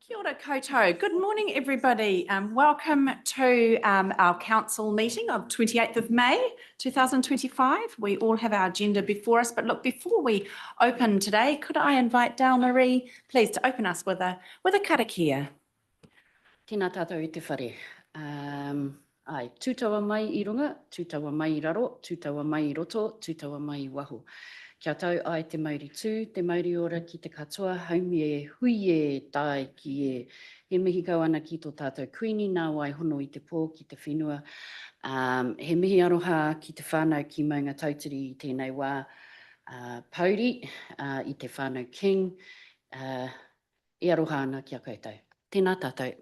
Kia ora koutou. Good morning, everybody. Welcome to our council meeting of 28th of May, 2025. We all have our agenda before us, but look, before we open today, could I invite Dale Marie, please, to open us with a karakia. Tēnā tātou i te whare. Ai, tūtaua mai I runga, tūtaua mai I raro, tūtaua mai I roto, tūtaua mai I waho. Kia tau ai te Māori tū, te Māori ora ki te katoa, haumi e, hui e, tai ki e. He mihi kau ana ki tō tātou kuini, nā wai hono I te pō ki te whenua. He mihi aroha ki te whānau ki maunga tautiri I tēnei wā. Pauri I te whānau king. E aroha ana kia koutou. Tēnā tātou.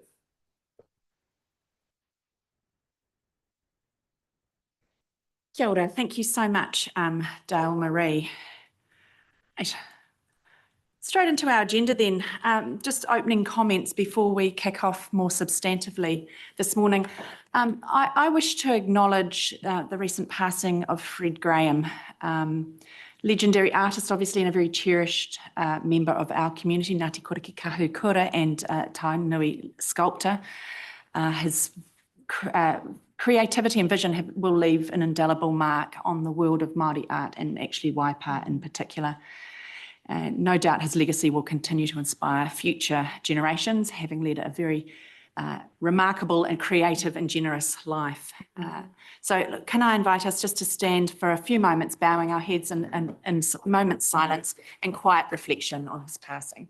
Kia ora. Thank you so much, Dale Marie. Straight into our agenda then, just opening comments before we kick off more substantively this morning. I wish to acknowledge the recent passing of Fred Graham, legendary artist obviously and a very cherished member of our community, Ngāti Kōriki Kahukura, and Tainui sculptor. His creativity and vision will leave an indelible mark on the world of Māori art and actually Waipa in particular. No doubt his legacy will continue to inspire future generations, having led a very remarkable and creative and generous life. So can I invite us just to stand for a few moments, bowing our heads in moments silence and quiet reflection on his passing.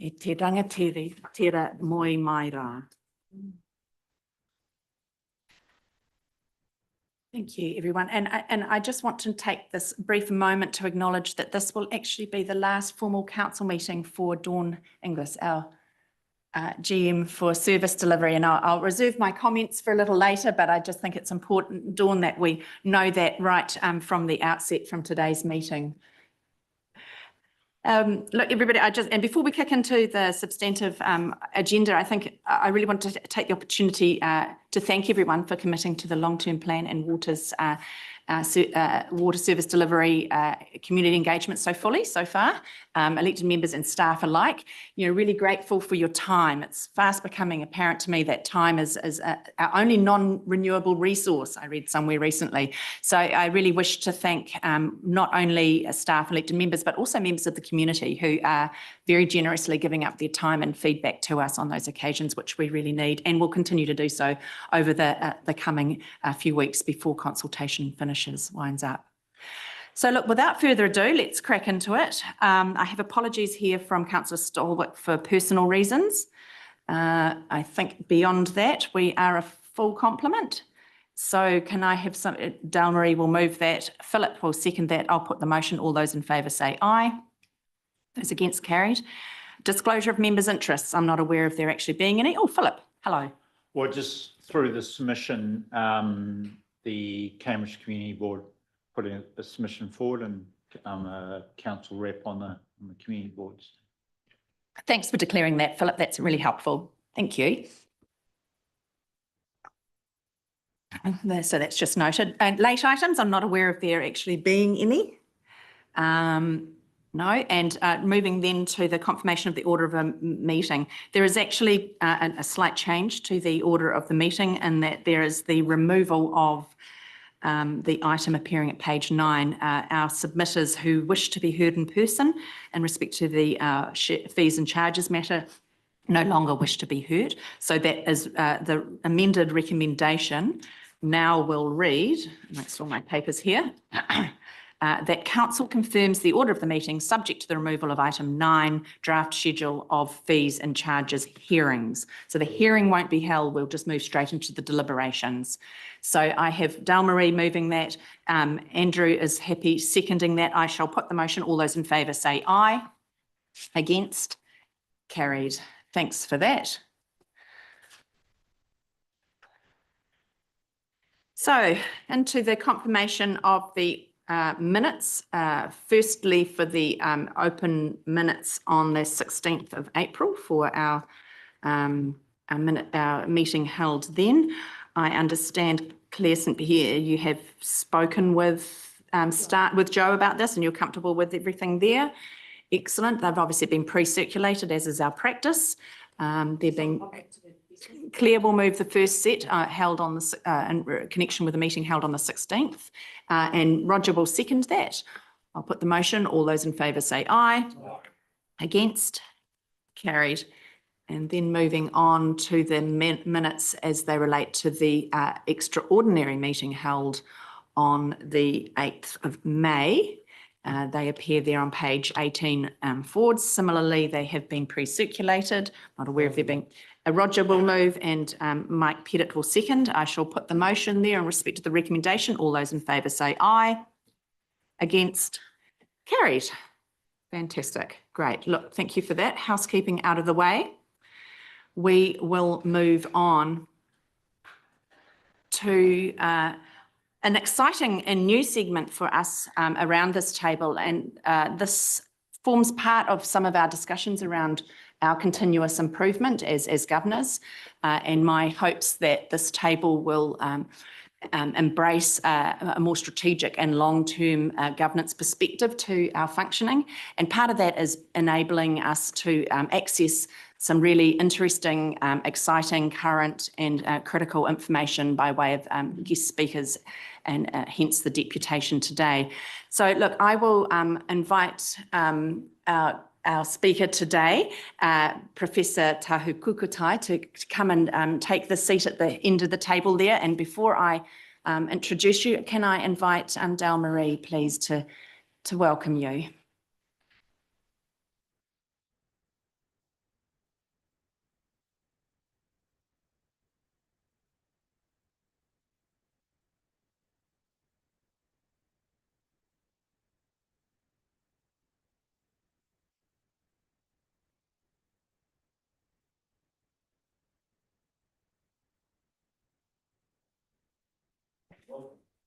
E te rangatiri, tera moi mai rā. Thank you, everyone. And I just want to take this brief moment to acknowledge that this will actually be the last formal council meeting for Dawn Inglis, our GM for service delivery. And I'll reserve my comments for a little later, but I just think it's important, Dawn, that we know that right from the outset from today's meeting. Look, everybody, and before we kick into the substantive agenda, I think I really want to take the opportunity to thank everyone for committing to the long-term plan and water service delivery community engagement so fully so far, elected members and staff alike. Really grateful for your time. It's fast becoming apparent to me that time is our only non-renewable resource, I read somewhere recently. So I really wish to thank not only staff, elected members, but also members of the community who are very generously giving up their time and feedback to us on those occasions, which we really need and will continue to do so over the coming few weeks before consultation winds up. So look, without further ado, let's crack into it. I have apologies here from Councillor Stolwick for personal reasons. I think beyond that, we are a full complement. So can I have some, Dale Marie will move that, Philip will second that, I'll put the motion, all those in favour say aye. Those against carried. Disclosure of members' interests, I'm not aware of there actually being any. Oh, Philip, hello. Well, just through the submission, the Cambridge Community Board put a submission forward, and I'm a council rep on the community boards. Thanks for declaring that, Philip. That's really helpful. Thank you. So that's just noted. And late items, I'm not aware of there actually being any. No, and moving then to the confirmation of the order of a meeting. There is actually a slight change to the order of the meeting in that there is the removal of the item appearing at page 9, our submitters who wish to be heard in person in respect to the fees and charges matter no longer wish to be heard. So that is the amended recommendation now will read, next to all my papers here, that council confirms the order of the meeting subject to the removal of item 9, draft schedule of fees and charges hearings. So the hearing won't be held, we'll just move straight into the deliberations. So I have Dale Marie moving that. Andrew is happy seconding that. I shall put the motion. All those in favour say aye. Against? Carried. Thanks for that. So into the confirmation of the minutes. Firstly, for the open minutes on the 16th of April for our meeting held then. I understand, Claire St. Pierre, you have spoken with Joe about this and you're comfortable with everything there. Excellent. They've obviously been pre-circulated, as is our practice. They're being Claire will move the first set held on the in connection with the meeting held on the 16th, and Roger will second that. I'll put the motion. All those in favour say aye. Against? Carried. And then moving on to the minutes as they relate to the extraordinary meeting held on the 8th of May. They appear there on page 18 forward. Similarly, they have been pre-circulated. Not aware of there being. Roger will move and Mike Pettit will second. I shall put the motion there in respect to the recommendation. All those in favour say aye. Against? Carried. Fantastic. Great. Look, thank you for that. Housekeeping out of the way. We will move on to an exciting and new segment for us around this table, and this forms part of some of our discussions around our continuous improvement as governors, and my hopes that this table will embrace a more strategic and long-term governance perspective to our functioning. And part of that is enabling us to access some really interesting, exciting, current and critical information by way of guest speakers, and hence the deputation today. So look, I will invite our speaker today, Professor Tahu Kukutai, to come and take the seat at the end of the table there. And before I introduce you, can I invite Dale Marie, please, to welcome you.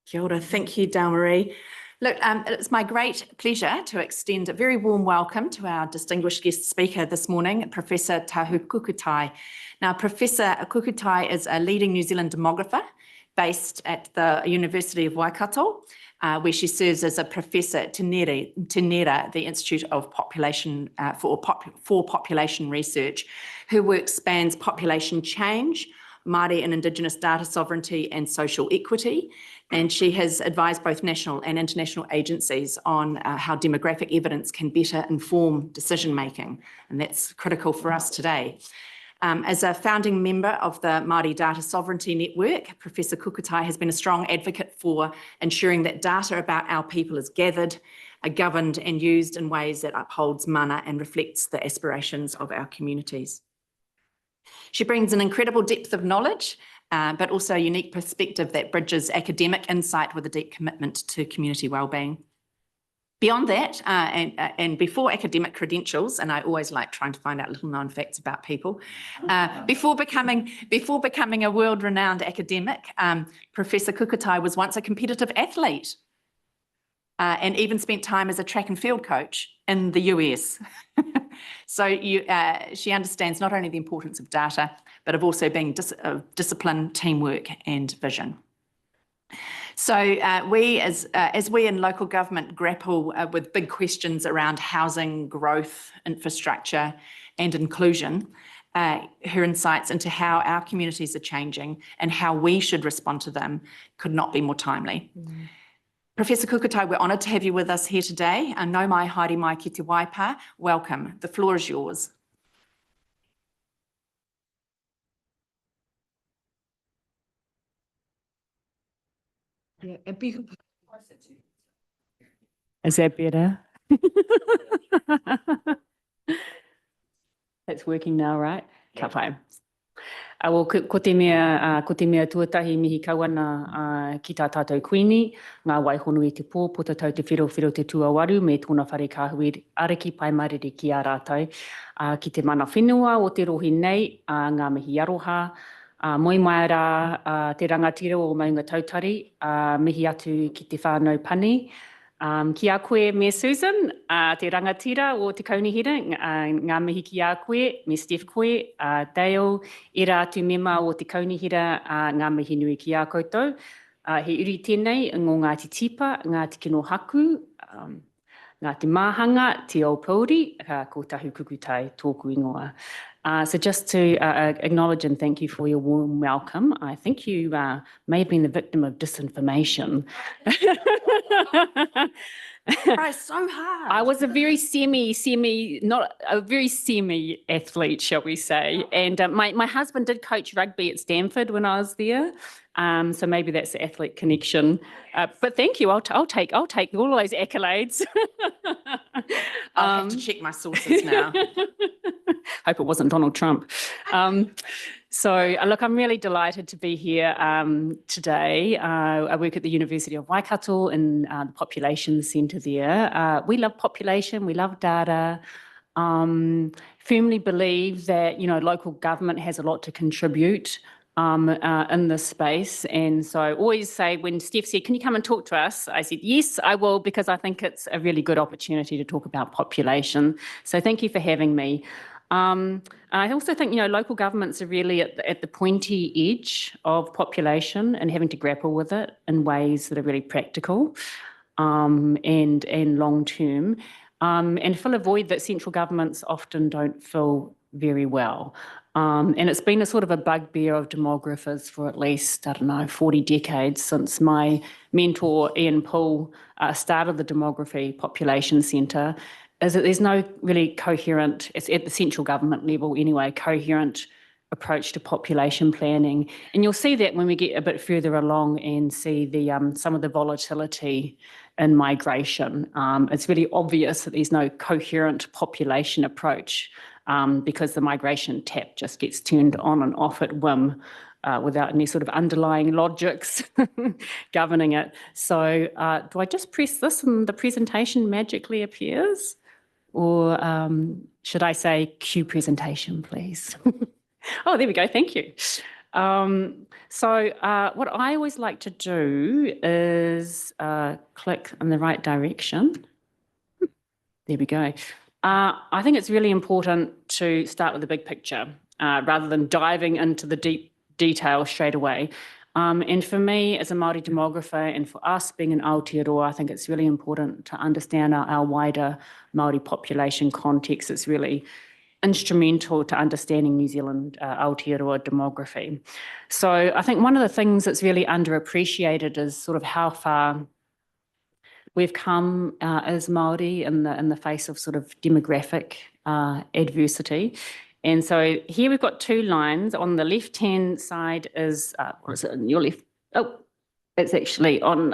Kia ora. Thank you, Dale Marie. Look, it's my great pleasure to extend a very warm welcome to our distinguished guest speaker this morning, Professor Tahu Kukutai. Now, Professor Kukutai is a leading New Zealand demographer based at the University of Waikato, where she serves as a professor at Te Nera, the Institute of Population for Population Research. Her work spans population change, Māori and Indigenous data sovereignty and social equity. And she has advised both national and international agencies on how demographic evidence can better inform decision-making. And that's critical for us today. As a founding member of the Māori Data Sovereignty Network, Professor Kukutai has been a strong advocate for ensuring that data about our people is gathered, governed and used in ways that upholds mana and reflects the aspirations of our communities. She brings an incredible depth of knowledge, but also a unique perspective that bridges academic insight with a deep commitment to community wellbeing. Beyond that, and before academic credentials, and I always like trying to find out little known facts about people, before becoming a world-renowned academic, Professor Kukutai was once a competitive athlete, and even spent time as a track and field coach in the US. So she understands not only the importance of data, but of also being discipline, teamwork and vision. So as we in local government grapple with big questions around housing, growth, infrastructure and inclusion, her insights into how our communities are changing and how we should respond to them could not be more timely. Mm. Professor Kukutai, we're honoured to have you with us here today. Nau mai, haere mai ki te waipa. Welcome. The floor is yours. Yeah, Is that better? That's working now, right? Ka whai. Well, ko te mea tuatahi mihi kawana ki tā tātou kuini, ngā waihonu i te pō, puta tau te whiro te tuawaru, me tōna whare kāhui ariki pai marere ki a rātou. Ki te mana whenua o te rohi nei, ngā mihi aroha, moi mai rā te rangatira o Maunga Tautari, mihi atu ki te whānau pani. Ki a koe me Susan, te rangatira o te kaunihira, ngā mihi ki a koe, me Steph koe, Dale, e rā atu mema o te kaunihira, ngā mihi nui ki a koutou. He uri tēnei, ngō Ngāti Tipa, Ngāti Kino Haku, Ngāti Māhanga, Te Aupōuri, ko tahu kukutai tōku ingoa. So just to acknowledge and thank you for your warm welcome. I think you may have been the victim of disinformation. Try so hard. I was a very not a very semi athlete, shall we say. And my husband did coach rugby at Stanford when I was there. So maybe that's the athlete connection. But thank you. I'll take all of those accolades. I'll have to check my sources now. Hope it wasn't Donald Trump. So look, I'm really delighted to be here today. I work at the University of Waikato in the Population Centre there. We love population, we love data, firmly believe that, local government has a lot to contribute in this space. And so I always say, when Steph said, can you come and talk to us? I said, yes, I will, because I think it's a really good opportunity to talk about population. So thank you for having me. I also think, local governments are really at the pointy edge of population and having to grapple with it in ways that are really practical and long-term, and fill a void that central governments often don't fill very well. And it's been a sort of a bugbear of demographers for at least, 40 decades since my mentor, Ian Poole, started the Demography Population Centre, is that there's no really coherent, it's at the central government level anyway, coherent approach to population planning. And you'll see that when we get a bit further along and see the some of the volatility in migration. It's really obvious that there's no coherent population approach because the migration tap just gets turned on and off at whim without any sort of underlying logics governing it. So do I just press this and the presentation magically appears? Or should I say cue presentation, please? Oh, there we go. Thank you. So what I always like to do is click in the right direction. There we go. I think it's really important to start with the big picture rather than diving into the deep detail straight away. And for me, as a Māori demographer, and for us being in Aotearoa, I think it's really important to understand our wider Māori population context. It's really instrumental to understanding New Zealand Aotearoa demography. So I think one of the things that's really underappreciated is sort of how far we've come as Māori in the face of sort of demographic adversity. And so here we've got two lines. On the left-hand side is, what is it on your left? Oh, it's actually on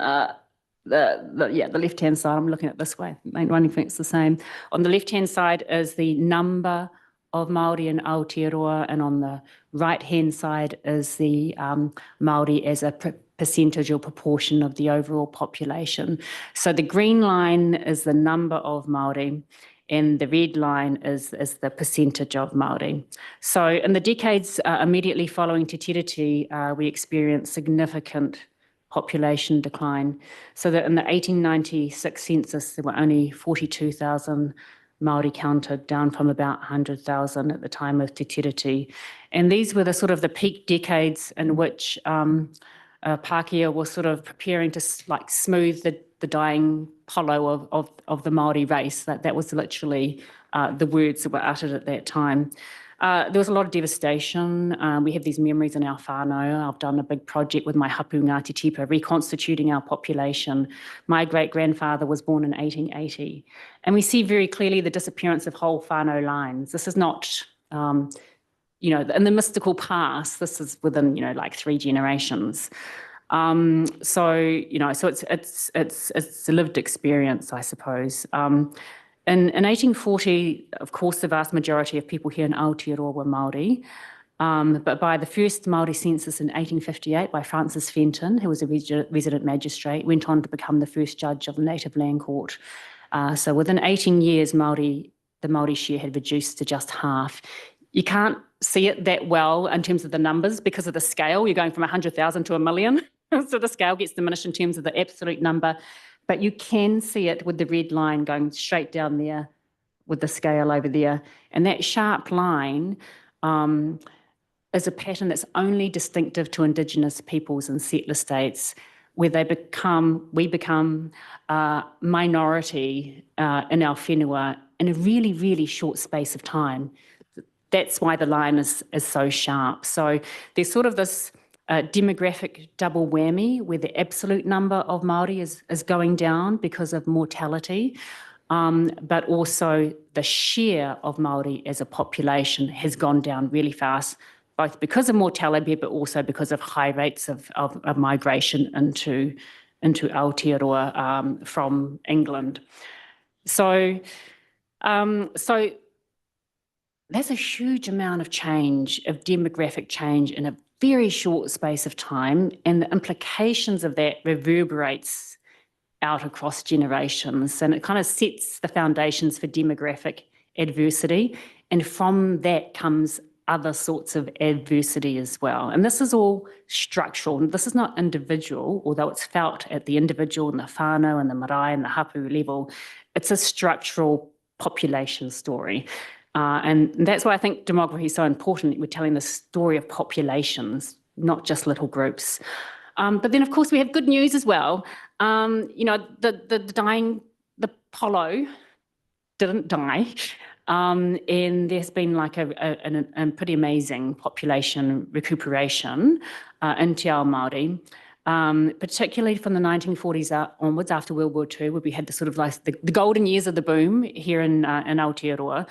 the left-hand side. I'm looking at this way. I don't think it's the same. On the left-hand side is the number of Māori in Aotearoa, and on the right-hand side is the Māori as a percentage or proportion of the overall population. So the green line is the number of Māori, and the red line is the percentage of Māori. So in the decades immediately following Te Tiriti, we experienced significant population decline. So that in the 1896 census, there were only 42,000 Māori counted, down from about 100,000 at the time of Te Tiriti. And these were the sort of the peak decades in which Pākehā was sort of preparing to like smooth the dying hollow of the Māori race. That was literally the words that were uttered at that time. There was a lot of devastation. We have these memories in our whānau. I've done a big project with my hapu Ngāti Tipa, reconstituting our population. My great-grandfather was born in 1880. And we see very clearly the disappearance of whole whānau lines. This is not, in the mystical past, this is within, like 3 generations. So it's a lived experience, I suppose. In 1840, of course, the vast majority of people here in Aotearoa were Māori. But by the first Māori census in 1858 by Francis Fenton, who was a resident magistrate, went on to become the first judge of the Native Land Court. So within 18 years, the Māori share had reduced to just half. You can't see it that well in terms of the numbers because of the scale. You're going from 100,000 to 1 million. So the scale gets diminished in terms of the absolute number. But you can see it with the red line going straight down there with the scale over there. And that sharp line is a pattern that's only distinctive to Indigenous peoples and settler states, where we become minority in our whenua in a really, really short space of time. That's why the line is so sharp. So there's sort of this demographic double whammy where the absolute number of Māori is going down because of mortality, but also the share of Māori as a population has gone down really fast, both because of mortality, but also because of high rates of migration into Aotearoa from England. So that's a huge amount of change, of demographic change in a very short space of time, and the implications of that reverberates out across generations, and it kind of sets the foundations for demographic adversity, and from that comes other sorts of adversity as well. And this is all structural. This is not individual, although it's felt at the individual and the whānau and the marae and the hapu level. It's a structural population story. And that's why I think demography is so important. We're telling the story of populations, not just little groups. But then, of course, we have good news as well. The polo didn't die. And there's been like a pretty amazing population recuperation in Te Ao Māori, particularly from the 1940s onwards after World War II, where we had the sort of like the golden years of the boom here in Aotearoa.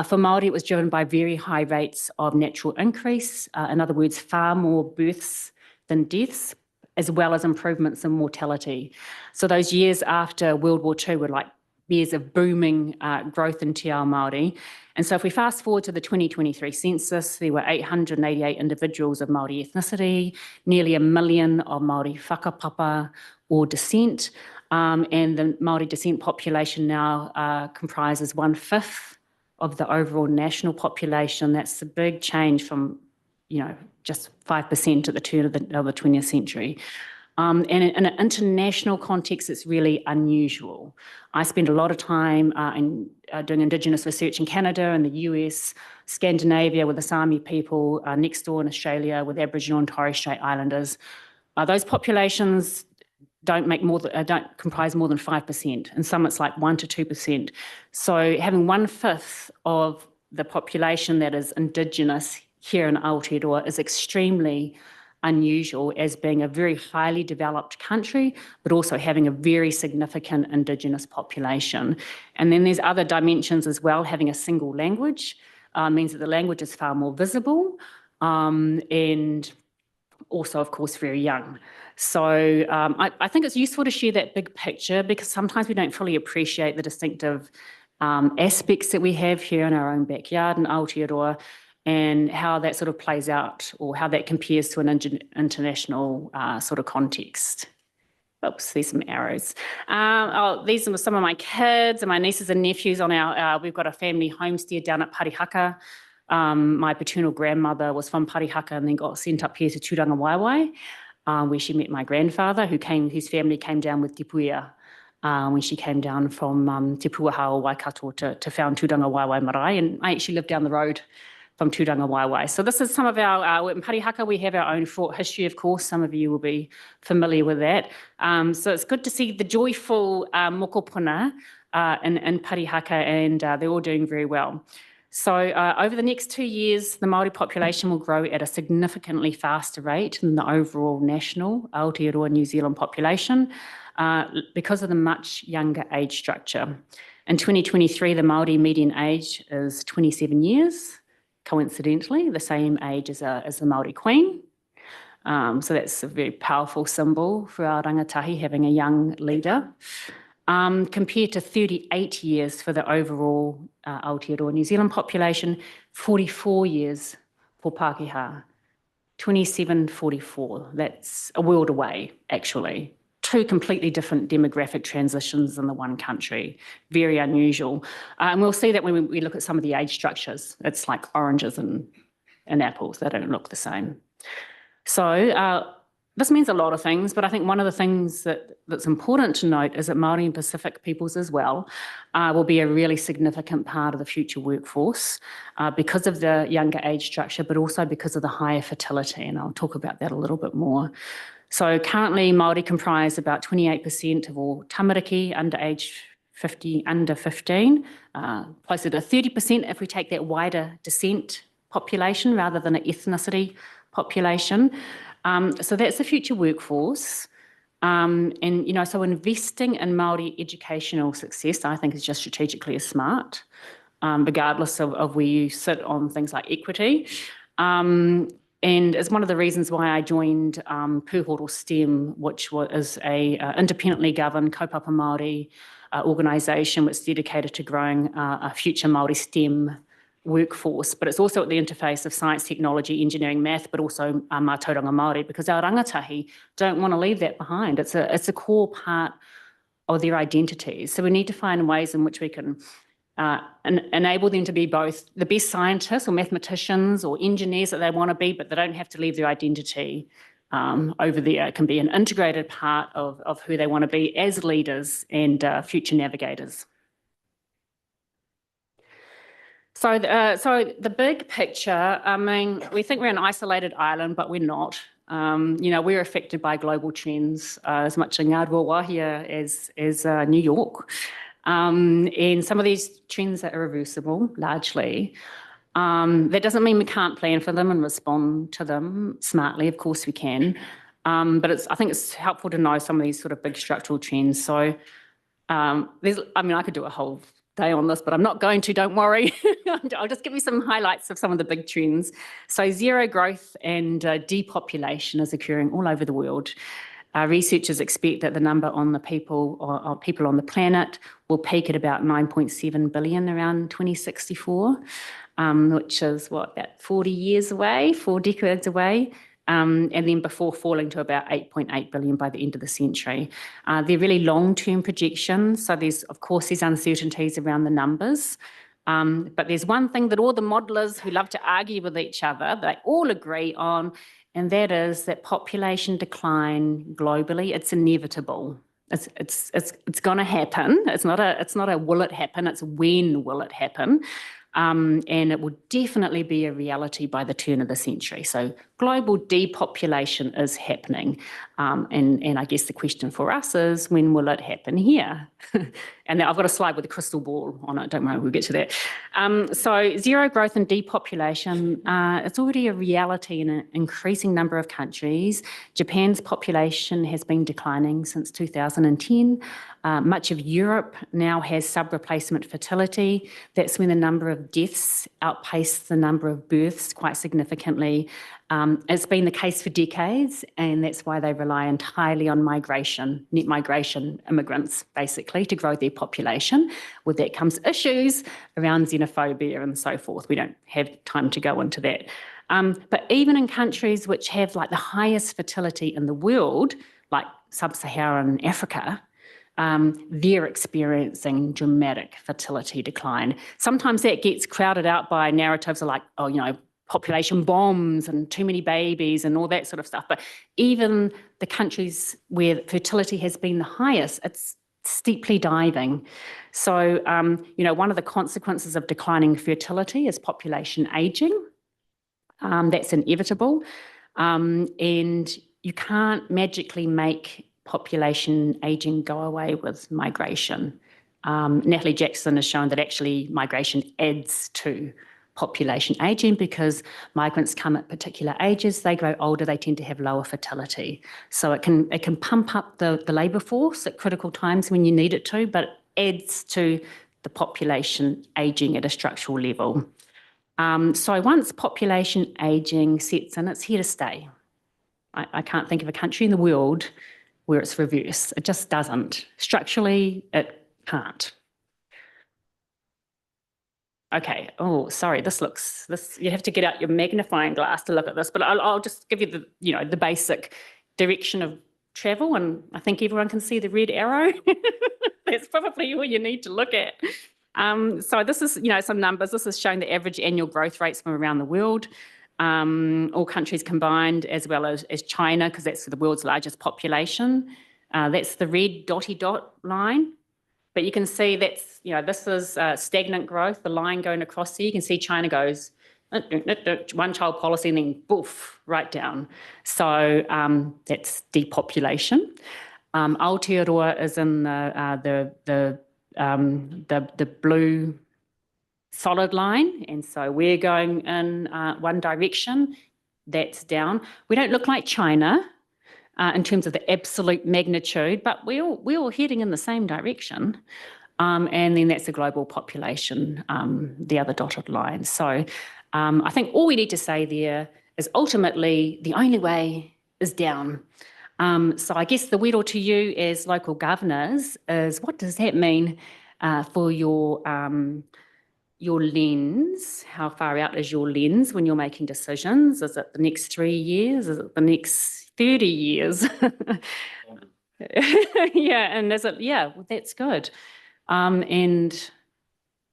For Māori, it was driven by very high rates of natural increase. In other words, far more births than deaths, as well as improvements in mortality. So those years after World War II were like years of booming growth in Te Ao Māori. And so if we fast forward to the 2023 census, there were 888 individuals of Māori ethnicity, nearly 1 million of Māori whakapapa or descent, and the Māori descent population now comprises 1/5 of the overall national population. That's a big change from, just 5% at the turn of the 20th century. And in an international context, it's really unusual. I spend a lot of time doing Indigenous research in Canada and the US, Scandinavia with the Sami people, next door in Australia with Aboriginal and Torres Strait Islanders. Those populations don't comprise more than 5%, and some it's like 1 to 2%. So having 1/5 of the population that is Indigenous here in Aotearoa is extremely unusual as being a very highly developed country, but also having a very significant Indigenous population. And then there's other dimensions as well. Having a single language means that the language is far more visible and also, of course, very young. So I think it's useful to share that big picture because sometimes we don't fully appreciate the distinctive aspects that we have here in our own backyard in Aotearoa, and how that sort of plays out or how that compares to an international sort of context. Oops, there's some arrows. These are some of my kids and my nieces and nephews on we've got a family homestead down at Parihaka. My paternal grandmother was from Parihaka and then got sent up here to Tūranga Waiwai, where she met my grandfather whose family came down with Te Puia when she came down from Te Puaha o Waikato to found Tūranga Waiwai Marae, and I actually lived down the road from Tūranga Waiwai. So this is some of our, in Parihaka we have our own fraught history, of course, some of you will be familiar with that. So it's good to see the joyful mokopuna in Parihaka, and they're all doing very well. So over the next 2 years, the Māori population will grow at a significantly faster rate than the overall national Aotearoa New Zealand population because of the much younger age structure. In 2023, the Māori median age is 27 years. Coincidentally, the same age as the Māori Queen. So that's a very powerful symbol for our rangatahi, having a young leader. Compared to 38 years for the overall Aotearoa New Zealand population, 44 years for Pākehā, 2744. That's a world away, actually. Two completely different demographic transitions in the one country. Very unusual. And we'll see that when we look at some of the age structures. It's like oranges and apples. They don't look the same. So this means a lot of things, but I think one of the things that's important to note is that Māori and Pacific peoples as well will be a really significant part of the future workforce because of the younger age structure, but also because of the higher fertility, and I'll talk about that a little bit more. So currently Māori comprise about 28% of all tamariki under 15, closer to 30% if we take that wider descent population rather than an ethnicity population. So that's the future workforce. And, so investing in Māori educational success, I think, is just strategically smart, regardless of where you sit on things like equity. And it's one of the reasons why I joined Pūhoro STEM, which is a independently governed kaupapa Māori organisation which is dedicated to growing a future Māori STEM workforce, but it's also at the interface of science, technology, engineering, math, but also mātauranga Māori, because our rangatahi don't want to leave that behind. It's a core part of their identities. So we need to find ways in which we can enable them to be both the best scientists or mathematicians or engineers that they want to be, but they don't have to leave their identity over there. It can be an integrated part of who they want to be as leaders and future navigators. So the big picture, I mean, we think we're an isolated island, but we're not. We're affected by global trends as much in Ngāruawā Wāhia as New York. And some of these trends are irreversible, largely. That doesn't mean we can't plan for them and respond to them smartly. Of course we can. But I think it's helpful to know some of these sort of big structural trends. So I could do a whole day on this, but I'm not going to, don't worry. I'll just give you some highlights of some of the big trends. So zero growth and depopulation is occurring all over the world. Researchers expect that the number on the people on the planet will peak at about 9.7 billion around 2064, which is about 40 years away, 4 decades away. And then before falling to about 8.8 billion by the end of the century. They're really long-term projections, so there's, of course, these uncertainties around the numbers. But there's one thing that all the modelers who love to argue with each other, they all agree on, and that is that population decline globally, it's inevitable. It's going to happen. It's not a will it happen, it's when will it happen. And it will definitely be a reality by the turn of the century. So global depopulation is happening. And I guess the question for us is, when will it happen here? And I've got a slide with a crystal ball on it. Don't worry, we'll get to that. So zero growth and depopulation, it's already a reality in an increasing number of countries. Japan's population has been declining since 2010. Much of Europe now has sub-replacement fertility. That's when the number of deaths outpace the number of births quite significantly. It's been the case for decades, and that's why they rely entirely on migration, net migration, immigrants, basically, to grow their population. With that comes issues around xenophobia and so forth. We don't have time to go into that. But even in countries which have the highest fertility in the world, like sub-Saharan Africa, they're experiencing dramatic fertility decline. Sometimes that gets crowded out by narratives of population bombs and too many babies and all that sort of stuff. But even the countries where fertility has been the highest, it's steeply diving. So, one of the consequences of declining fertility is population aging. That's inevitable. And you can't magically make population aging go away with migration. Natalie Jackson has shown that actually migration adds to population aging because migrants come at particular ages, they grow older, they tend to have lower fertility. So it can pump up the labour force at critical times when you need it to, but it adds to the population aging at a structural level. So once population aging sets in, it's here to stay. I can't think of a country in the world where it's reversed. It just doesn't. Structurally, it can't. Okay. Oh, sorry. This, you have to get out your magnifying glass to look at this, but I'll just give you the basic direction of travel, and I think everyone can see the red arrow. That's probably all you need to look at. So this is, some numbers. This is showing the average annual growth rates from around the world, all countries combined, as well as China, because that's the world's largest population. That's the red dotty dot line. But you can see that's, this is stagnant growth, the line going across there. You can see China goes one child policy and then boof, right down. So that's depopulation. Aotearoa is in the blue solid line. And so we're going in one direction, that's down. We don't look like China in terms of the absolute magnitude, but we're all heading in the same direction. And then that's the global population, the other dotted line. So I think all we need to say there is ultimately the only way is down. So I guess the wheel to you as local governors is, what does that mean for your lens? How far out is your lens when you're making decisions? Is it the next 3 years? Is it the next 30 years? Yeah, and well, that's good. And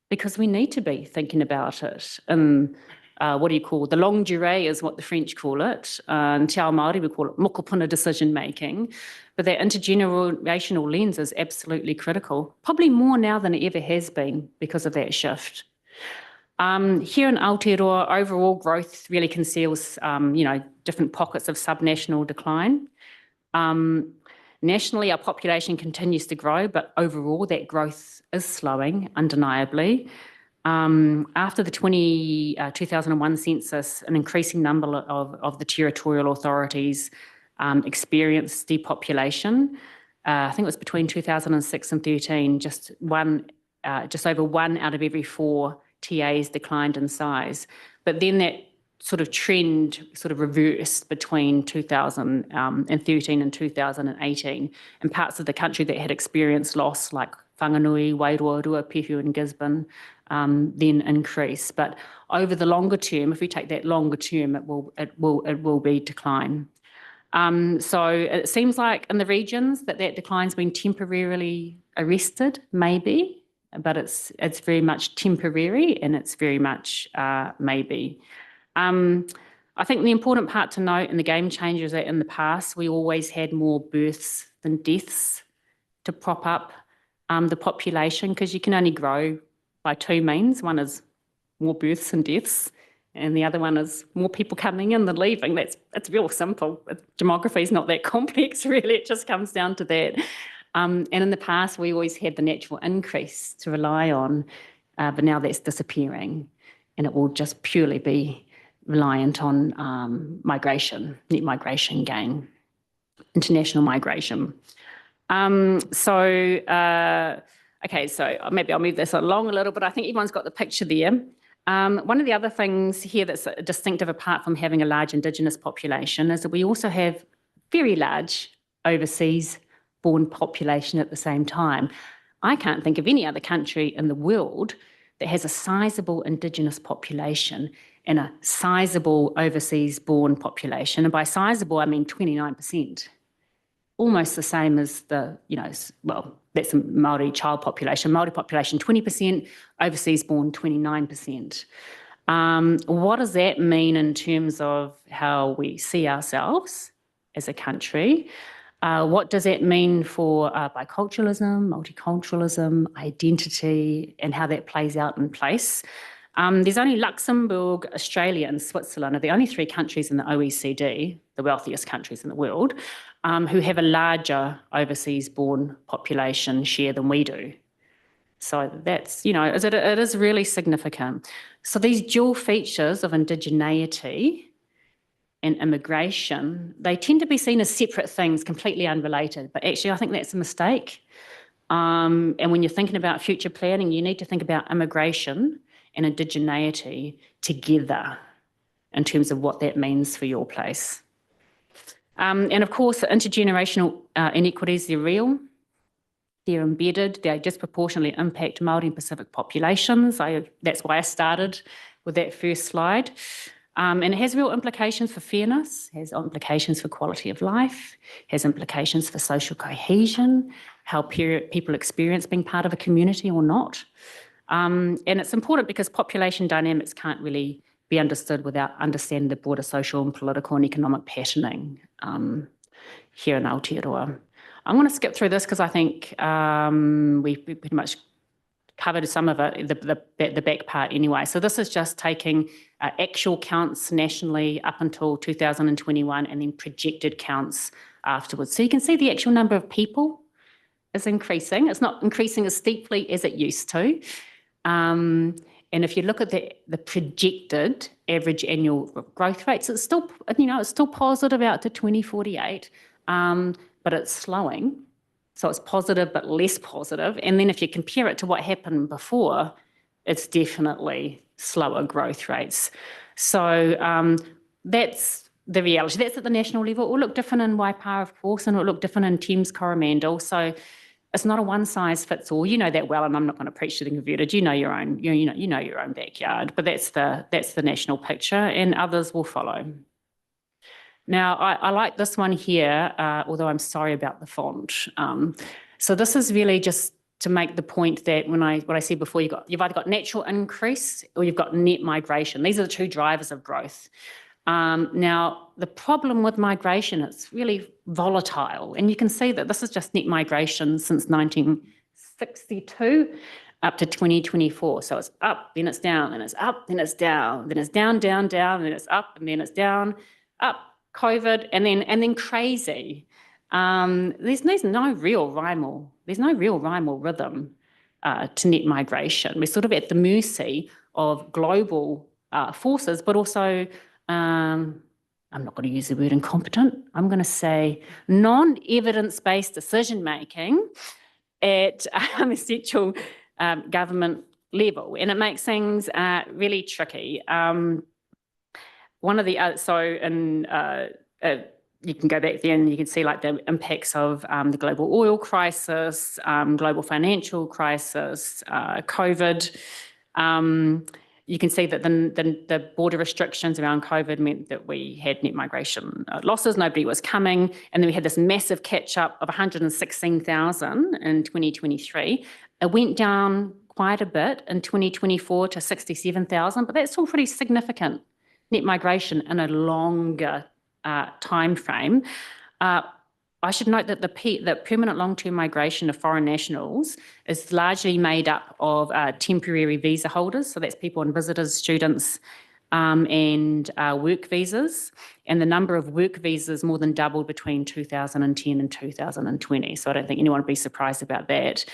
because we need to be thinking about it. And the longue durée is what the French call it. In Te Ao Māori, we call it mokopuna decision making. But that intergenerational lens is absolutely critical, probably more now than it ever has been because of that shift. Here in Aotearoa, overall growth really conceals, different pockets of subnational decline. Nationally, our population continues to grow, but overall that growth is slowing, undeniably. After the 2001 census, an increasing number of the territorial authorities experienced depopulation. I think it was between 2006 and 13, just over 1 out of every 4 TAs declined in size. But then that sort of trend reversed between 2013 and 2018, and parts of the country that had experienced loss, like Whanganui, Wairoa, Ruapehu and Gisborne, then increased. But over the longer term, if we take that longer term, it will be decline. So it seems like in the regions that decline's been temporarily arrested, maybe, but it's very much temporary, and it's very much maybe. I think the important part to note in the game changer is that in the past, we always had more births than deaths to prop up the population, because you can only grow by 2 means. One is more births and deaths, and the other one is more people coming in than leaving. It's real simple. Demography is not that complex, really. It just comes down to that. And in the past, we always had the natural increase to rely on, but now that's disappearing, and it will just purely be reliant on migration, net migration gain, international migration. So maybe I'll move this along a little bit. I think everyone's got the picture there. One of the other things here that's distinctive, apart from having a large Indigenous population, is that we also have very large overseas-born population at the same time. I can't think of any other country in the world that has a sizable Indigenous population and a sizable overseas-born population. And by sizable, I mean 29%. Almost the same as that's a Māori child population. Māori population 20%, overseas-born 29%. What does that mean in terms of how we see ourselves as a country? What does that mean for biculturalism, multiculturalism, identity, and how that plays out in place? There's only Luxembourg, Australia and Switzerland are the only 3 countries in the OECD, the wealthiest countries in the world, who have a larger overseas-born population share than we do. So that's, it is really significant. So these dual features of indigeneity and immigration, they tend to be seen as separate things, completely unrelated. But actually, I think that's a mistake. And when you're thinking about future planning, you need to think about immigration and indigeneity together in terms of what that means for your place. And of course, the intergenerational inequities, they're real. They're embedded. They disproportionately impact Māori and Pacific populations. That's why I started with that first slide. And it has real implications for fairness, has implications for quality of life, has implications for social cohesion, how people experience being part of a community or not. And it's important because population dynamics can't really be understood without understanding the broader social and political and economic patterning here in Aotearoa. I'm going to skip through this because I think we pretty much covered some of it, the back part anyway. So this is just taking actual counts nationally up until 2021 and then projected counts afterwards. So you can see the actual number of people is increasing. It's not increasing as steeply as it used to. And if you look at the projected average annual growth rates, it's still, it's still positive out to 2048, but it's slowing. So it's positive, but less positive. And then if you compare it to what happened before, it's definitely slower growth rates. So that's the reality. That's at the national level. It will look different in Waipa, of course, and it will look different in Thames Coromandel. So it's not a one size fits all. You know that well, and I'm not going to preach to the converted. You know your own, you know your own backyard. But that's the national picture, and others will follow. Now, I like this one here, although I'm sorry about the font. So this is really just to make the point that what I said before, you've either got natural increase or you've got net migration. These are the two drivers of growth. Now, the problem with migration, it's really volatile. And you can see that this is just net migration since 1962 up to 2024. So it's up, then it's down, then it's up, then it's down, then it's down, down, down, then it's up, and then it's down, up. COVID, and then crazy. There's no real rhyme or rhythm to net migration. We're sort of at the mercy of global forces, but also, I'm not going to use the word incompetent, I'm going to say non-evidence-based decision-making at essential government level. And it makes things really tricky. One of the you can go back there and you can see like the impacts of the global oil crisis, global financial crisis, COVID. You can see that the border restrictions around COVID meant that we had net migration losses. Nobody was coming, and then we had this massive catch up of 116,000 in 2023. It went down quite a bit in 2024 to 67,000, but that's still pretty significant net migration in a longer time frame. I should note that the permanent long-term migration of foreign nationals is largely made up of temporary visa holders. So that's people on visitors, students, and work visas. And the number of work visas more than doubled between 2010 and 2020. So I don't think anyone would be surprised about that.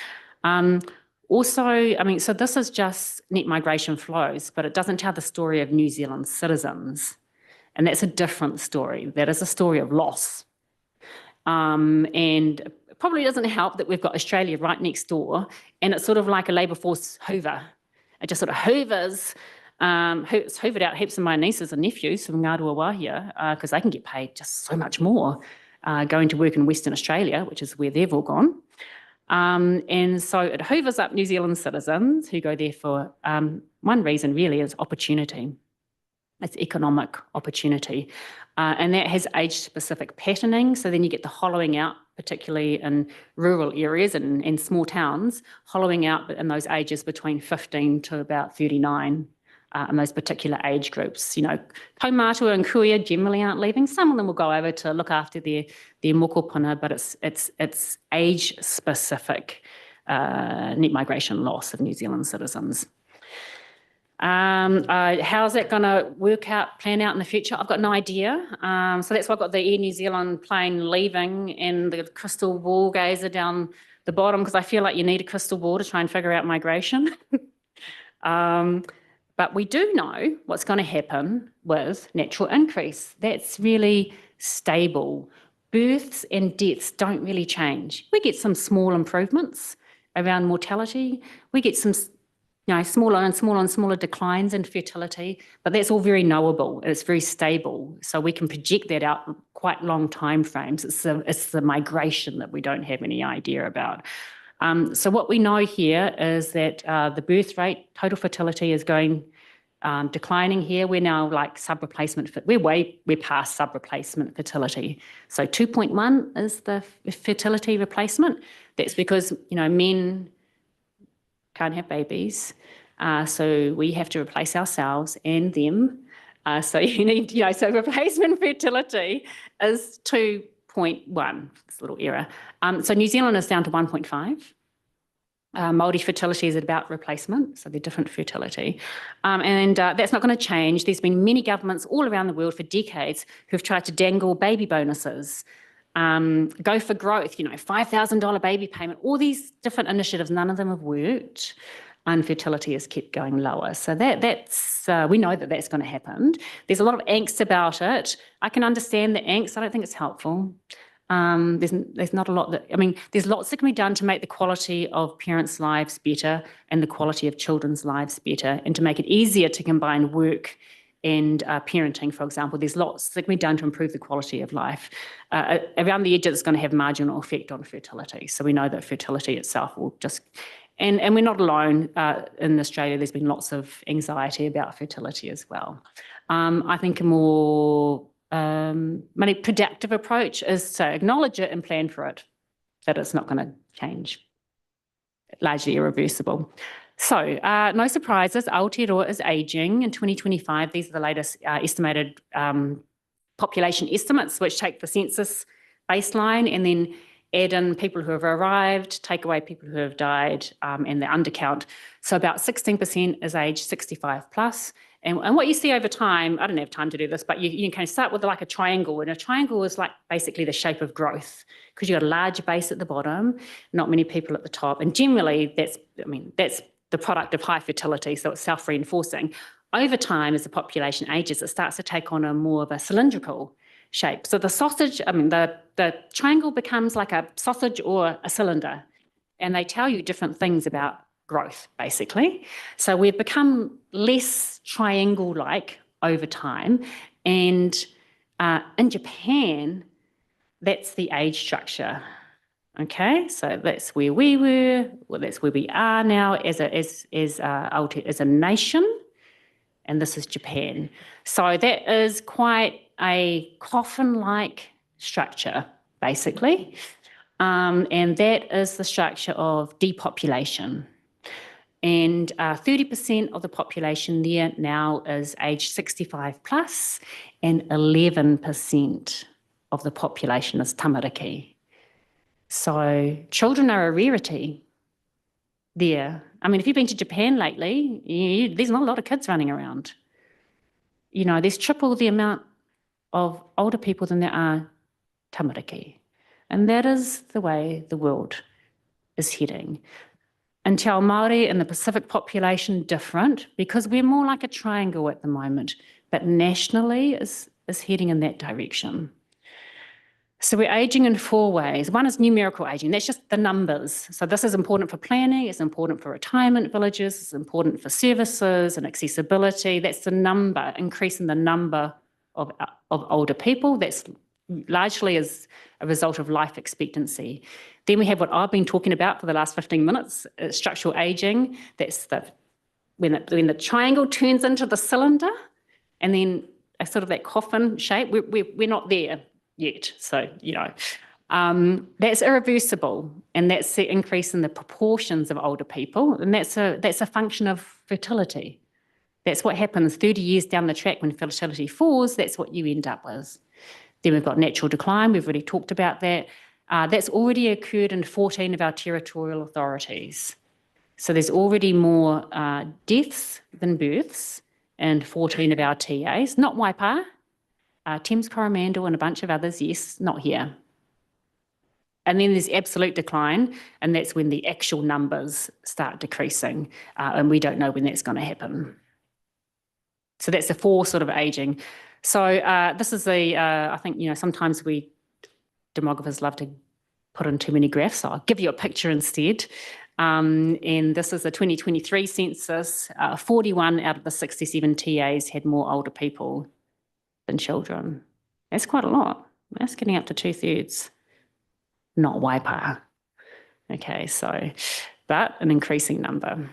Also, so this is just net migration flows, but it doesn't tell the story of New Zealand citizens. And that's a different story. That is a story of loss. And it probably doesn't help that we've got Australia right next door, and it's sort of like a labour force hoover. It just sort of hoovers, it's hoovered out heaps of my nieces and nephews from Ngāruawā Wāhia, because they can get paid just so much more going to work in Western Australia, which is where they've all gone. And so it hoovers up New Zealand citizens who go there for one reason really is opportunity. It's economic opportunity. And that has age-specific patterning. So then you get the hollowing out, particularly in rural areas and small towns, hollowing out in those ages between 15 to about 39 in those particular age groups. Kaumātua and kuia generally aren't leaving. Some of them will go over to look after their mokopuna, but it's age-specific net migration loss of New Zealand citizens. How's that going to plan out in the future? I've got no idea. So that's why I've got the Air New Zealand plane leaving and the crystal ball gazer down the bottom, because I feel like you need a crystal ball to try and figure out migration. But we do know what's going to happen with natural increase. That's really stable. Births and deaths don't really change. We get some small improvements around mortality. We get some smaller and smaller and smaller declines in fertility, but that's all very knowable. It's very stable. So we can project that out quite long timeframes. It's the migration that we don't have any idea about. So what we know here is that the birth rate, total fertility is going declining here. We're now like sub-replacement, we're past sub-replacement fertility. So 2.1 is the fertility replacement. That's because, men can't have babies. So we have to replace ourselves and them. So you need, so replacement fertility is 2.1, this little error. So New Zealand is down to 1.5. Māori fertility is about replacement, so they're different fertility. And that's not going to change. There's been many governments all around the world for decades who've tried to dangle baby bonuses, go for growth, $5,000 baby payment, all these different initiatives, none of them have worked, and fertility has kept going lower. So that's we know that that's going to happen. There's a lot of angst about it. I can understand the angst. I don't think it's helpful. There's not a lot there's lots that can be done to make the quality of parents' lives better and the quality of children's lives better, and to make it easier to combine work and parenting, for example. There's lots that can be done to improve the quality of life. Around the edges, it's going to have marginal effect on fertility. So we know that fertility itself will just, and we're not alone in Australia. There's been lots of anxiety about fertility as well. I think a more productive approach is to acknowledge it and plan for it, that it's not going to change. Largely irreversible. So no surprises, Aotearoa is ageing. In 2025, these are the latest estimated population estimates, which take the census baseline and then add in people who have arrived, take away people who have died, and the undercount. So about 16% is age 65 plus. And what you see over time, I don't have time to do this, but you can start with like a triangle, and a triangle is like basically the shape of growth, because you've got a large base at the bottom, not many people at the top. And generally that's the product of high fertility, so it's self-reinforcing. Over time, as the population ages, it starts to take on a more of a cylindrical shape. So the sausage, the triangle becomes like a sausage or a cylinder, and they tell you different things about growth, basically. So we've become less triangle-like over time. And in Japan, that's the age structure. Okay, so that's where we were, well, that's where we are now as a nation, and this is Japan. So that is quite a coffin-like structure, basically, and that is the structure of depopulation. And 30% of the population there now is age 65 plus, and 11% of the population is tamariki. So children are a rarity there. If you've been to Japan lately, there's not a lot of kids running around. There's triple the amount of older people than there are tamariki. And that is the way the world is heading. And Te Ao Māori and the Pacific population different, because we're more like a triangle at the moment, but nationally is heading in that direction. So we're aging in 4 ways. One is numerical aging. That's just the numbers. So this is important for planning. It's important for retirement villages. It's important for services and accessibility. That's the number, increasing the number of older people. That's largely as a result of life expectancy. Then we have what I've been talking about for the last 15 minutes, structural aging. That's when the triangle turns into the cylinder, and then a sort of that coffin shape. We're not there yet. So, that's irreversible, and that's the increase in the proportions of older people, and that's a function of fertility. That's what happens 30 years down the track when fertility falls. That's what you end up with. Then we've got natural decline. We've already talked about that. That's already occurred in 14 of our territorial authorities. So there's already more deaths than births in 14 of our TAs, not Waipa. Thames Coromandel and a bunch of others, yes, not here. And then there's absolute decline, and that's when the actual numbers start decreasing, and we don't know when that's going to happen. So that's the 4 sort of aging. So this is I think, sometimes demographers love to put in too many graphs, so I'll give you a picture instead. And this is the 2023 census. 41 out of the 67 TAs had more older people than children. That's quite a lot. That's getting up to 2/3. Not Waipa. Okay, so, but an increasing number.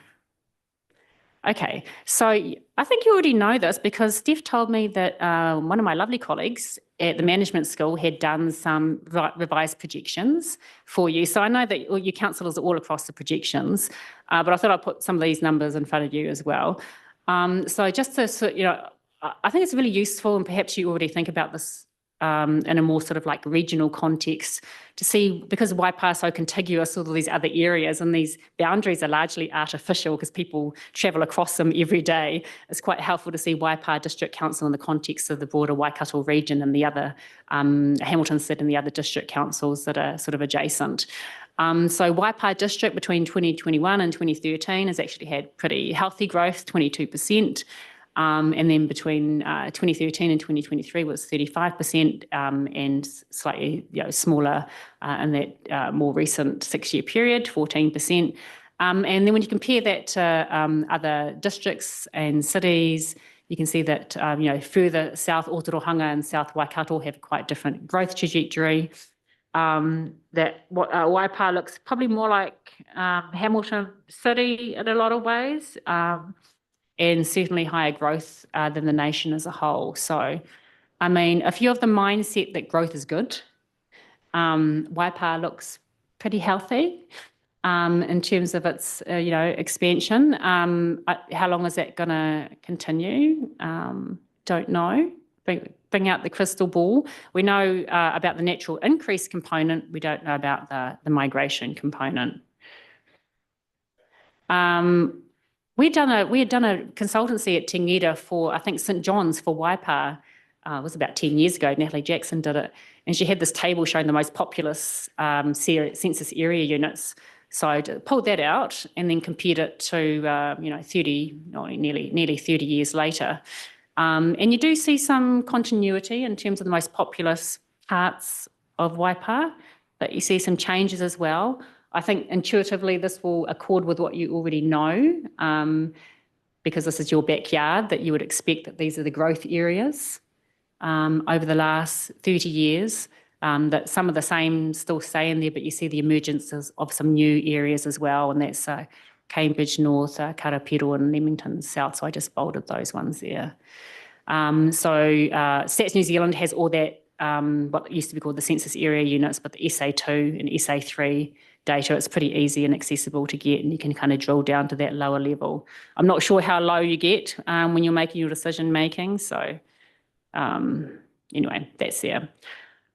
Okay, so I think you already know this because Steph told me that one of my lovely colleagues at the management school had done some revised projections for you. So I know that all your councillors are all across the projections, but I thought I'd put some of these numbers in front of you as well. So just to, I think it's really useful, and perhaps you already think about this in a more sort of like regional context, to see, because Waipa is so contiguous with all these other areas, and these boundaries are largely artificial because people travel across them every day. It's quite helpful to see Waipa District Council in the context of the broader Waikato region and the other Hamilton City and the other district councils that are sort of adjacent. So Waipa District between 2021 and 2013 has actually had pretty healthy growth, 22%. And then between 2013 and 2023 was 35%, and slightly smaller in that more recent 6-year period, 14%. And then when you compare that to other districts and cities, you can see that further south, Otorohanga and South Waikato have quite different growth trajectory. That Waipa looks probably more like Hamilton City in a lot of ways. And certainly higher growth than the nation as a whole. So, I mean, if you have the mindset that growth is good, Waipa looks pretty healthy in terms of its, expansion. How long is that going to continue? Don't know. Bring out the crystal ball. We know about the natural increase component. We don't know about the migration component. We had done a consultancy at Te Ngeta for, I think, St John's for Waipa. It was about 10 years ago. Natalie Jackson did it. And she had this table showing the most populous census area units. So I pulled that out and then compared it to, nearly 30 years later. And you do see some continuity in terms of the most populous parts of Waipa, but you see some changes as well. I think intuitively this will accord with what you already know, because this is your backyard, that you would expect that these are the growth areas over the last 30 years, that some of the same still stay in there, but you see the emergence of some new areas as well, and that's Cambridge North, Karapiro and Leamington South, so I just bolded those ones there. Stats New Zealand has all that, what used to be called the census area units, but the SA2 and SA3 data, it's pretty easy and accessible to get, and you can kind of drill down to that lower level. I'm not sure how low you get when you're making your decision making. So anyway, that's there.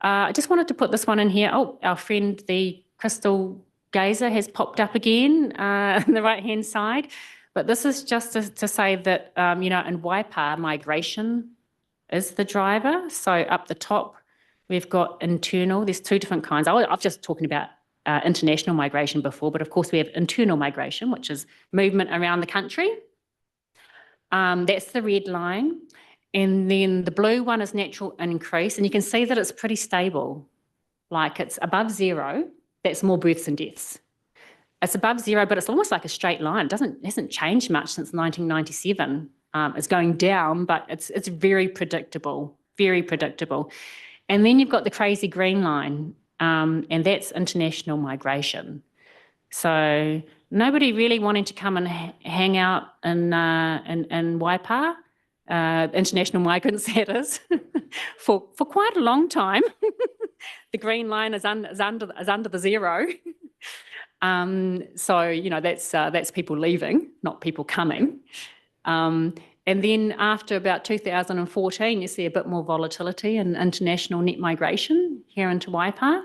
I just wanted to put this one in here. Oh, our friend, the crystal gazer, has popped up again on the right-hand side. But this is just to say that, in Waipa, migration is the driver. So up the top, we've got internal. There's two different kinds. I've just talking about international migration before, but of course we have internal migration, which is movement around the country. That's the red line. And then the blue one is natural increase. And you can see that it's pretty stable. Like it's above zero. That's more births and deaths. It's above zero, but it's almost like a straight line. It hasn't changed much since 1997. It's going down, but it's very predictable, very predictable. And then you've got the crazy green line, and that's international migration. So nobody really wanting to come and hang out in Waipa, international migrants, that is, for quite a long time. The green line is under the zero. That's people leaving, not people coming. And then after about 2014, you see a bit more volatility in international net migration here into Waipa.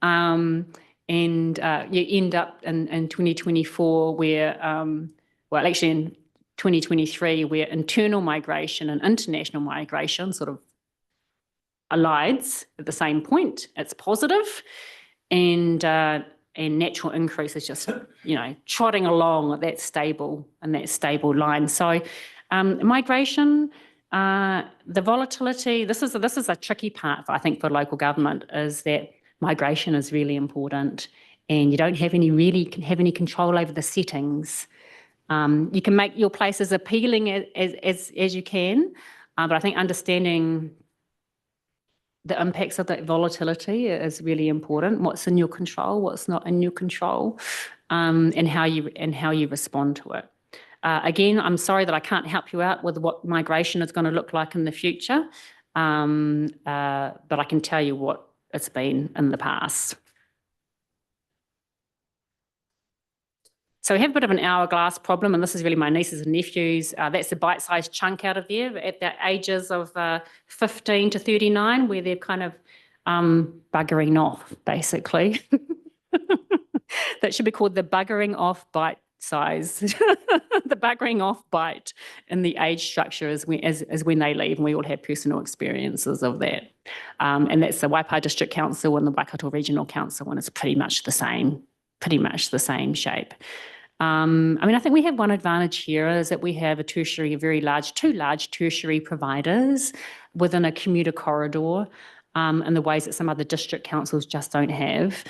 And you end up in 2024 where, actually in 2023, where internal migration and international migration sort of allies at the same point. It's positive, and natural increase is just, trotting along at that stable line. So migration, the volatility, this is a tricky part, I think, for local government, is that migration is really important. and you don't have any control over the settings. You can make your place as appealing as you can, but I think understanding the impacts of that volatility is really important. What's in your control, what's not in your control, and how you respond to it. Again, I'm sorry that I can't help you out with what migration is going to look like in the future, but I can tell you what it's been in the past. So we have a bit of an hourglass problem, and this is really my nieces and nephews. That's the bite-sized chunk out of there at the ages of 15 to 39, where they're kind of buggering off, basically. That should be called the buggering off bite size. The buggering off bite in the age structure is when they leave, and we all have personal experiences of that. And that's the Waipawa District Council and the Waikato Regional Council, and it's pretty much the same shape. I mean, I think we have one advantage here is that we have two large tertiary providers within a commuter corridor in the ways that some other district councils just don't have.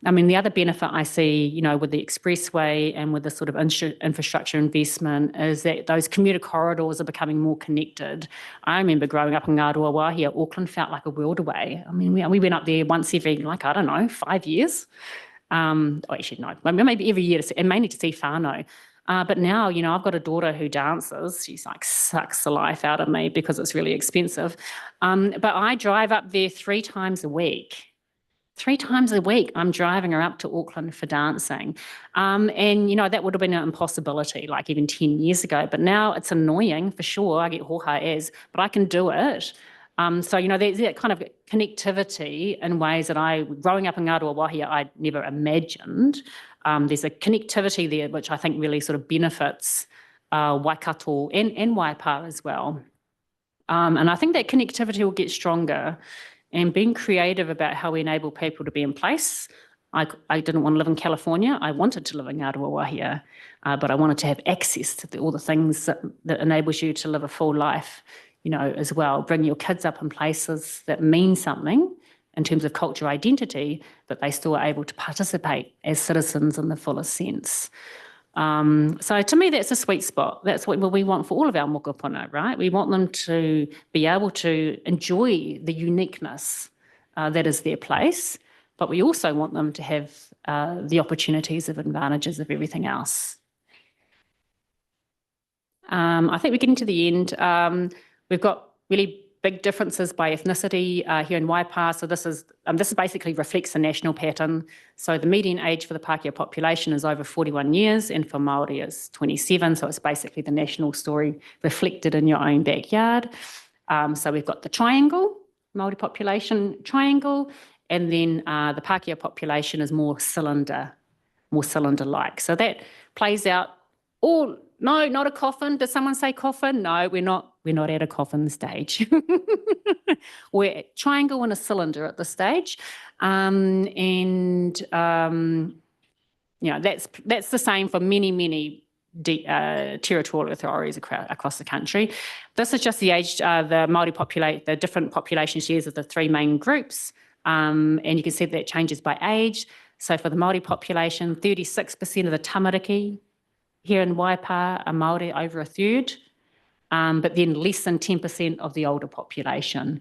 I mean, the other benefit I see, with the expressway and with the sort of infrastructure investment is that those commuter corridors are becoming more connected. I remember growing up in Ngāroa Wāhia, Auckland felt like a world away. I mean, we went up there once every, 5 years. Actually, no, maybe every year, and mainly to see whānau. But now, I've got a daughter who dances. She's sucks the life out of me because it's really expensive. But I drive up there 3 times a week. 3 times a week, I'm driving her up to Auckland for dancing. And, that would have been an impossibility, even 10 years ago. But now it's annoying, for sure. I get hoha but I can do it. So, there's that kind of connectivity in ways that growing up in Ngāroa Wāhia, I never imagined. There's a connectivity there, which I think really sort of benefits Waikato and Waipawa as well. And I think that connectivity will get stronger, and being creative about how we enable people to be in place. I didn't want to live in California. I wanted to live in Ngāroa Wāhia, but I wanted to have access to all the things that enables you to live a full life, as well. Bring your kids up in places that mean something in terms of cultural identity, but they still are able to participate as citizens in the fullest sense. So to me, that's a sweet spot. That's what we want for all of our mokopuna, right? We want them to be able to enjoy the uniqueness that is their place, but we also want them to have the opportunities of advantages of everything else. I think we're getting to the end. We've got really big differences by ethnicity here in Waipawa. So this is basically reflects the national pattern. So the median age for the Pākehā population is over 41 years, and for Māori it's 27. So it's basically the national story reflected in your own backyard. So we've got the triangle, Māori population triangle, and then the Pākehā population is more cylinder-like. So that plays out all. No, not a coffin. Did someone say coffin? No, we're not at a coffin stage. We're at triangle and a cylinder at this stage. That's the same for many territorial authorities across the country. This is just the age, the Māori the different population shares of the 3 main groups. And you can see that changes by age. So for the Māori population, 36% of the tamariki here in Waipawa are Māori, over a third, but then less than 10% of the older population.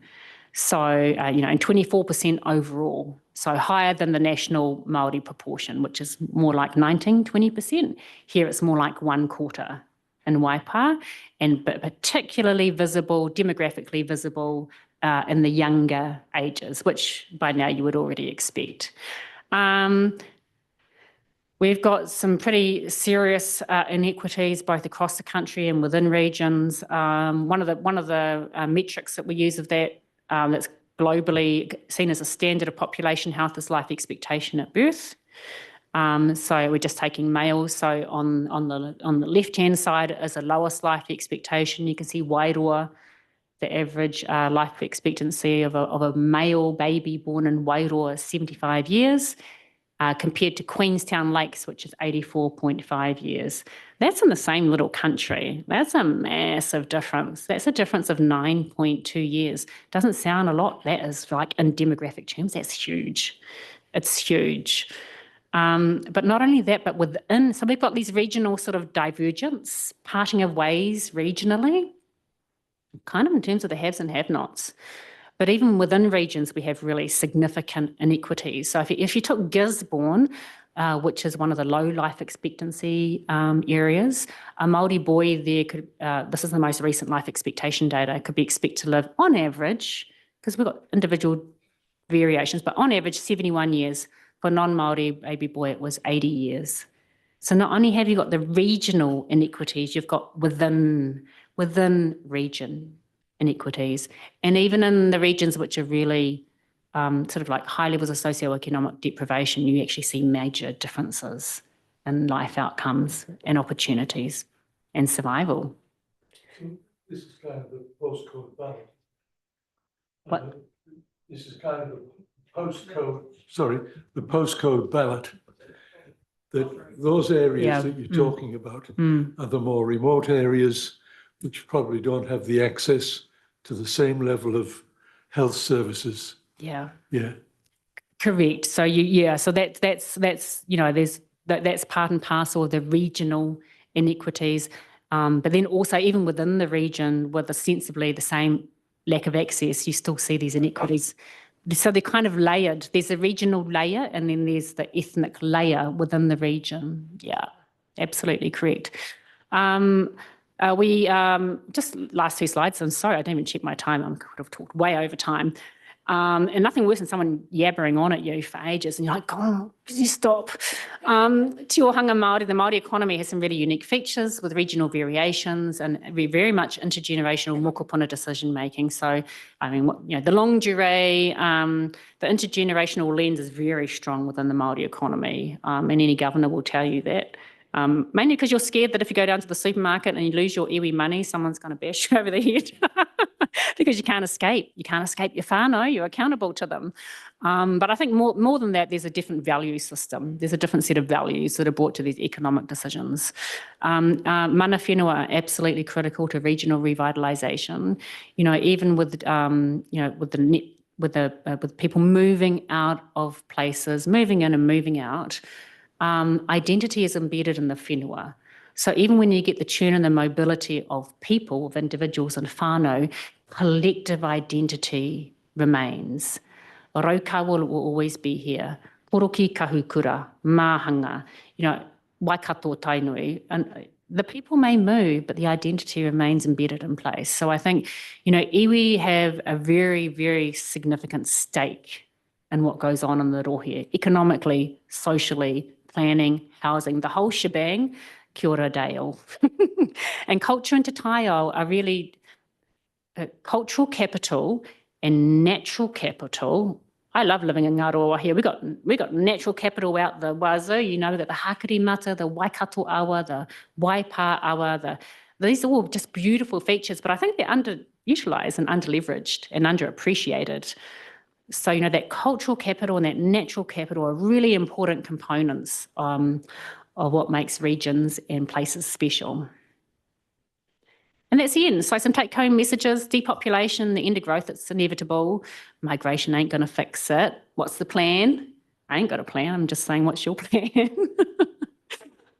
So, and 24% overall. So higher than the national Māori proportion, which is more like 19-20%. Here it's more like 1/4 in Waipawa, but particularly visible, demographically visible in the younger ages, which by now you would already expect. We've got some pretty serious inequities both across the country and within regions. One of the metrics that we use of that's globally seen as a standard of population health is life expectation at birth. So we're just taking males. So on the left-hand side is the lowest life expectation. You can see Wairoa, the average life expectancy of a male baby born in Wairoa is 75 years. Compared to Queenstown Lakes, which is 84.5 years. That's in the same little country. That's a massive difference. That's a difference of 9.2 years. Doesn't sound a lot. That is in demographic terms, that's huge. It's huge. But not only that, but within, so we've got these regional sort of divergence, parting of ways regionally, kind of in terms of the haves and have-nots. But even within regions, we have really significant inequities. So if you took Gisborne, which is one of the low life expectancy areas, a Māori boy there could, this is the most recent life expectation data, could be expected to live on average, because we've got individual variations, but on average 71 years. For non-Māori baby boy, it was 80 years. So not only have you got the regional inequities, you've got within region inequities. And even in the regions which are really sort of like high levels of socioeconomic deprivation, you actually see major differences in life outcomes and opportunities and survival. This is kind of the postcode ballot. What? This is kind of the postcode ballot. That those areas Yeah. that you're talking about Mm. are the more remote areas which probably don't have the access to the same level of health services. Yeah. Yeah. Correct. So so that's you know, that's part and parcel of the regional inequities. But then also even within the region with ostensibly the same lack of access, you still see these inequities. So they're kind of layered. There's a regional layer and then there's the ethnic layer within the region. Yeah, absolutely correct. We just last two slides. I'm sorry, I didn't even check my time. I could have talked way over time. And nothing worse than someone yabbering on at you for ages and you're like, oh, can you stop? Tiohanga Māori, the Māori economy has some really unique features with regional variations and we're very much intergenerational mokopuna decision making. So, I mean, the longue durée, the intergenerational lens is very strong within the Māori economy, and any governor will tell you that. Mainly because you're scared that if you go down to the supermarket and you lose your iwi money, someone's going to bash you over the head because you can't escape. You can't escape your whānau. You're accountable to them. But I think more than that, there's a different value system. There's a different set of values that are brought to these economic decisions. Mana whenua are absolutely critical to regional revitalisation. You know, even with with people moving out of places, moving in and moving out. Identity is embedded in the whenua. So even when you get the churn and the mobility of people, of individuals and whānau, collective identity remains. Raukawa will always be here. Poroki kahukura, mahanga, waikato tainui. And the people may move, but the identity remains embedded in place. So I think, iwi have a very, very significant stake in what goes on in the rohe, economically, socially, planning, housing, the whole shebang, kia ora Dale. And culture and te taiao are really cultural capital and natural capital. I love living in Ngaroa here. We got natural capital out the wazoo, we've got the Hakari Mata, the Waikato awa, the Waipa awa, these are all just beautiful features, but I think they're underutilised and underleveraged and underappreciated. So, that cultural capital and that natural capital are really important components of what makes regions and places special. And that's the end. So some take-home messages: depopulation, the end of growth, it's inevitable. Migration ain't going to fix it. What's the plan? I ain't got a plan. I'm just saying, what's your plan?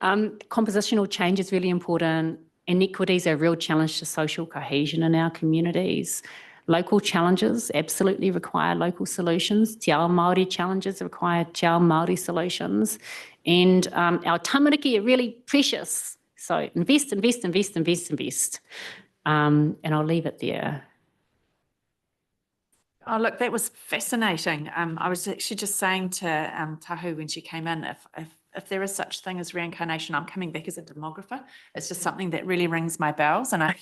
Compositional change is really important. Inequities are a real challenge to social cohesion in our communities. Local challenges absolutely require local solutions. Te ao Māori challenges require te ao Māori solutions. And our tamariki are really precious. So invest. And I'll leave it there. Oh, look, that was fascinating. I was actually just saying to Tahu when she came in, if there is such thing as reincarnation, I'm coming back as a demographer. It's just something that really rings my bells, and I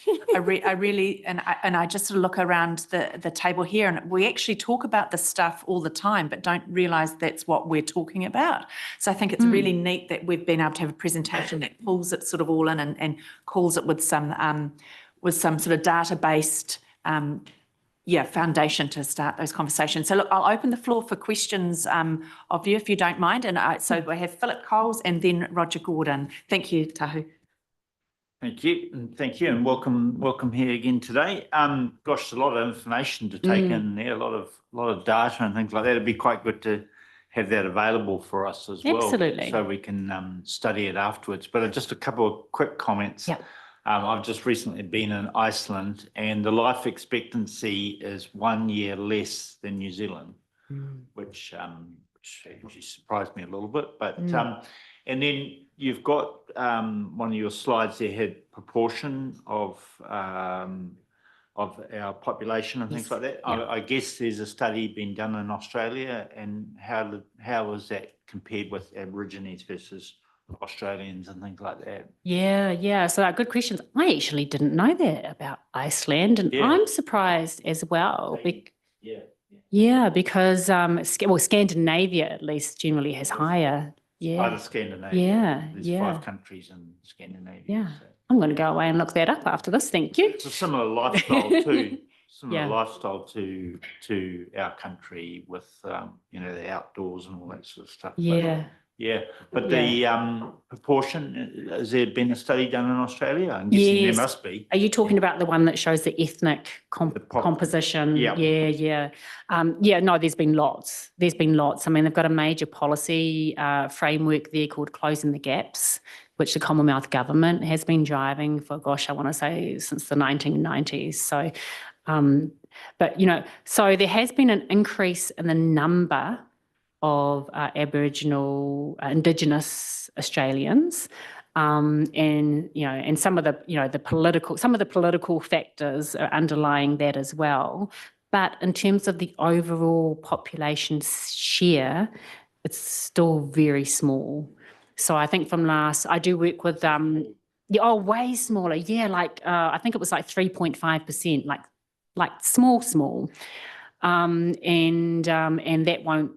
just sort of look around the table here, and we actually talk about this stuff all the time, but don't realise that's what we're talking about. So I think it's really neat that we've been able to have a presentation that pulls it sort of all in and calls it with some sort of data-based foundation to start those conversations. So look, I'll open the floor for questions of you, if you don't mind. And so we have Philip Coles and then Roger Gordon. Thank you, Tahu. Thank you, and welcome here again today. Gosh, a lot of information to take in there, a lot of data and things like that. It'd be quite good to have that available for us as well. Absolutely. So we can study it afterwards. But just a couple of quick comments. Yeah. I've just recently been in Iceland, and the life expectancy is 1 year less than New Zealand, which actually surprised me a little bit. But and then you've got one of your slides there had proportion of our population and things Yes. like that. Yeah. I guess there's a study being done in Australia, and how is that compared with Aborigines versus Australians and things like that? Yeah. So good questions. I actually didn't know that about Iceland, and Yeah. I'm surprised as well. Yeah. Yeah, because Scandinavia at least generally has higher. Yeah, Either Scandinavia. Yeah, There's yeah. 5 countries in Scandinavia. Yeah. so. I'm going to go away and look that up after this. Thank you. It's a similar lifestyle too. Similar Yeah. lifestyle to our country with the outdoors and all that sort of stuff. But, Yeah. but the proportion, has there been a study done in Australia? I'm guessing Yes. there must be. Are you talking about the one that shows the ethnic composition? Yeah. Yeah. No, there's been lots. I mean, they've got a major policy framework there called Closing the Gaps, which the Commonwealth government has been driving for, I want to say since the 1990s. So, so there has been an increase in the number of Aboriginal, Indigenous Australians, and some of the political factors are underlying that as well. But in terms of the overall population share, it's still very small. So I think I do work with way smaller. Yeah, I think it was 3.5%, like small, and that won't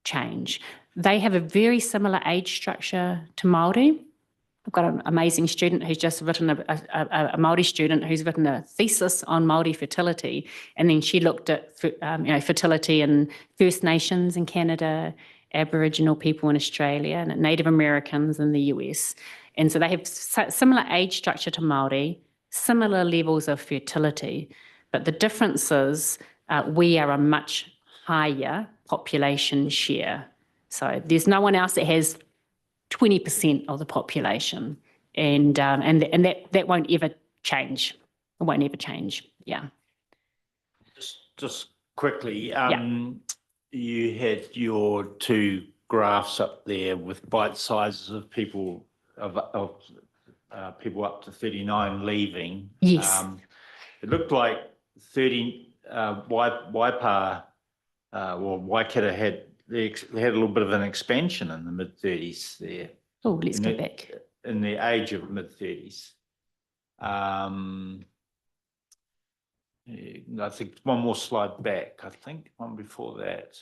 change. They have a very similar age structure to Māori. I've got an amazing student who's just written a Māori student who's written a thesis on Māori fertility, and then she looked at fertility in First Nations in Canada, Aboriginal people in Australia, and Native Americans in the US. And so they have similar age structure to Māori, similar levels of fertility, but the difference is we are a much higher population share. So there's no one else that has 20% of the population, and that won't ever change. It won't ever change. Yeah. Just quickly, you had your 2 graphs up there with bite sizes of people people up to 39 leaving. Yes. It looked like 30 Waipā or Waikato had a little bit of an expansion in the mid-30s there. Oh, let's go back. In the age of mid-30s. I think one more slide back, one before that.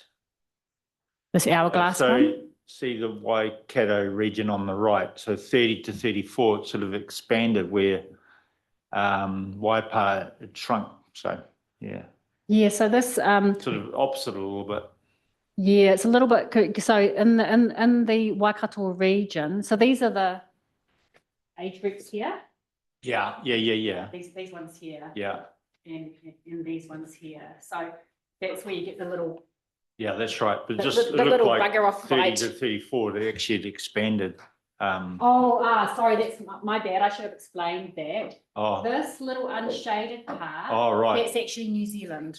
This hourglass one? See the Waikato region on the right, so 30 to 34, it sort of expanded where Waipā had shrunk, so yeah. Yeah, so this Sort of opposite a little bit. Yeah, it's a little bit. So in the Waikato region, so these are the age groups here. Yeah. These ones here. Yeah. And these ones here. So that's where you get the little. Yeah, that's right. But The just it looked little like bugger off 30 bite. to 34, they actually had expanded. Sorry, that's my bad. I should have explained that. Oh, This little unshaded part. oh, right. That's actually New Zealand.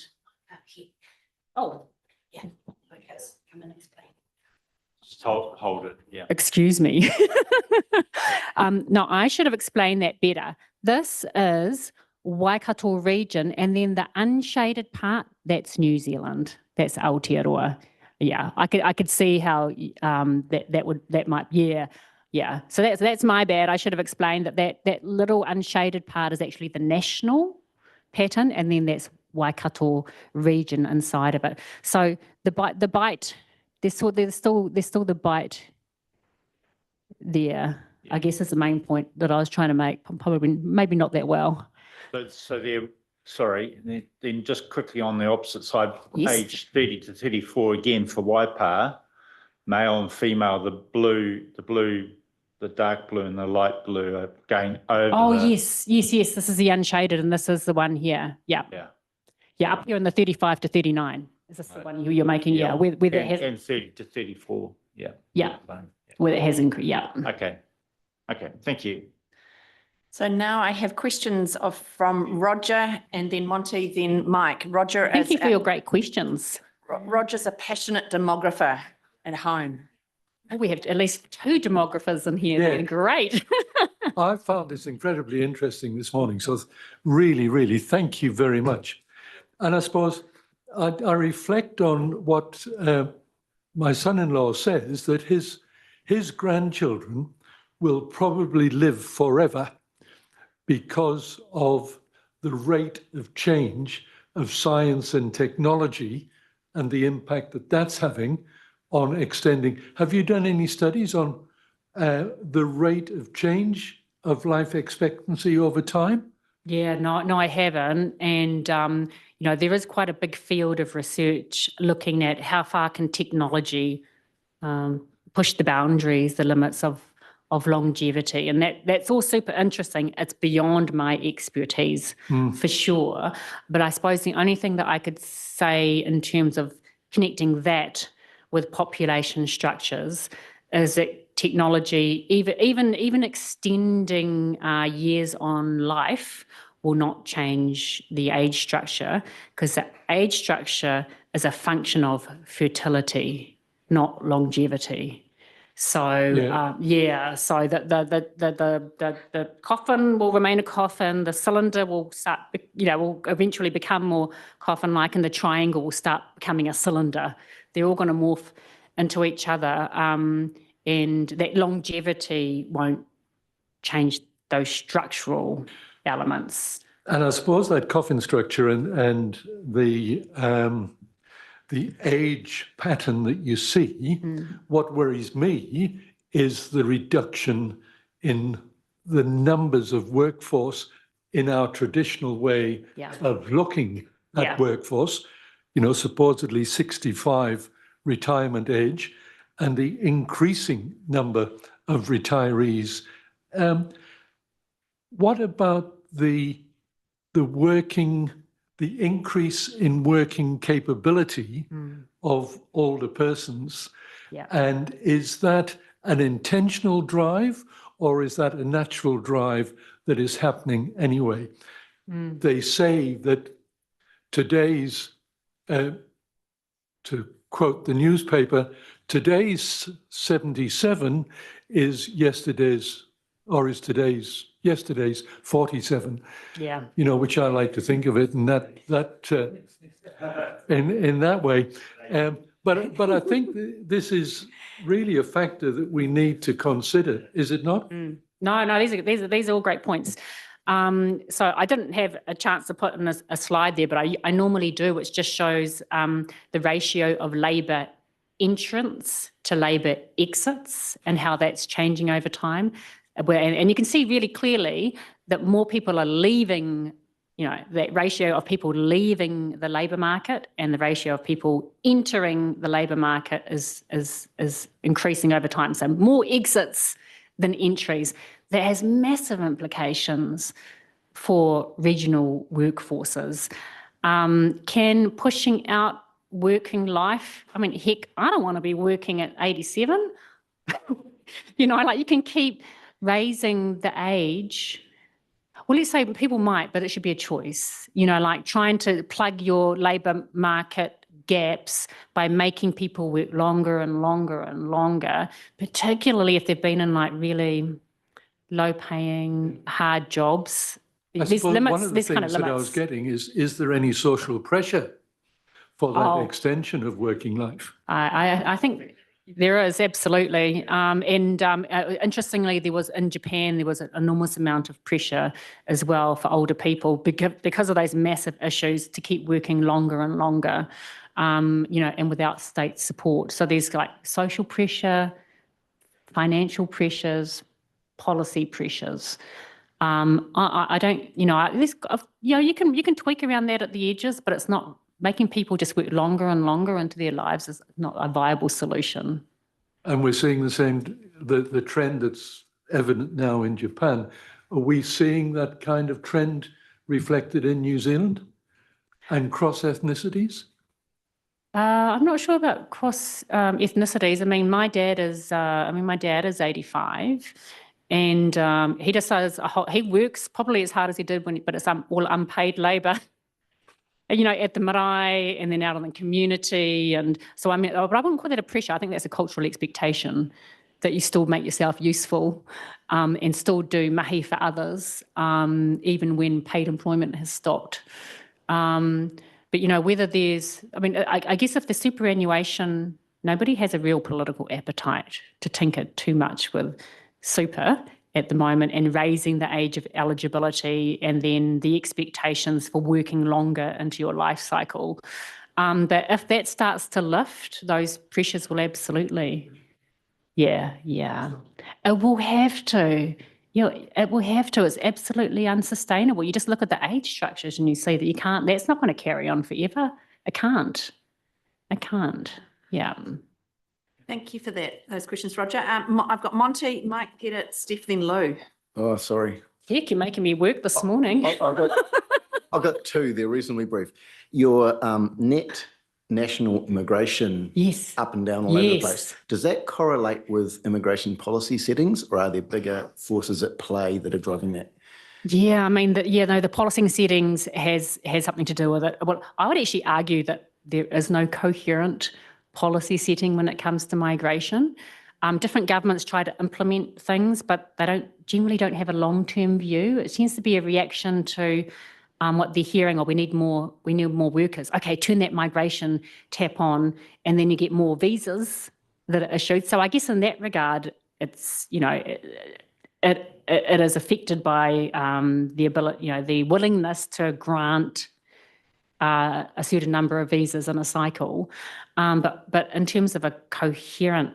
Okay. Oh, yeah. Lucas, come and explain. Just hold it. Yeah. Excuse me. No, I should have explained that better. This is Waikato region, and then the unshaded part, that's New Zealand. That's Aotearoa. Yeah, I could see how that might. Yeah. So that's my bad. I should have explained that little unshaded part is actually the national pattern, and then that's Waikato region inside of it. So the bite, there's still the bite there. I guess is the main point that I was trying to make. Maybe not that well. So there, sorry, then just quickly on the opposite side, Yes. age 30 to 34 again for Waipā, male and female, the dark blue and the light blue are going over. Oh, yes. This is the unshaded, and this is the one here. Yeah. Yeah. Yeah, up here in the 35 to 39 Is this the Right. one you're making? Yeah, where that And, has, and 30 to 34, yeah. yeah, Fine, where it has increased, yeah. yeah. Okay, thank you. So now I have questions from Roger and then Monty, then Mike. Roger Thank is, you for your great questions. Roger's a passionate demographer at home. Oh, we have at least 2 demographers in here. Yeah. They're great. I found this incredibly interesting this morning. So really, really, thank you very much. And I suppose I reflect on what my son-in-law says, that his grandchildren will probably live forever because of the rate of change of science and technology and the impact that that's having on extending. Have you done any studies on the rate of change of life expectancy over time? Yeah, no, I haven't. And, there is quite a big field of research looking at how far can technology push the boundaries, the limits of longevity. And that's all super interesting. It's beyond my expertise for sure. But I suppose the only thing that I could say in terms of connecting that with population structures is that technology, even extending years on life, will not change the age structure, because the age structure is a function of fertility, not longevity. So so the coffin will remain a coffin. The cylinder will start, will eventually become more coffin-like, and the triangle will start becoming a cylinder. They're all going to morph into each other, and that longevity won't change those structural elements. And I suppose that coffin structure and the age pattern that you see, what worries me is the reduction in the numbers of workforce in our traditional way of looking at workforce, supposedly 65 retirement age, and the increasing number of retirees. What about the increase in working capability of older persons? Yeah. And is that an intentional drive, or is that a natural drive that is happening anyway? They say that today's, to quote the newspaper, today's 77 is yesterday's 47. Yeah. Which I like to think of it in in that way. But I think this is really a factor that we need to consider, is it not? No, these are all great points. So I didn't have a chance to put in a slide there, but I normally do, which just shows the ratio of Labor entrants to Labor exits and how that's changing over time. And you can see really clearly that more people are leaving, that ratio of people leaving the labour market and the ratio of people entering the labour market is increasing over time. So more exits than entries. That has massive implications for regional workforces. Can pushing out working life, heck, I don't want to be working at 87. You can keep raising the age. Well, let's say people might, but it should be a choice, trying to plug your labour market gaps by making people work longer and longer and longer, particularly if they've been in really low-paying, hard jobs. I There's suppose limits, one of the there's things kind of that I limits. was getting is there any social pressure for that extension of working life? I think there is, absolutely. Interestingly, in Japan, there was an enormous amount of pressure as well for older people because of those massive issues to keep working longer and longer, and without state support. So there's social pressure, financial pressures, policy pressures. I don't, you can tweak around that at the edges, but it's not. Making people just work longer and longer into their lives is not a viable solution. And we're seeing the same, the trend that's evident now in Japan. Are we seeing that kind of trend reflected in New Zealand and cross ethnicities? I'm not sure about cross ethnicities. I mean, my dad is 85, and he decides he works probably as hard as he did but it's all unpaid labour. You know, at the marae and then out in the community, and so I mean, but I wouldn't call that a pressure. I think that's a cultural expectation that you still make yourself useful, and still do mahi for others, even when paid employment has stopped. But, you know, whether there's, I mean, I guess if the superannuation, nobody has a real political appetite to tinker too much with super at the moment and raising the age of eligibility and then the expectations for working longer into your life cycle. But if that starts to lift, those pressures will absolutely, yeah. It will have to. Yeah, it will have to. It's absolutely unsustainable. You just look at the age structures and you see that you can't, that's not going to carry on forever. It can't. Yeah. Thank you for those questions, Roger. I've got Monty, Mike, get it, Steph, then Lou. Oh, sorry. Heck, you're making me work this morning. I've got two. They're reasonably brief. Your net national immigration Yes. up and down all over the Yes. place. Does that correlate with immigration policy settings, or are there bigger forces at play that are driving that? Yeah, I mean, the policing settings has something to do with it. Well, I would actually argue that there is no coherent policy setting when it comes to migration. Different governments try to implement things, but they generally don't have a long-term view. It tends to be a reaction to what they're hearing, or we need more workers. Okay, turn that migration tap on, and then you get more visas that are issued. So I guess in that regard, it's, you know, it is affected by the ability, you know, the willingness to grant a certain number of visas in a cycle. But in terms of a coherent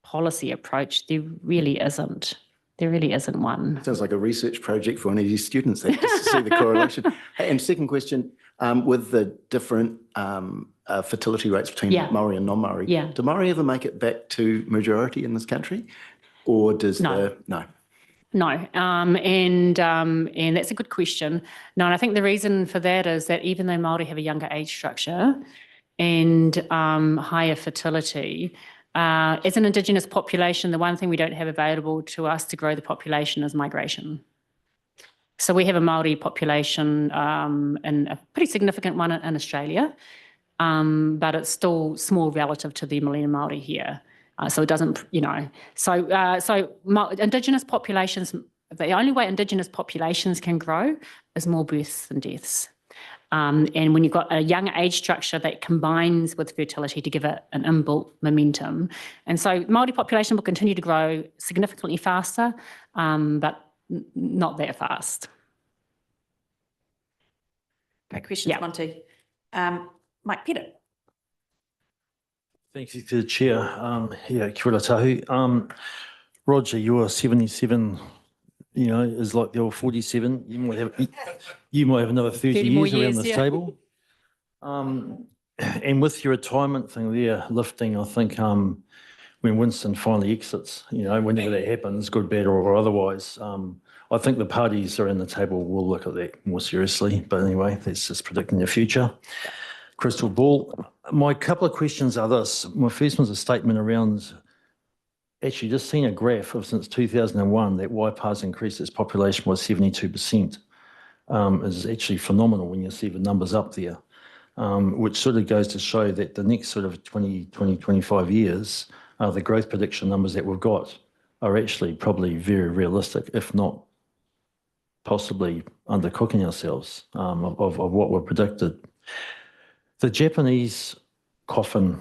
policy approach, there really isn't. There really isn't one. Sounds like a research project for one of your students, just to see the correlation. And second question, with the different fertility rates between Yeah. Maori and non-Maori, Yeah. do Maori ever make it back to majority in this country? Or does No. no? No, and that's a good question. No, and I think the reason for that is that even though Māori have a younger age structure and higher fertility, as an Indigenous population, the one thing we don't have available to us to grow the population is migration. So we have a Māori population, and a pretty significant one in Australia, but it's still small relative to the Millennium Māori here. So it doesn't, you know, so Indigenous populations, the only way Indigenous populations can grow is more births than deaths. And when you've got a young age structure that combines with fertility to give it an inbuilt momentum. And so Māori population will continue to grow significantly faster, but not that fast. Great questions, Yeah. Monty. Mike Pettit. Thank you to the chair. Yeah, kia ora tahu. Roger, your 77, you know, is like the old 47. You might have another 30 more years around years, this yeah. table. And with your retirement thing there lifting, I think when Winston finally exits, you know, whenever that happens, good, bad, or otherwise, I think the parties around the table will look at that more seriously. But anyway, that's just predicting the future. Crystal ball. My couple of questions are this. My first one's a statement around actually just seeing a graph of since 2001 that Waipa's increased its population by 72%, is actually phenomenal when you see the numbers up there, which sort of goes to show that the next sort of 25 years, the growth prediction numbers that we've got are actually probably very realistic, if not possibly undercooking ourselves of what we're predicted. The Japanese coffin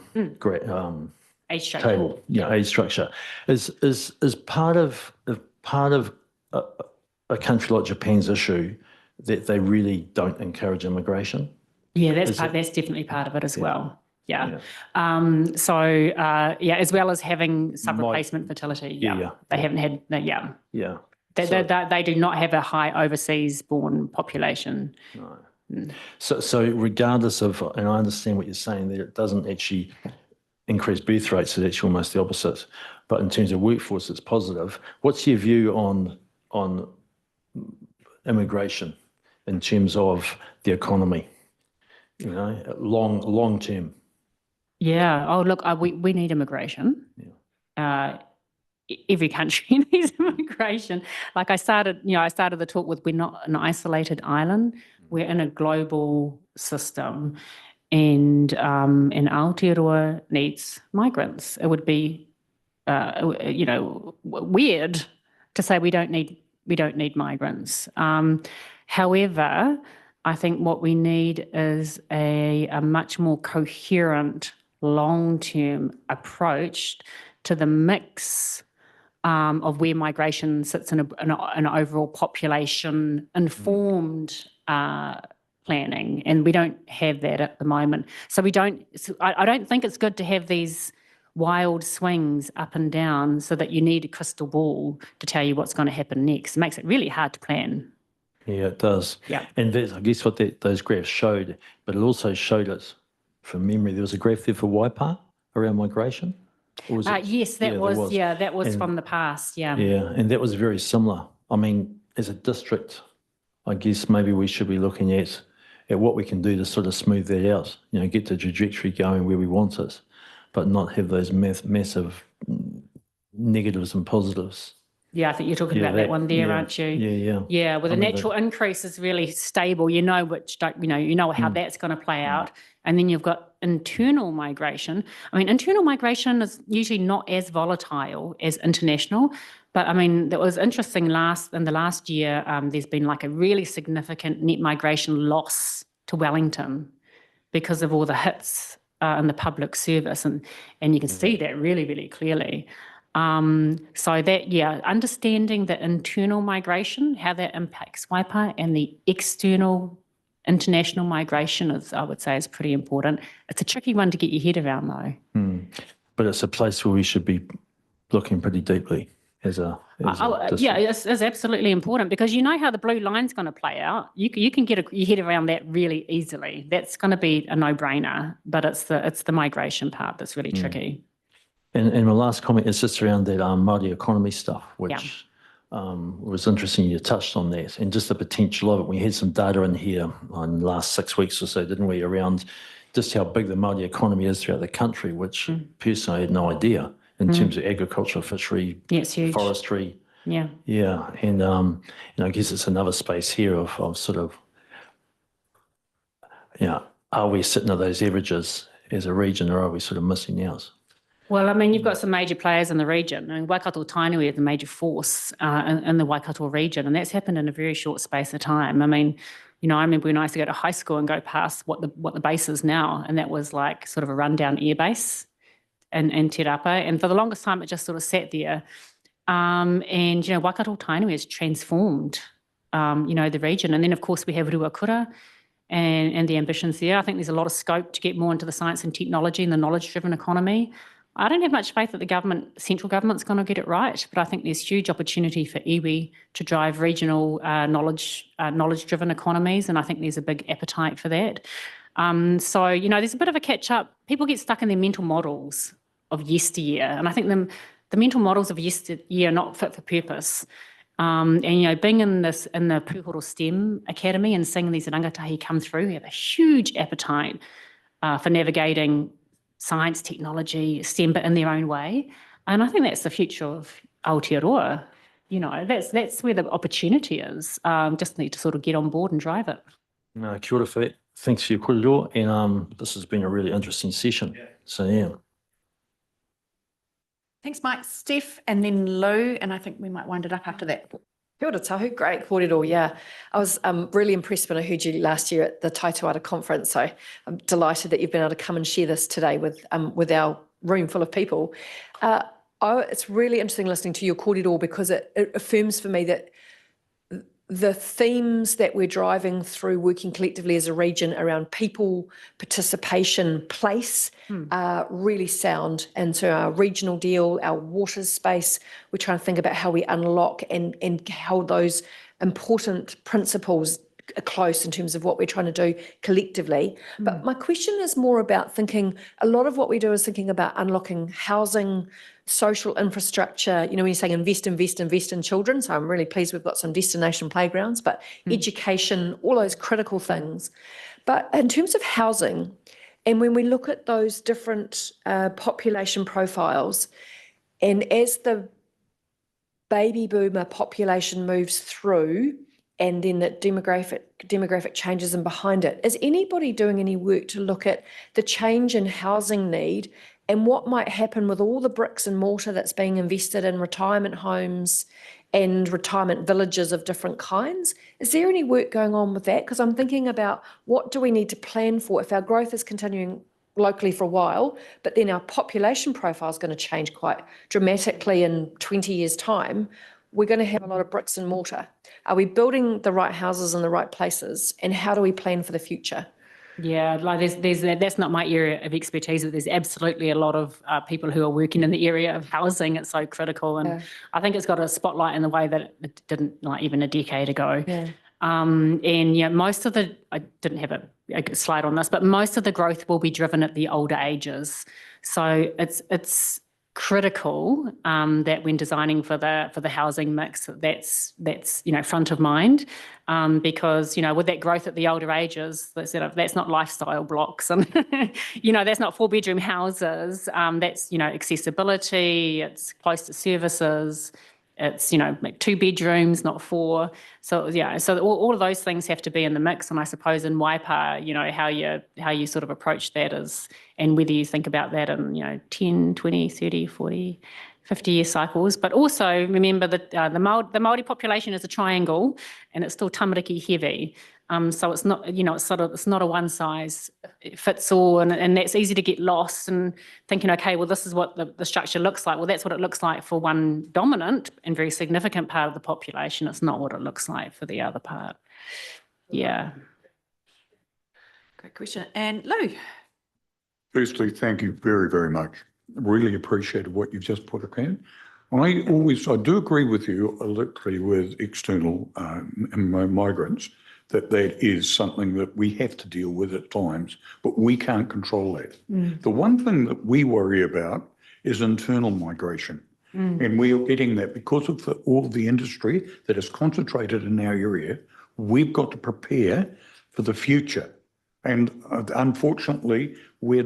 Age structure. table, age structure, is part of a country like Japan's issue that they really don't encourage immigration. Yeah, Is that's definitely part of it as well. Yeah. Yeah. As well as having sub-replacement fertility. Yeah. They haven't had, Yeah. They do not have a high overseas born population. No. So regardless of, and I understand what you're saying, that it doesn't actually increase birth rates, it's actually almost the opposite. But in terms of workforce, it's positive. What's your view on immigration in terms of the economy? You know, long term. Yeah. Oh, look, we need immigration. Every country needs immigration. Like I started the talk with, we're not an isolated island. We're in a global system, and Aotearoa needs migrants. It would be, weird to say we don't need migrants. However, I think what we need is a much more coherent, long-term approach to the mix of where migration sits in an overall population informed planning, and we don't have that at the moment. So I don't think it's good to have these wild swings up and down so that you need a crystal ball to tell you what's going to happen next. It makes it really hard to plan. Yeah, it does. Yeah. And that's, I guess, what those graphs showed, but it also showed us, from memory, there was a graph there for Waipa around migration. Or was it? Yes, that was And- from the past. Yeah. Yeah, and that was very similar. I mean, as a district, I guess maybe we should be looking at what we can do to sort of smooth that out, get the trajectory going where we want it, but not have those massive negatives and positives. Yeah, I think you're talking about that one there, aren't you? Yeah. Yeah, well, the I mean, natural increase is really stable. You know how that's going to play out. And then you've got internal migration. I mean, internal migration is usually not as volatile as international. But I mean, that was interesting in the last year, there's been like a really significant net migration loss to Wellington because of all the hits in the public service. And you can see that really, really clearly. So that, understanding the internal migration, how that impacts Waipa, and the external international migration I would say is pretty important. It's a tricky one to get your head around though. But it's a place where we should be looking pretty deeply as a district. Yeah, it's absolutely important, because you know how the blue line's going to play out. You can get your head around that really easily. That's going to be a no-brainer, but it's the migration part that's really tricky. And my last comment is just around that Māori economy stuff, which was interesting. You touched on that and just the potential of it. We had some data in here on the last 6 weeks or so, didn't we, around just how big the Māori economy is throughout the country, which personally I had no idea in terms of agriculture, fishery, it's huge. forestry. Yeah. Yeah. And I guess it's another space here of sort of, are we sitting at those averages as a region, or are we sort of missing out? Well, I mean, you've got some major players in the region. I mean, Waikato Tainui is the major force in the Waikato region, and that's happened in a very short space of time. I mean, I remember when I used to go to high school and go past what the base is now, and that was like sort of a rundown air base in Te Rapa. And for the longest time, it just sort of sat there. And, Waikato Tainui has transformed, the region. And then, of course, we have Ruakura and the ambitions there. I think there's a lot of scope to get more into the science and technology and the knowledge-driven economy. I don't have much faith that the central government's going to get it right, but I think there's huge opportunity for iwi to drive regional knowledge-driven economies, and I think there's a big appetite for that. So, there's a bit of a catch-up. People get stuck in their mental models of yesteryear, and I think the mental models of yesteryear are not fit for purpose. And, being in the Pūhoro STEM Academy and seeing these rangatahi come through, we have a huge appetite for navigating science, technology, STEM, but in their own way. And I think that's the future of Aotearoa. That's where the opportunity is. Just need to sort of get on board and drive it. No, kia ora for that. Thanks for your kōrero, and this has been a really interesting session. So, yeah. Thanks, Mike. Steph, and then Lou, and I think we might wind it up after that. Kia ora tahu, great kōrero, yeah. I was really impressed when I heard you last year at the Taitoata conference, so I'm delighted that you've been able to come and share this today with our room full of people. It's really interesting listening to your kōrero because it affirms for me that the themes that we're driving through working collectively as a region around people, participation, place are really sound. And so our regional deal, our waters space, we're trying to think about how we unlock and how those important principles are close in terms of what we're trying to do collectively. But my question is more about thinking, a lot of what we do is thinking about unlocking housing, social infrastructure, when you're saying invest in children. So I'm really pleased we've got some destination playgrounds, but education, all those critical things. But in terms of housing, And when we look at those different population profiles, and as the baby boomer population moves through, and then the demographic changes in behind it, is anybody doing any work to look at the change in housing need and what might happen with all the bricks and mortar that's being invested in retirement homes and retirement villages of different kinds? Is there any work going on with that? Because I'm thinking about what do we need to plan for if our growth is continuing locally for a while, but then our population profile is going to change quite dramatically in 20 years' time. We're going to have a lot of bricks and mortar. Are we building the right houses in the right places? And how do we plan for the future? Yeah, like that's not my area of expertise, but there's absolutely a lot of people who are working in the area of housing. It's so critical. And I think it's got a spotlight in the way that it didn't like even a decade ago. Yeah. And yeah, most of the, I didn't have a slide on this, but most of the growth will be driven at the older ages. So it's critical that when designing for the housing mix, that's front of mind, because with that growth at the older ages, that's not lifestyle blocks, and that's not 4-bedroom houses. That's accessibility. It's close to services. It's like 2 bedrooms, not 4. So yeah, so all of those things have to be in the mix. And I suppose in Waipa, how you sort of approach that is, and whether you think about that in 10, 20, 30, 40, 50-year cycles. But also remember that the Māori population is a triangle, and it's still tamariki heavy. So it's not, it's not a one size fits all, and that's easy to get lost and thinking, okay, well, this is what the structure looks like. Well, that's what it looks like for one dominant and very significant part of the population. It's not what it looks like for the other part. Yeah. Great question. And Lou. Firstly, thank you very, very much. Really appreciated what you've just put across. I do agree with you literally with external migrants, that is something that we have to deal with at times, but we can't control that. The one thing that we worry about is internal migration. And we are getting that because of all the industry that is concentrated in our area. We've got to prepare for the future. And unfortunately, we're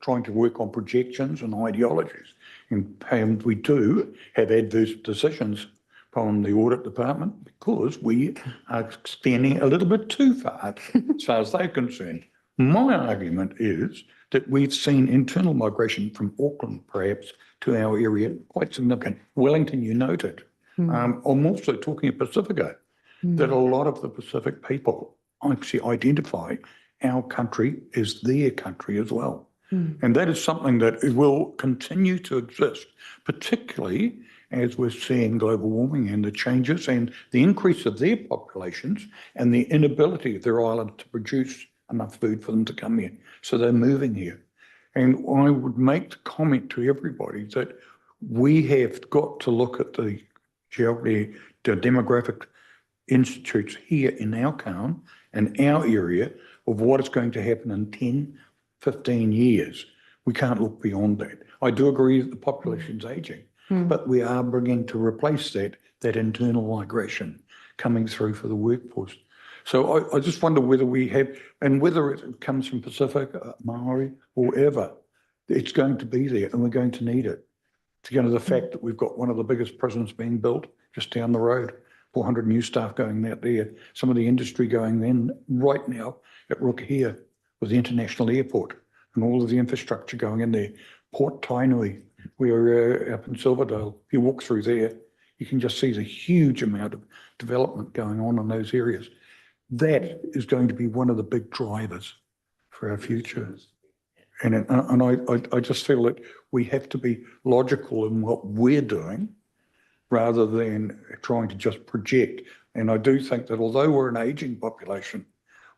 trying to work on projections and ideologies. And we do have adverse decisions from the audit department because we are extending a little bit too far as far as they're concerned. My argument is that we've seen internal migration from Auckland perhaps to our area quite significant. Wellington, you noted. I'm also talking of Pacifica, that a lot of the Pacific people actually identify our country as their country as well. And that is something that will continue to exist, particularly as we're seeing global warming and the changes and the increase of their populations and the inability of their island to produce enough food for them to come here. So they're moving here. And I would make the comment to everybody that we have got to look at the demographic institutes here in our town and our area of what is going to happen in 10, 15 years. We can't look beyond that. I do agree that the population's aging, but we are bringing to replace that internal migration coming through for the workforce. So I just wonder whether we have, and whether it comes from Pacific, Maori, or wherever, it's going to be there and we're going to need it. Together the fact that we've got one of the biggest prisons being built just down the road, 400 new staff going out there, some of the industry going in right now at Rukahia with the international airport and all of the infrastructure going in there. Port Tainui, we're up in Silverdale. If you walk through there, you can just see the huge amount of development going on in those areas. That is going to be one of the big drivers for our future. And I just feel that we have to be logical in what we're doing rather than trying to just project. And I do think that although we're an aging population,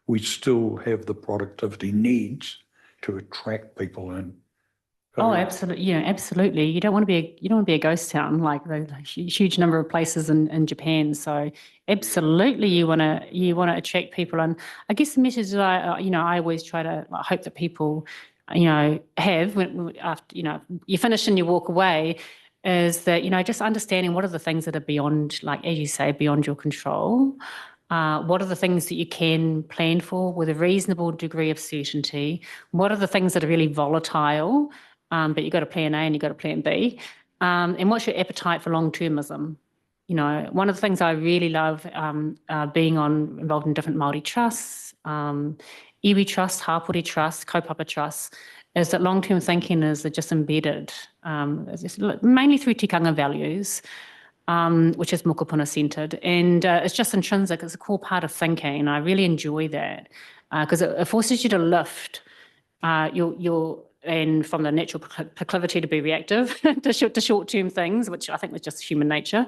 we still have the productivity needs to attract people in. Oh, absolutely. Yeah, absolutely. You don't want to be a ghost town like the huge number of places in Japan. So absolutely, you want to attract people. And I guess the message that I always try to hope that people, have when after you finish and you walk away, is that just understanding what are the things that are beyond, like as you say, beyond your control. What are the things that you can plan for with a reasonable degree of certainty? What are the things that are really volatile, but you've got a plan A and you've got a plan B? And what's your appetite for long-termism? You know, one of the things I really love being involved in different Māori trusts, iwi trust, hapori trust, kaupapa trust, is that long-term thinking is just embedded, mainly through tikanga values, which is mokopuna-centred. And it's just intrinsic, it's a core part of thinking. And I really enjoy that because it forces you to lift and from the natural proclivity to be reactive to short-term things, which I think was just human nature,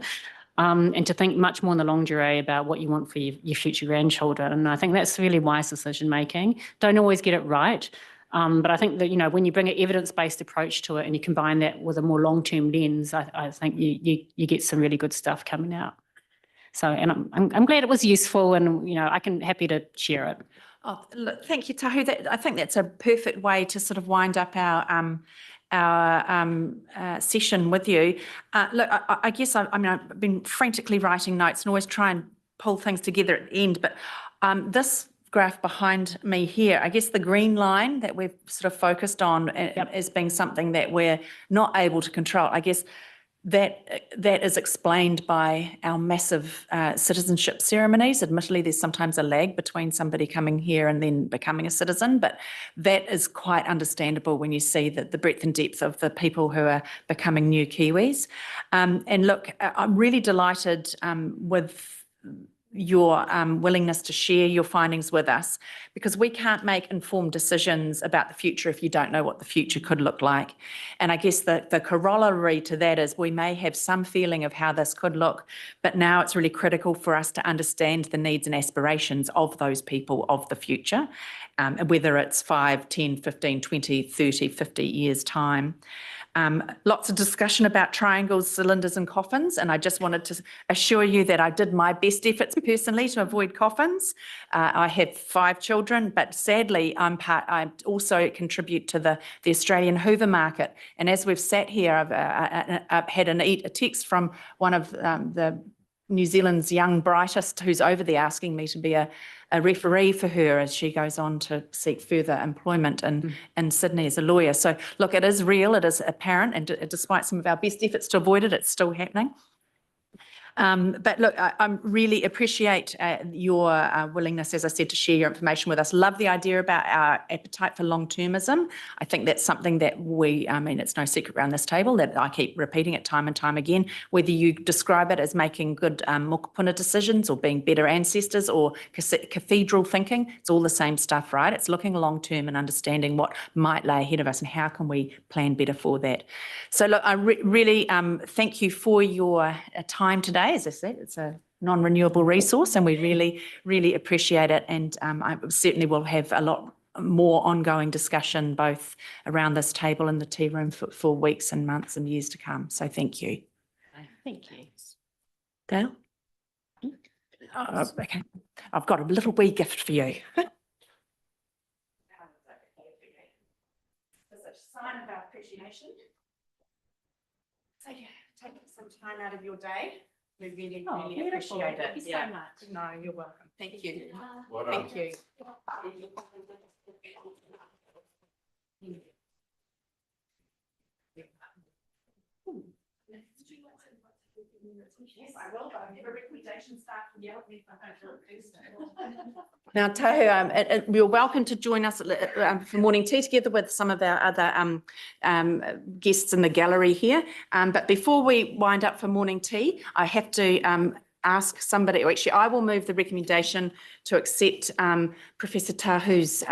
and to think much more in the longue durée about what you want for your future grandchildren. And I think that's really wise decision-making. Don't always get it right, but I think that, you know, when you bring an evidence-based approach to it and you combine that with a more long-term lens, I think you get some really good stuff coming out. So, and I'm glad it was useful, and, you know, happy to share it. Oh, look, thank you, Tahu. I think that's a perfect way to sort of wind up our session with you. Look, I guess I've been frantically writing notes and always try and pull things together at the end, but this graph behind me here, I guess the green line that we've sort of focused on as being something that we're not able to control, I guess that is explained by our massive citizenship ceremonies. Admittedly, there's sometimes a lag between somebody coming here and then becoming a citizen, but that is quite understandable when you see the breadth and depth of the people who are becoming new Kiwis. And look, I'm really delighted with your willingness to share your findings with us, because we can't make informed decisions about the future if you don't know what the future could look like. And I guess the corollary to that is we may have some feeling of how this could look, but now it's really critical for us to understand the needs and aspirations of those people of the future, whether it's 5, 10, 15, 20, 30, 50 years' time. Lots of discussion about triangles, cylinders and coffins, and I just wanted to assure you that I did my best efforts personally to avoid coffins. I have 5 children, but sadly I also contribute to the Australian Hoover market, and as we've sat here, I've had a text from one of the New Zealand's young brightest who's over there asking me to be a referee for her as she goes on to seek further employment in Sydney as a lawyer. So look, it is real, it is apparent, and despite some of our best efforts to avoid it, it's still happening. But look, I really appreciate your willingness, as I said, to share your information with us. Love the idea about our appetite for long-termism. I think that's something that it's no secret around this table that I keep repeating it time and time again. Whether you describe it as making good mokopuna decisions or being better ancestors or cathedral thinking, it's all the same stuff, right? It's looking long-term and understanding what might lay ahead of us and how can we plan better for that. So look, I really thank you for your time today. As I said, it's a non-renewable resource and we really, really appreciate it. And I certainly will have a lot more ongoing discussion both around this table and the tea room for weeks and months and years to come. So thank you. Thank you. Dale? Oh, okay. I've got a little wee gift for you. It's a sign of our appreciation. So yeah, take some time out of your day. We really, really appreciate it. Thank you so much. No, you're welcome. Thank you. Well done. Thank you. Yes, I will, but I have a recommendation start from the Now, Tahu, you're welcome to join us for morning tea together with some of our other guests in the gallery here. But before we wind up for morning tea, I have to ask somebody, or actually I will move the recommendation to accept Professor Tahu's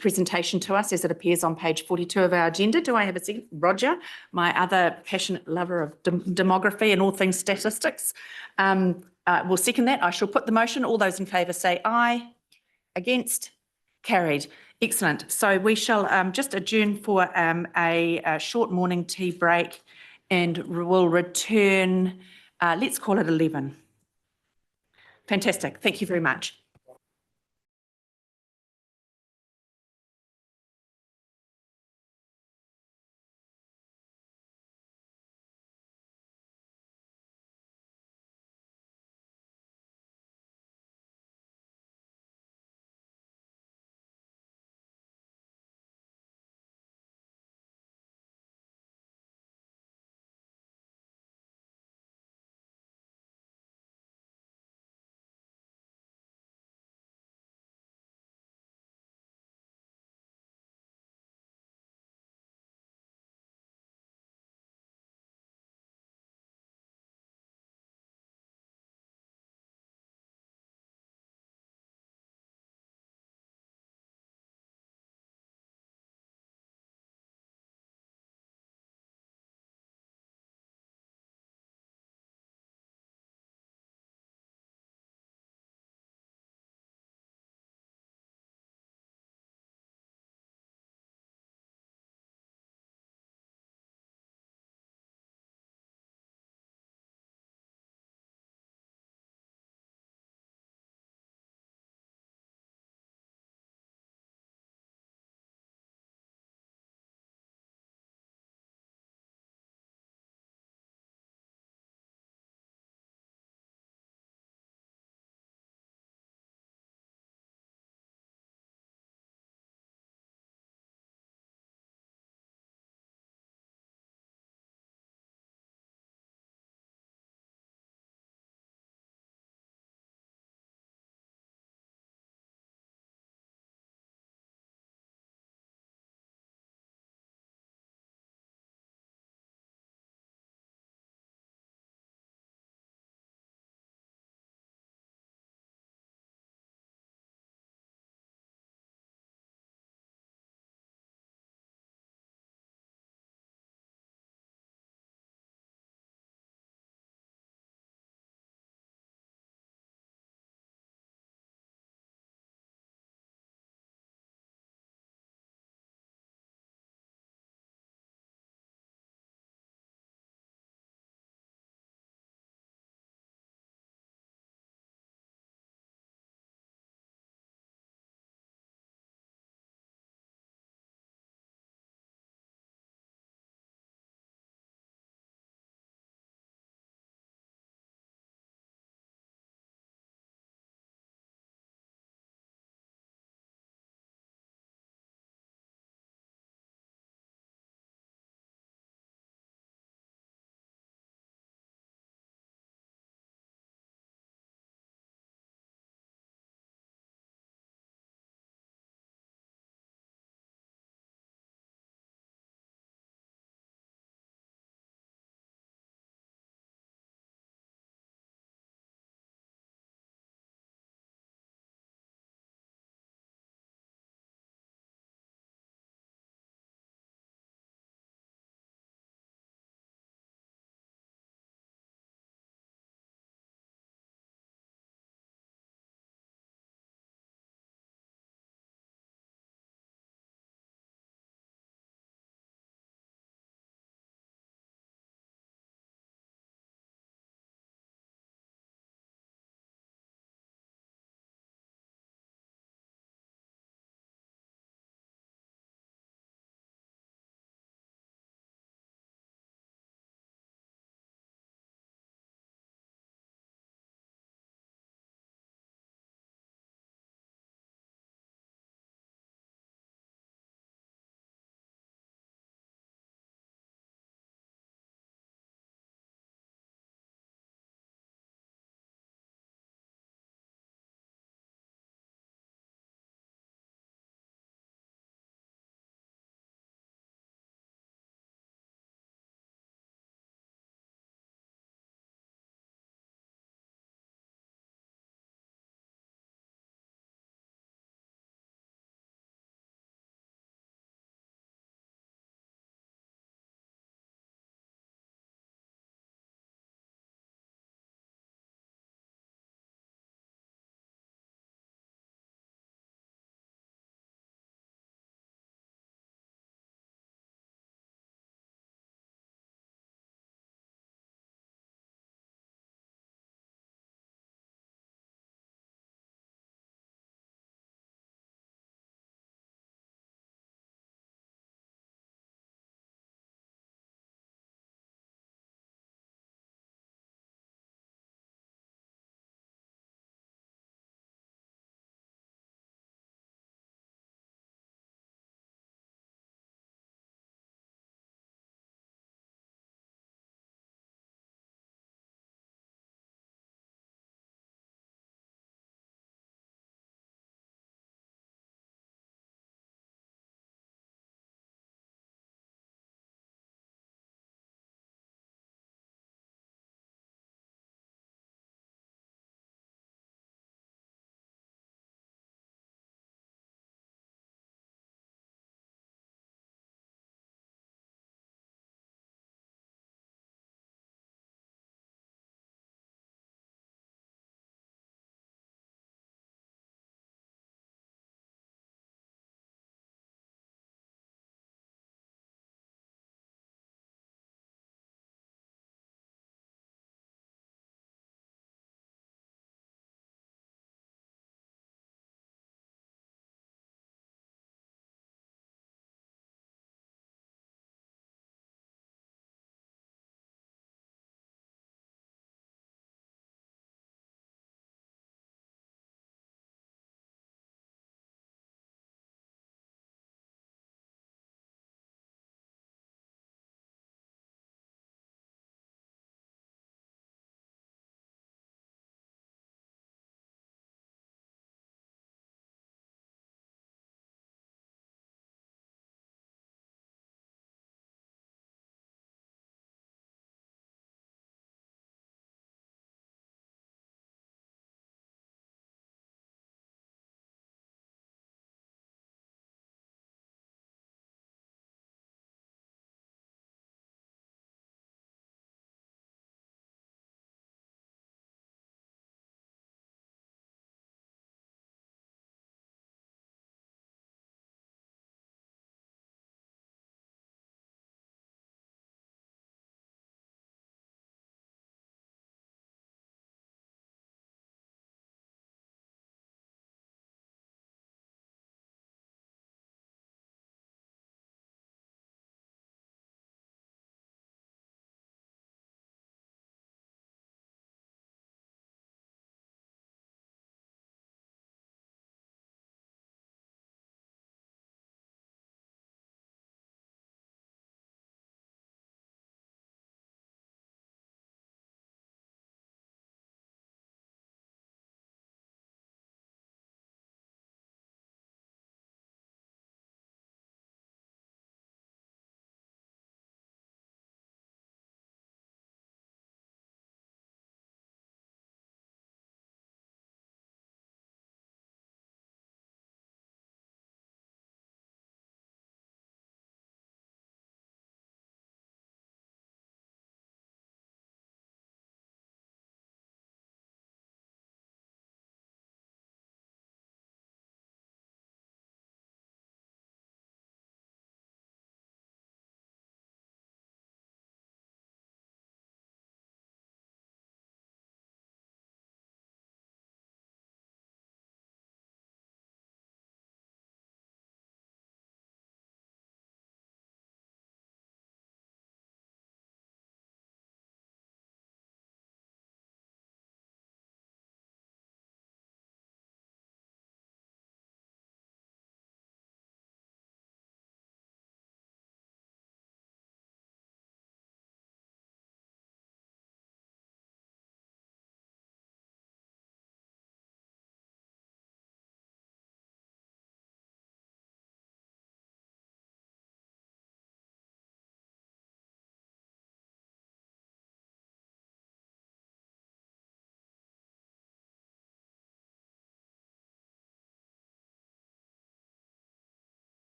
presentation to us as it appears on page 42 of our agenda. Do I have a second? Roger, my other passionate lover of demography and all things statistics, will second that. I shall put the motion. All those in favour say aye. Against? Carried. Excellent. So we shall just adjourn for a short morning tea break and we'll return, let's call it 11. Fantastic. Thank you very much.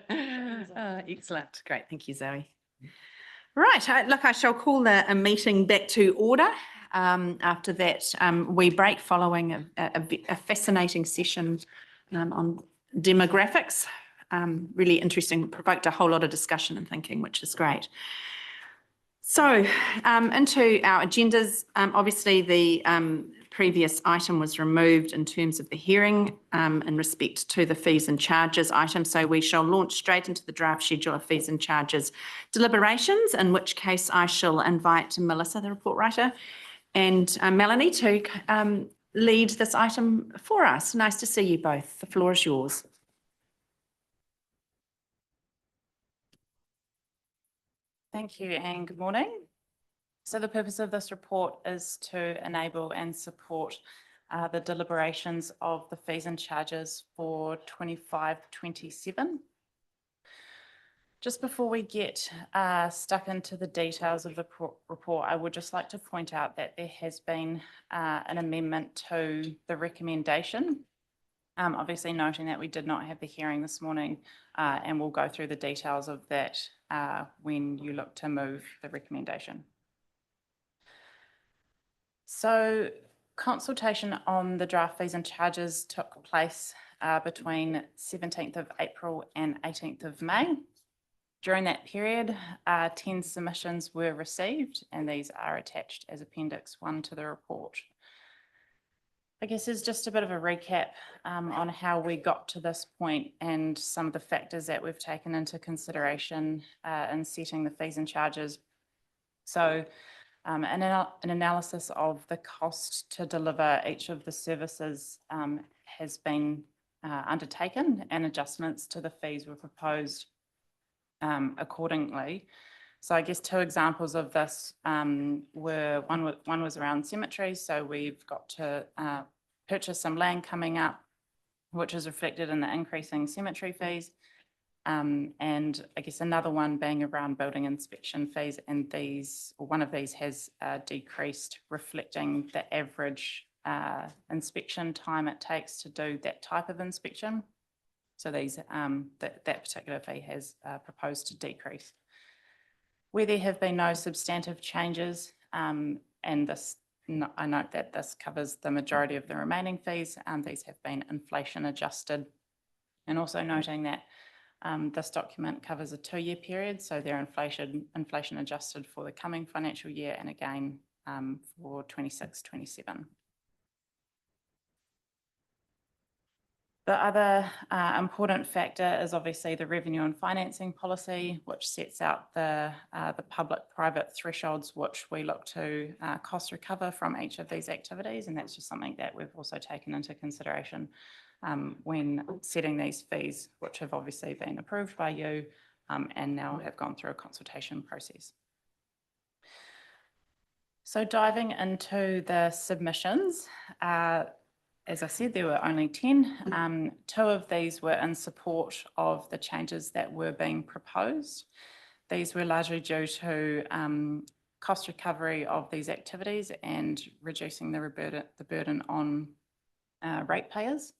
Excellent. Great. Thank you, Zoe. Right. Look, I shall call the meeting back to order. After that, we break following a fascinating session on demographics. Really interesting, provoked a whole lot of discussion and thinking, which is great. So into our agendas, obviously the previous item was removed in terms of the hearing in respect to the fees and charges item. So we shall launch straight into the draft schedule of fees and charges deliberations, in which case I shall invite Melissa, the report writer, and Melanie to lead this item for us. Nice to see you both. The floor is yours. Thank you and good morning. So the purpose of this report is to enable and support the deliberations of the fees and charges for 25-27. Just before we get stuck into the details of the report, I would just like to point out that there has been an amendment to the recommendation. Obviously noting that we did not have the hearing this morning, and we'll go through the details of that when you look to move the recommendation. So consultation on the draft fees and charges took place between 17th of April and 18th of May. During that period, 10 submissions were received, and these are attached as Appendix 1 to the report. I guess it's just a bit of a recap on how we got to this point and some of the factors that we've taken into consideration in setting the fees and charges. So an analysis of the cost to deliver each of the services has been undertaken, and adjustments to the fees were proposed accordingly. So I guess two examples of this were one was around cemeteries. So we've got to purchase some land coming up, which is reflected in the increasing cemetery fees. And I guess another one being around building inspection fees, and one of these has decreased, reflecting the average inspection time it takes to do that type of inspection. So that particular fee has proposed to decrease. Where there have been no substantive changes, and I note that this covers the majority of the remaining fees, these have been inflation adjusted, and also noting that this document covers a 2-year period, so they're inflation adjusted for the coming financial year and again for 26-27. The other important factor is obviously the revenue and financing policy, which sets out the public-private thresholds which we look to cost recover from each of these activities, and that's just something that we've also taken into consideration when setting these fees, which have obviously been approved by you and now have gone through a consultation process. So diving into the submissions, as I said, there were only 10. 2 of these were in support of the changes that were being proposed. These were largely due to cost recovery of these activities and reducing the burden on ratepayers.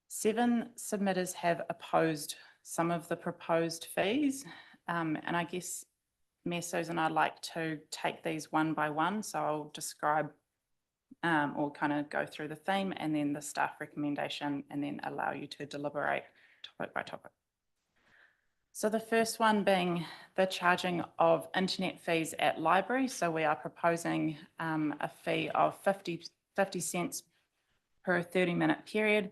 7 submitters have opposed some of the proposed fees, and I guess Mayor Susan, I'd like to take these one by one, so I'll describe or kind of go through the theme and then the staff recommendation, and then allow you to deliberate topic by topic. So the first one being the charging of internet fees at libraries. So we are proposing a fee of 50 cents per 30-minute period,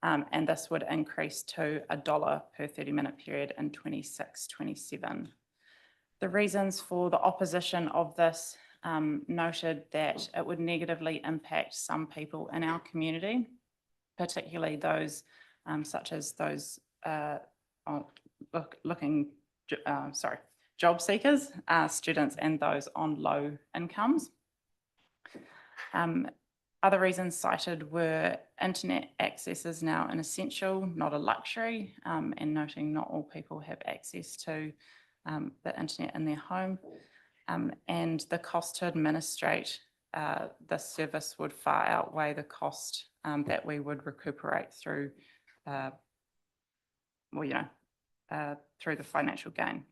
and this would increase to $1 per 30-minute period in 26-27. The reasons for the opposition of this noted that it would negatively impact some people in our community, particularly those such as those job seekers, students, and those on low incomes. Other reasons cited were internet access is now an essential, not a luxury, and noting not all people have access to the internet in their home. And the cost to administrate this service would far outweigh the cost that we would recuperate through, through the financial gain.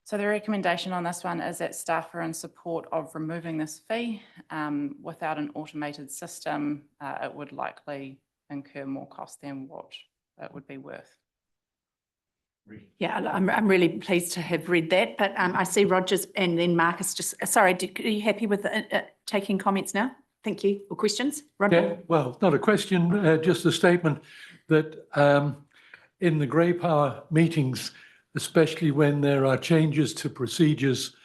So the recommendation on this one is that staff are in support of removing this fee. Without an automated system, it would likely incur more cost than what it would be worth. Yeah, I'm really pleased to have read that, but I see Rogers and then Marcus just, sorry, are you happy with taking comments now? Thank you. Or questions? Roger? Yeah, well, not a question, just a statement that in the Grey Power meetings, especially when there are changes to procedures,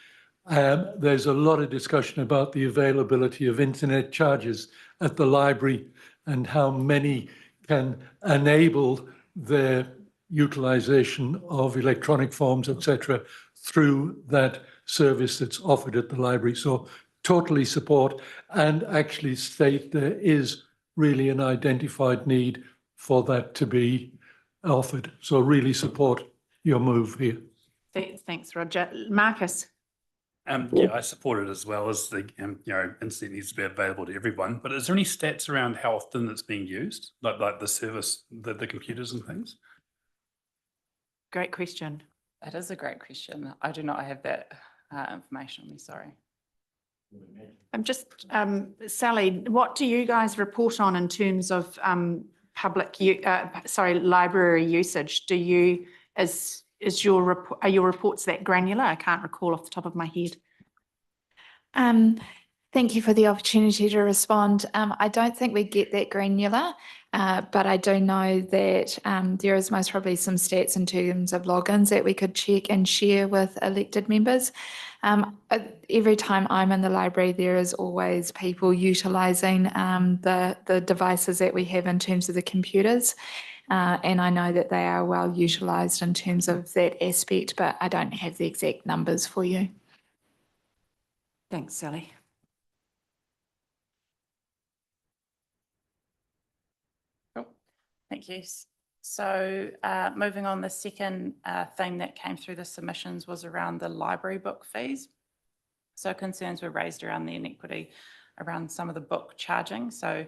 there's a lot of discussion about the availability of internet charges at the library and how many can enable their utilisation of electronic forms, etc., through that service that's offered at the library. So totally support and actually state there is really an identified need for that to be offered. So really support your move here. Thanks, Roger. Marcus? Yeah, I support it as well as the, internet needs to be available to everyone. But is there any stats around how often it's being used, like the service, the computers and things? Great question. That is a great question. I do not have that information on me, sorry. I'm just, Sally, what do you guys report on in terms of library usage? Do you, are your reports that granular? I can't recall off the top of my head. Thank you for the opportunity to respond. I don't think we get that granular, but I do know that there is most probably some stats in terms of logins that we could check and share with elected members. Every time I'm in the library, there is always people utilising the devices that we have in terms of the computers. And I know that they are well utilised in terms of that aspect, but I don't have the exact numbers for you. Thanks, Sally. Thank you. So moving on, the second thing that came through the submissions was around the library book fees. So concerns were raised around the inequity around some of the book charging. So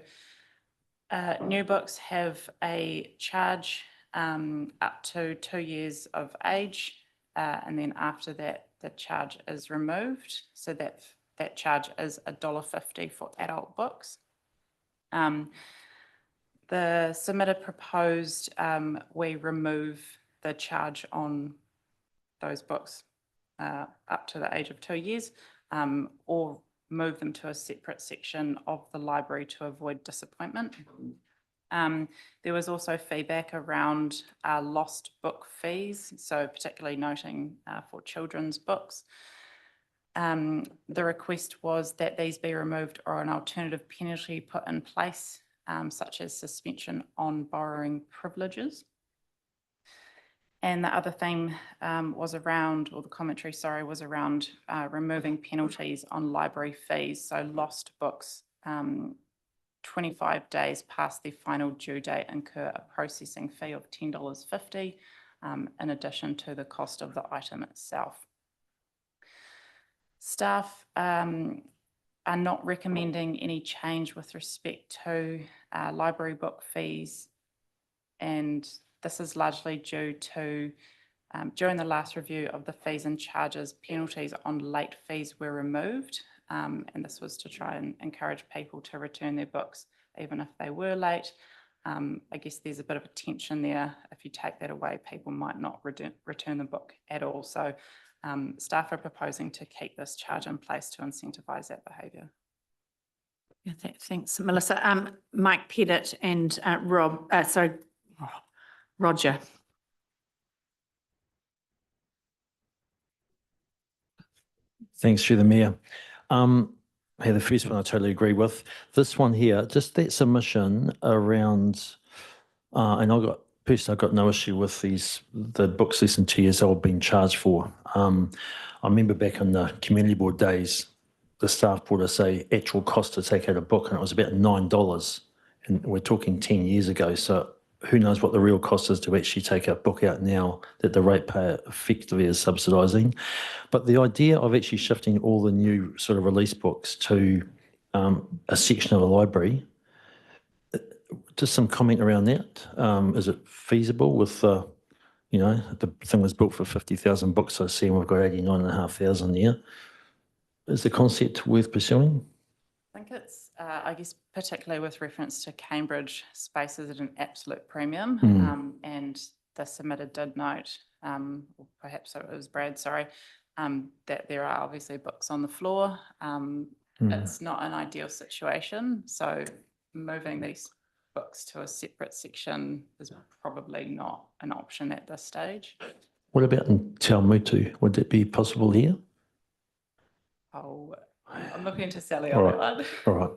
new books have a charge up to 2 years of age, and then after that, the charge is removed. So that charge is $1.50 for adult books. The submitted proposed we remove the charge on those books up to the age of 2 years, or move them to a separate section of the library to avoid disappointment. There was also feedback around lost book fees, so particularly noting for children's books. The request was that these be removed or an alternative penalty put in place, such as suspension on borrowing privileges. And the other thing was around, or the commentary, sorry, was around removing penalties on library fees. So lost books, 25 days past their final due date, incur a processing fee of $10.50 in addition to the cost of the item itself. Staff are not recommending any change with respect to library book fees, and this is largely due to during the last review of the fees and charges, penalties on late fees were removed, and this was to try and encourage people to return their books even if they were late. I guess there's a bit of a tension there. If you take that away, people might not return the book at all. So staff are proposing to keep this charge in place to incentivise that behaviour. Yeah, thanks, Melissa. Mike Pettit and Roger. Thanks, through the Mayor. Hey, the first one I totally agree with. This one here, just that submission around, and I've got no issue with the books less than 2 years old being charged for. I remember back in the community board days, the staff brought us a actual cost to take out a book, and it was about $9. And we're talking 10 years ago. So who knows what the real cost is to actually take a book out now that the ratepayer effectively is subsidising. But the idea of actually shifting all the new sort of release books to a section of the library, just some comment around that. Is it feasible with the You know, the thing was built for 50,000 books. I see we've got 89,500 there. Is the concept worth pursuing? I think it's, I guess, particularly with reference to Cambridge spaces at an absolute premium. And the submitted did note, or perhaps it was Brad, sorry, that there are obviously books on the floor. It's not an ideal situation. So moving these books to a separate section is probably not an option at this stage. What about in Te Awamutu? Would that be possible here? Oh, I'm looking to Sally All on right. that one. All right.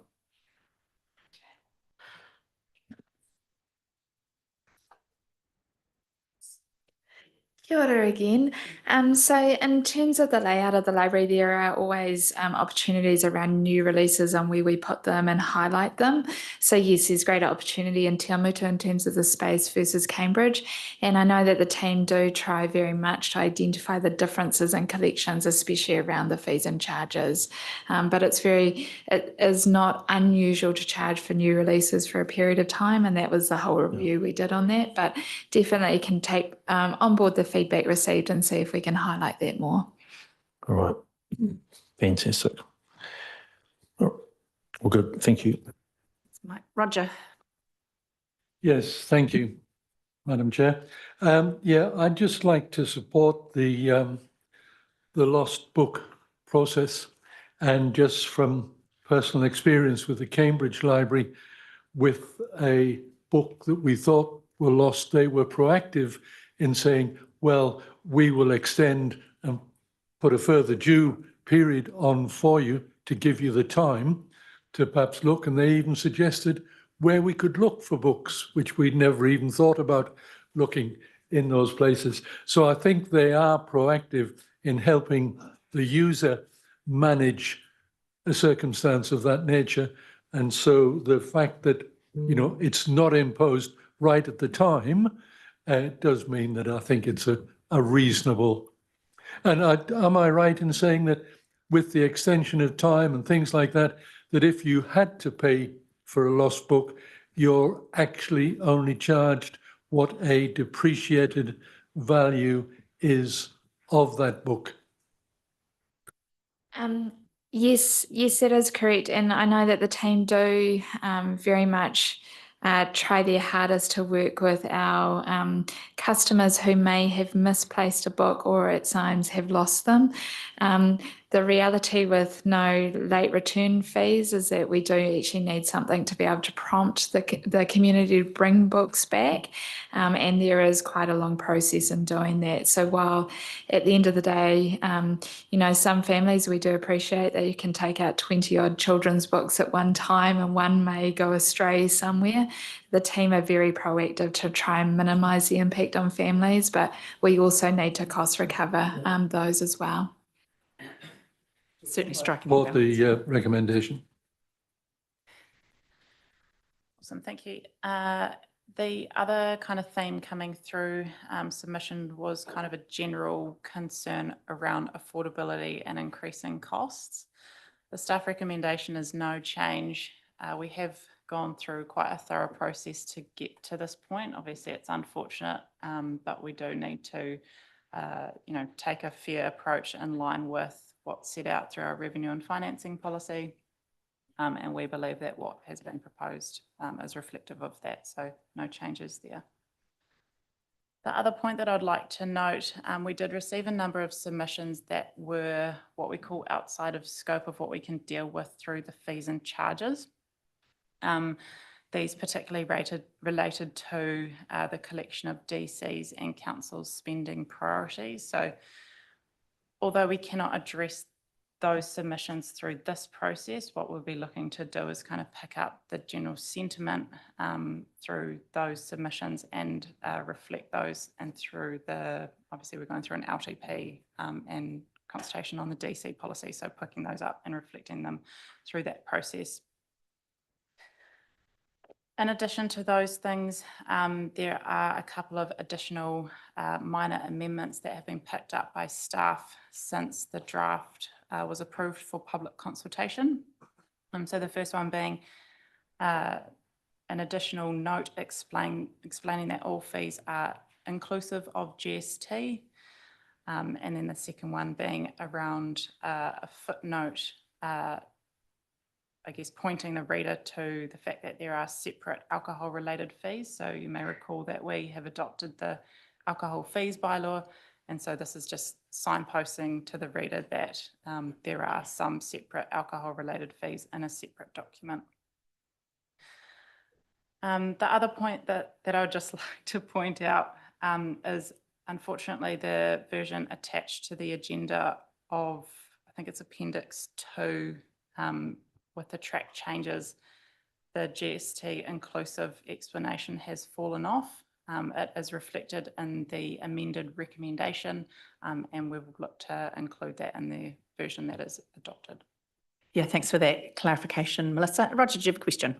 Kia ora again. So in terms of the layout of the library, there are always opportunities around new releases and where we put them and highlight them. So yes, there's greater opportunity in Te Awamutu in terms of the space versus Cambridge. And I know that the team do try very much to identify the differences in collections, especially around the fees and charges. But it is not unusual to charge for new releases for a period of time. And that was the whole review we did on that. But definitely can take on board the feedback received and see if we can highlight that more. All right. Fantastic. All right. Well, good. Thank you. Roger. Yes, thank you, Madam Chair. Yeah, I'd just like to support the lost book process, and just from personal experience with the Cambridge Library, with a book that we thought were lost, they were proactive in saying, well, we will extend and put a further due period on for you to give you the time to perhaps look. And they even suggested where we could look for books, which we'd never even thought about looking in those places. So I think they are proactive in helping the user manage a circumstance of that nature. And so the fact that, you know, it's not imposed right at the time, it does mean that I think it's a reasonable. And am I right in saying that with the extension of time and things like that, that if you had to pay for a lost book, you're actually only charged what a depreciated value is of that book? Yes, that is correct. And I know that the team do very much try their hardest to work with our customers who may have misplaced a book or at times have lost them. The reality with no late return fees is that we do actually need something to be able to prompt the community to bring books back. And there is quite a long process in doing that. So while at the end of the day, you know, some families, we do appreciate that you can take out 20 odd children's books at one time and one may go astray somewhere. The team are very proactive to try and minimise the impact on families, but we also need to cost recover those as well. Certainly striking. Support the recommendation. Awesome, thank you. The other kind of theme coming through submission was kind of a general concern around affordability and increasing costs. The staff recommendation is no change. We have gone through quite a thorough process to get to this point. Obviously, it's unfortunate, but we do need to, you know, take a fair approach in line with what's set out through our revenue and financing policy. And we believe that what has been proposed is reflective of that. So no changes there. The other point that I'd like to note, we did receive a number of submissions that were what we call outside of scope of what we can deal with through the fees and charges. These particularly related to the collection of DCs and council's spending priorities. So although we cannot address those submissions through this process, what we'll be looking to do is kind of pick up the general sentiment through those submissions and reflect those, and through obviously we're going through an LTP and consultation on the DC policy, so picking those up and reflecting them through that process. In addition to those things, there are a couple of additional minor amendments that have been picked up by staff since the draft was approved for public consultation. So the first one being an additional note explaining that all fees are inclusive of GST. And then the second one being around a footnote, I guess pointing the reader to the fact that there are separate alcohol related fees. So you may recall that we have adopted the alcohol fees bylaw. And so this is just signposting to the reader that there are some separate alcohol related fees in a separate document. The other point that I would just like to point out is unfortunately the version attached to the agenda of, I think it's Appendix 2, with the track changes, the GST inclusive explanation has fallen off. It is reflected in the amended recommendation, and we will look to include that in the version that is adopted. Yeah, thanks for that clarification, Melissa. Roger, do you have a question?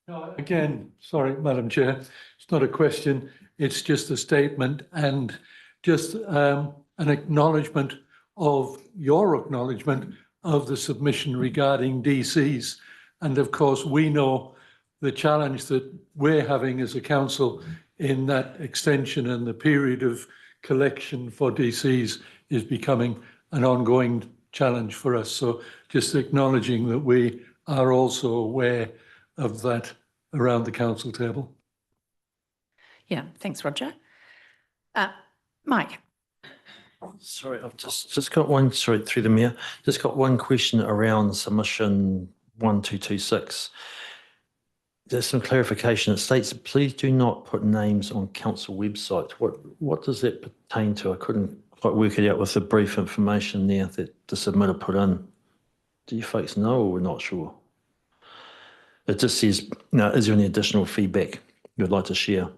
No, again, sorry, Madam Chair, it's not a question, it's just a statement and just an acknowledgement of your acknowledgement of the submission regarding DCs. And of course, we know the challenge that we're having as a council in that extension and the period of collection for DCs is becoming an ongoing challenge for us. So just acknowledging that we are also aware of that around the council table. Yeah, thanks, Roger. Mike. Sorry, I've just got one, sorry, through the mayor, just got one question around submission 1226. There's some clarification. It states, please do not put names on council website. What does that pertain to? I couldn't quite work it out with the brief information there that the submitter put in. Do you folks know, or we're not sure? It just says, is there any additional feedback you'd like to share?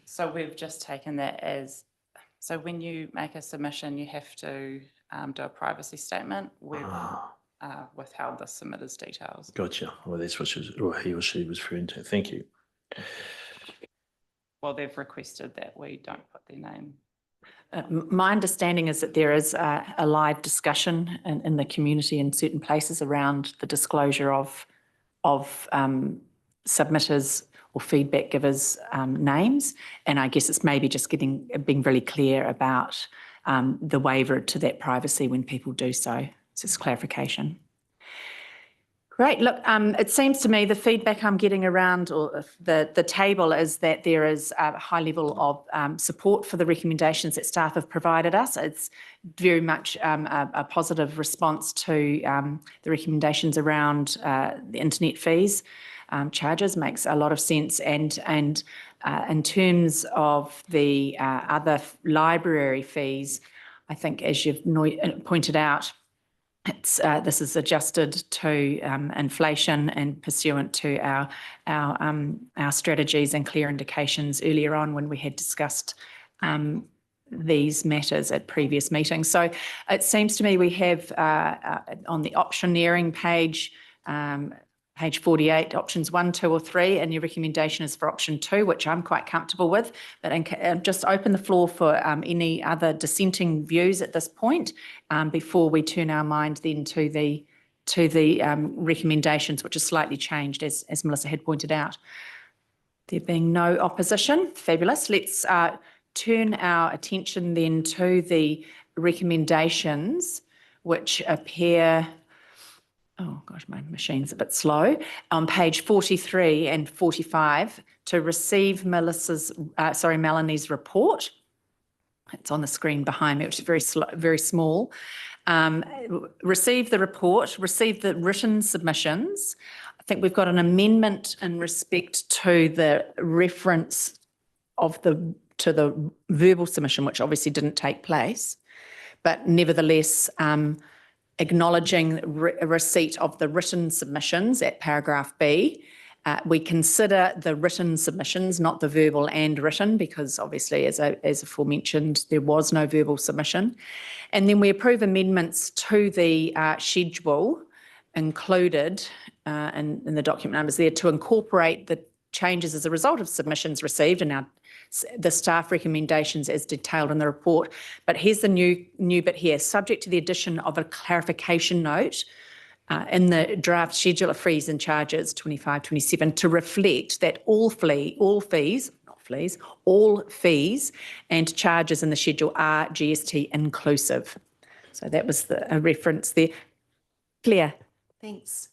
So we've just taken that as, so when you make a submission, you have to do a privacy statement. We've withheld the submitter's details. Gotcha. Well, that's what he or she was referring to. Thank you. Well, they've requested that we don't put their name. My understanding is that there is a live discussion in the community in certain places around the disclosure of submitters or feedback givers' names. And I guess it's maybe just being really clear about the waiver to that privacy when people do so. So it's clarification. Great. Look, it seems to me the feedback I'm getting around or the table is that there is a high level of support for the recommendations that staff have provided us. It's very much a positive response to the recommendations around the internet fees. Charges makes a lot of sense, and in terms of the other library fees, I think as you've pointed out, this is adjusted to inflation and pursuant to our strategies and clear indications earlier on when we had discussed these matters at previous meetings. So it seems to me we have on the optioneering page, page 48, options 1, 2 or 3, and your recommendation is for option 2, which I'm quite comfortable with. But just open the floor for any other dissenting views at this point before we turn our mind then to the recommendations, which are slightly changed, as Melissa had pointed out. There being no opposition, fabulous. Let's turn our attention then to the recommendations, which appear, oh gosh, my machine's a bit slow, on page 43 and 45 to receive Melanie's report. It's on the screen behind me, which is very small. Receive the report, receive the written submissions. I think we've got an amendment in respect to the reference to the verbal submission, which obviously didn't take place, but nevertheless, acknowledging receipt of the written submissions at paragraph B. We consider the written submissions, not the verbal and written, because obviously, as aforementioned, there was no verbal submission. And then we approve amendments to the schedule included in the document numbers there to incorporate the changes as a result of submissions received and the staff recommendations as detailed in the report. But here's the new bit here, subject to the addition of a clarification note in the draft schedule of fees and charges 25-27 to reflect that all fees, not please. All fees and charges in the schedule are GST inclusive. So that was a reference there. Claire? Thanks,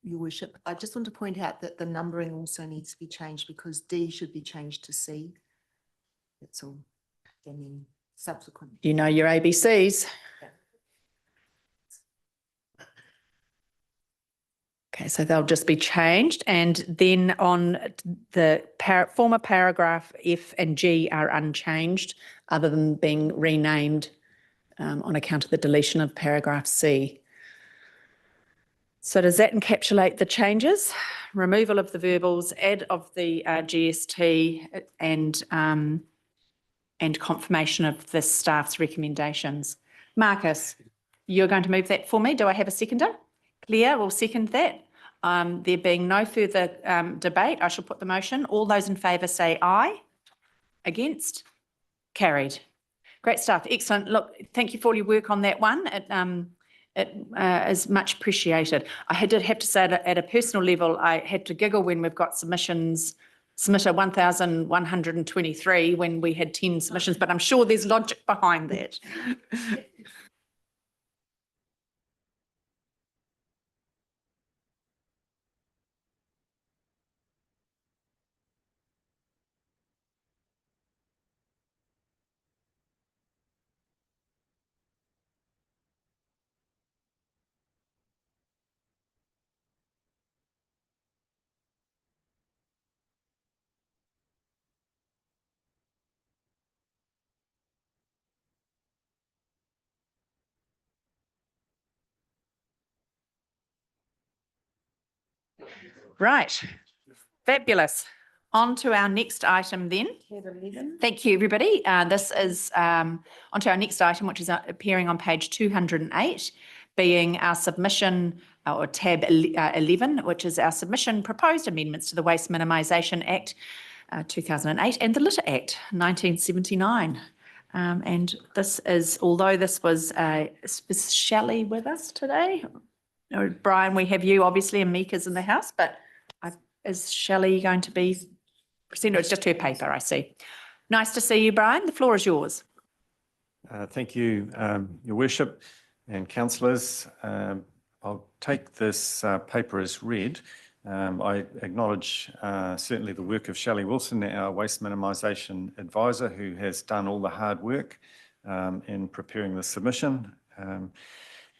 Your Worship. I just want to point out that the numbering also needs to be changed because D should be changed to C. That's all. And then subsequent. You know your ABCs. Okay, so they'll just be changed. And then on the former paragraph, F and G are unchanged other than being renamed on account of the deletion of paragraph C. So does that encapsulate the changes? Removal of the verbals, add of the GST and confirmation of the staff's recommendations. Marcus, you're going to move that for me. Do I have a seconder? Claire will second that. There being no further debate, I shall put the motion. All those in favour say aye. Against? Carried. Great stuff. Excellent. Look, thank you for all your work on that one. It is much appreciated. I did have to say that at a personal level, I had to giggle when we've got submitter 1,123 when we had 10 submissions, but I'm sure there's logic behind that. Right, fabulous. On to our next item then. Thank you, everybody. This is on to our next item, which is appearing on page 208, being our submission or tab 11, which is our submission proposed amendments to the Waste Minimisation Act 2008 and the Litter Act 1979. And this is, although this was Shelley with us today? Brian, we have you obviously, and Mika's in the house, but is Shelley going to be presented? It's just her paper, I see. Nice to see you, Brian. The floor is yours. Thank you, Your Worship and councillors. I'll take this paper as read. I acknowledge certainly the work of Shelley Wilson, our Waste Minimisation Advisor, who has done all the hard work in preparing the submission.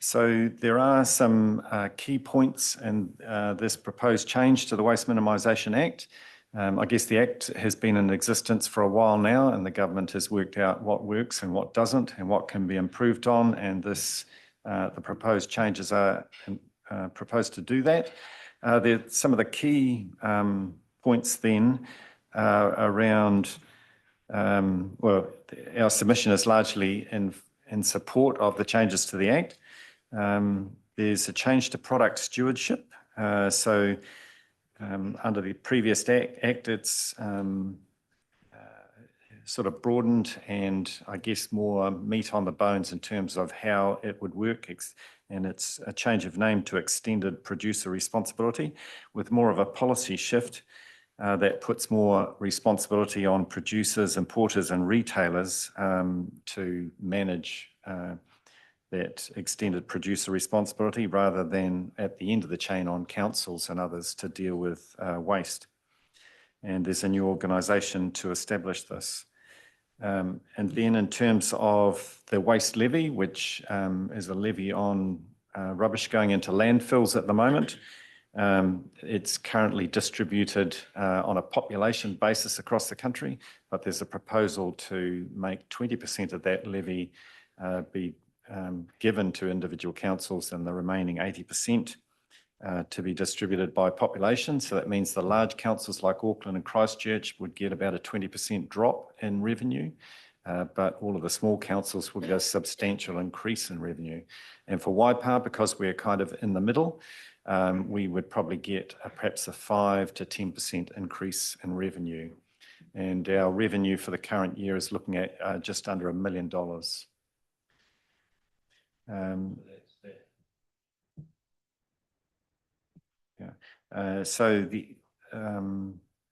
So there are some key points in this proposed change to the Waste Minimisation Act. I guess the Act has been in existence for a while now, and the government has worked out what works and what doesn't and what can be improved on, and the proposed changes are proposed to do that. Some of the key points then around, well, our submission is largely in support of the changes to the Act. There's a change to product stewardship. So under the previous Act, it's sort of broadened and I guess more meat on the bones in terms of how it would work. And it's a change of name to extended producer responsibility with more of a policy shift that puts more responsibility on producers, importers and retailers to manage that extended producer responsibility rather than at the end of the chain on councils and others to deal with waste. And there's a new organisation to establish this. And then in terms of the waste levy, which is a levy on rubbish going into landfills at the moment, it's currently distributed on a population basis across the country, but there's a proposal to make 20% of that levy be given to individual councils and the remaining 80% to be distributed by population. So that means the large councils like Auckland and Christchurch would get about a 20% drop in revenue, but all of the small councils would get a substantial increase in revenue. And for Waipa, because we're kind of in the middle, we would probably get perhaps a 5 to 10% increase in revenue. And our revenue for the current year is looking at just under $1 million. So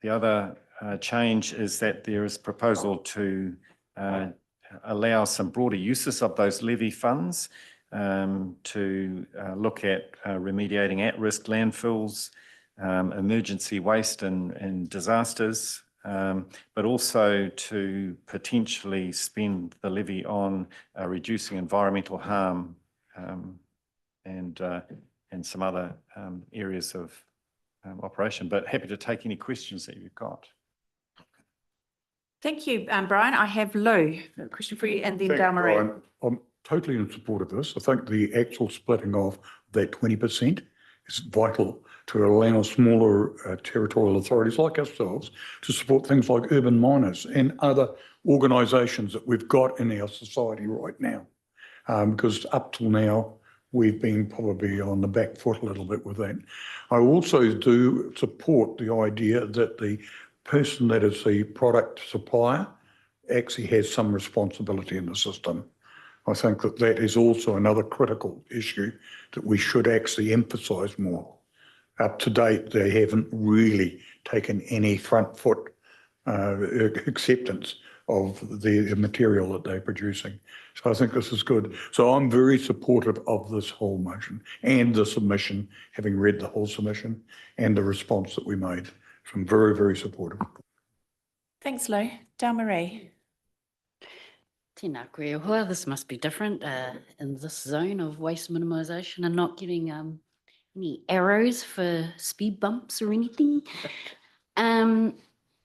the other change is that there is proposal to allow some broader uses of those levy funds to look at remediating at-risk landfills, emergency waste and disasters, but also to potentially spend the levy on reducing environmental harm and some other areas of operation. But happy to take any questions that you've got. Thank you, Brian. I have Lou, a question for you, and then Thanks, Dale Marie. Brian. I'm totally in support of this. I think the actual splitting of that 20% is vital to allow smaller territorial authorities like ourselves to support things like urban miners and other organisations that we've got in our society right now. Because up till now, we've been probably on the back foot a little bit with that. I also do support the idea that the person that is the product supplier actually has some responsibility in the system. I think that that is also another critical issue that we should actually emphasise more. Up to date, they haven't really taken any front foot acceptance of the material that they're producing. So I think this is good. So I'm very supportive of this whole motion and the submission, having read the whole submission and the response that we made. So I'm very, very supportive. Thanks, Lou. Dale Marie. Tēnā koe hoa, this must be different in this zone of waste minimisation and not getting any arrows for speed bumps or anything. I'm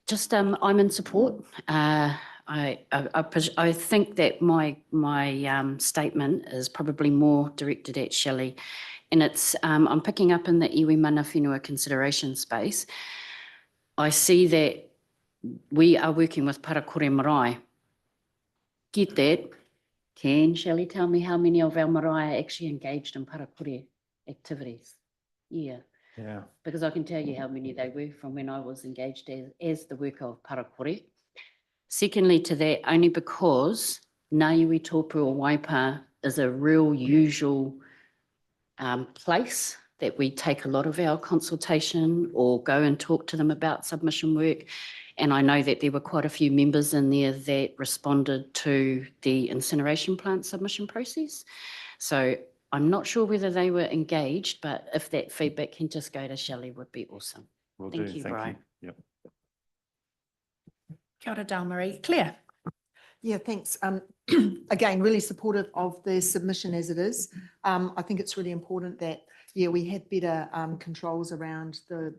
in support. I think that my statement is probably more directed at Shelley, and it's I'm picking up in the iwi mana whenua consideration space. I see that we are working with Parakore Marae. Get that? Can Shelley tell me how many of our marae are actually engaged in Parakore activities? Yeah. Yeah. Because I can tell you how many they were from when I was engaged as the worker of Parakore. Secondly to that, only because Ngāiwi Tōpū or Waipa is a real usual place that we take a lot of our consultation or go and talk to them about submission work. And I know that there were quite a few members in there that responded to the incineration plant submission process. So I'm not sure whether they were engaged, but if that feedback can just go to Shelley would be awesome. Thank you, Brian. Yep. Kia ora, Dale Marie. Claire. Yeah, thanks. Again, really supportive of the submission as it is. I think it's really important that, we have better controls around the,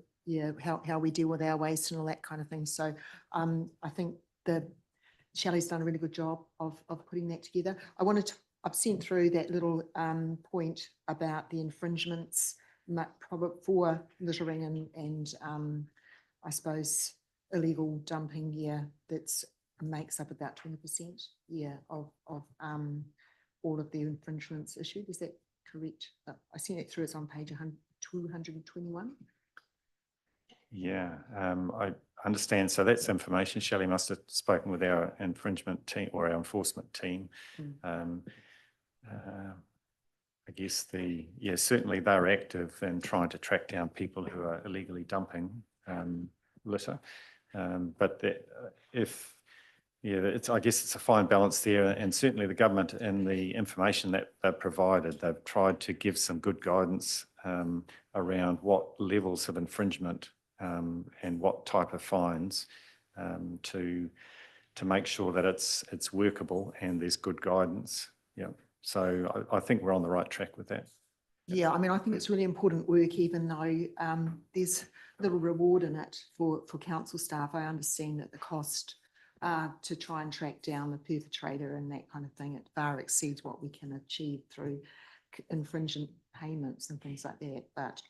how we deal with our waste and all that kind of thing. So I think Shelley's done a really good job of putting that together. I've sent through that little point about the infringements for littering and I suppose illegal dumping, that's makes up about 20%, of all of the infringements issued. Is that correct? I sent it through, it's on page 221. Yeah, I understand. So that's information. Shelley must have spoken with our infringement team or our enforcement team. I guess certainly they're active in trying to track down people who are illegally dumping litter. But I guess it's a fine balance there, and certainly the government and the information that they've provided, they've tried to give some good guidance around what levels of infringement and what type of fines to make sure that it's workable and there's good guidance. Yeah. So I think we're on the right track with that. Yeah, I mean, I think it's really important work, even though there's little reward in it for council staff. I understand that the cost to try and track down the perpetrator and that kind of thing, it far exceeds what we can achieve through infringement payments and things like that. But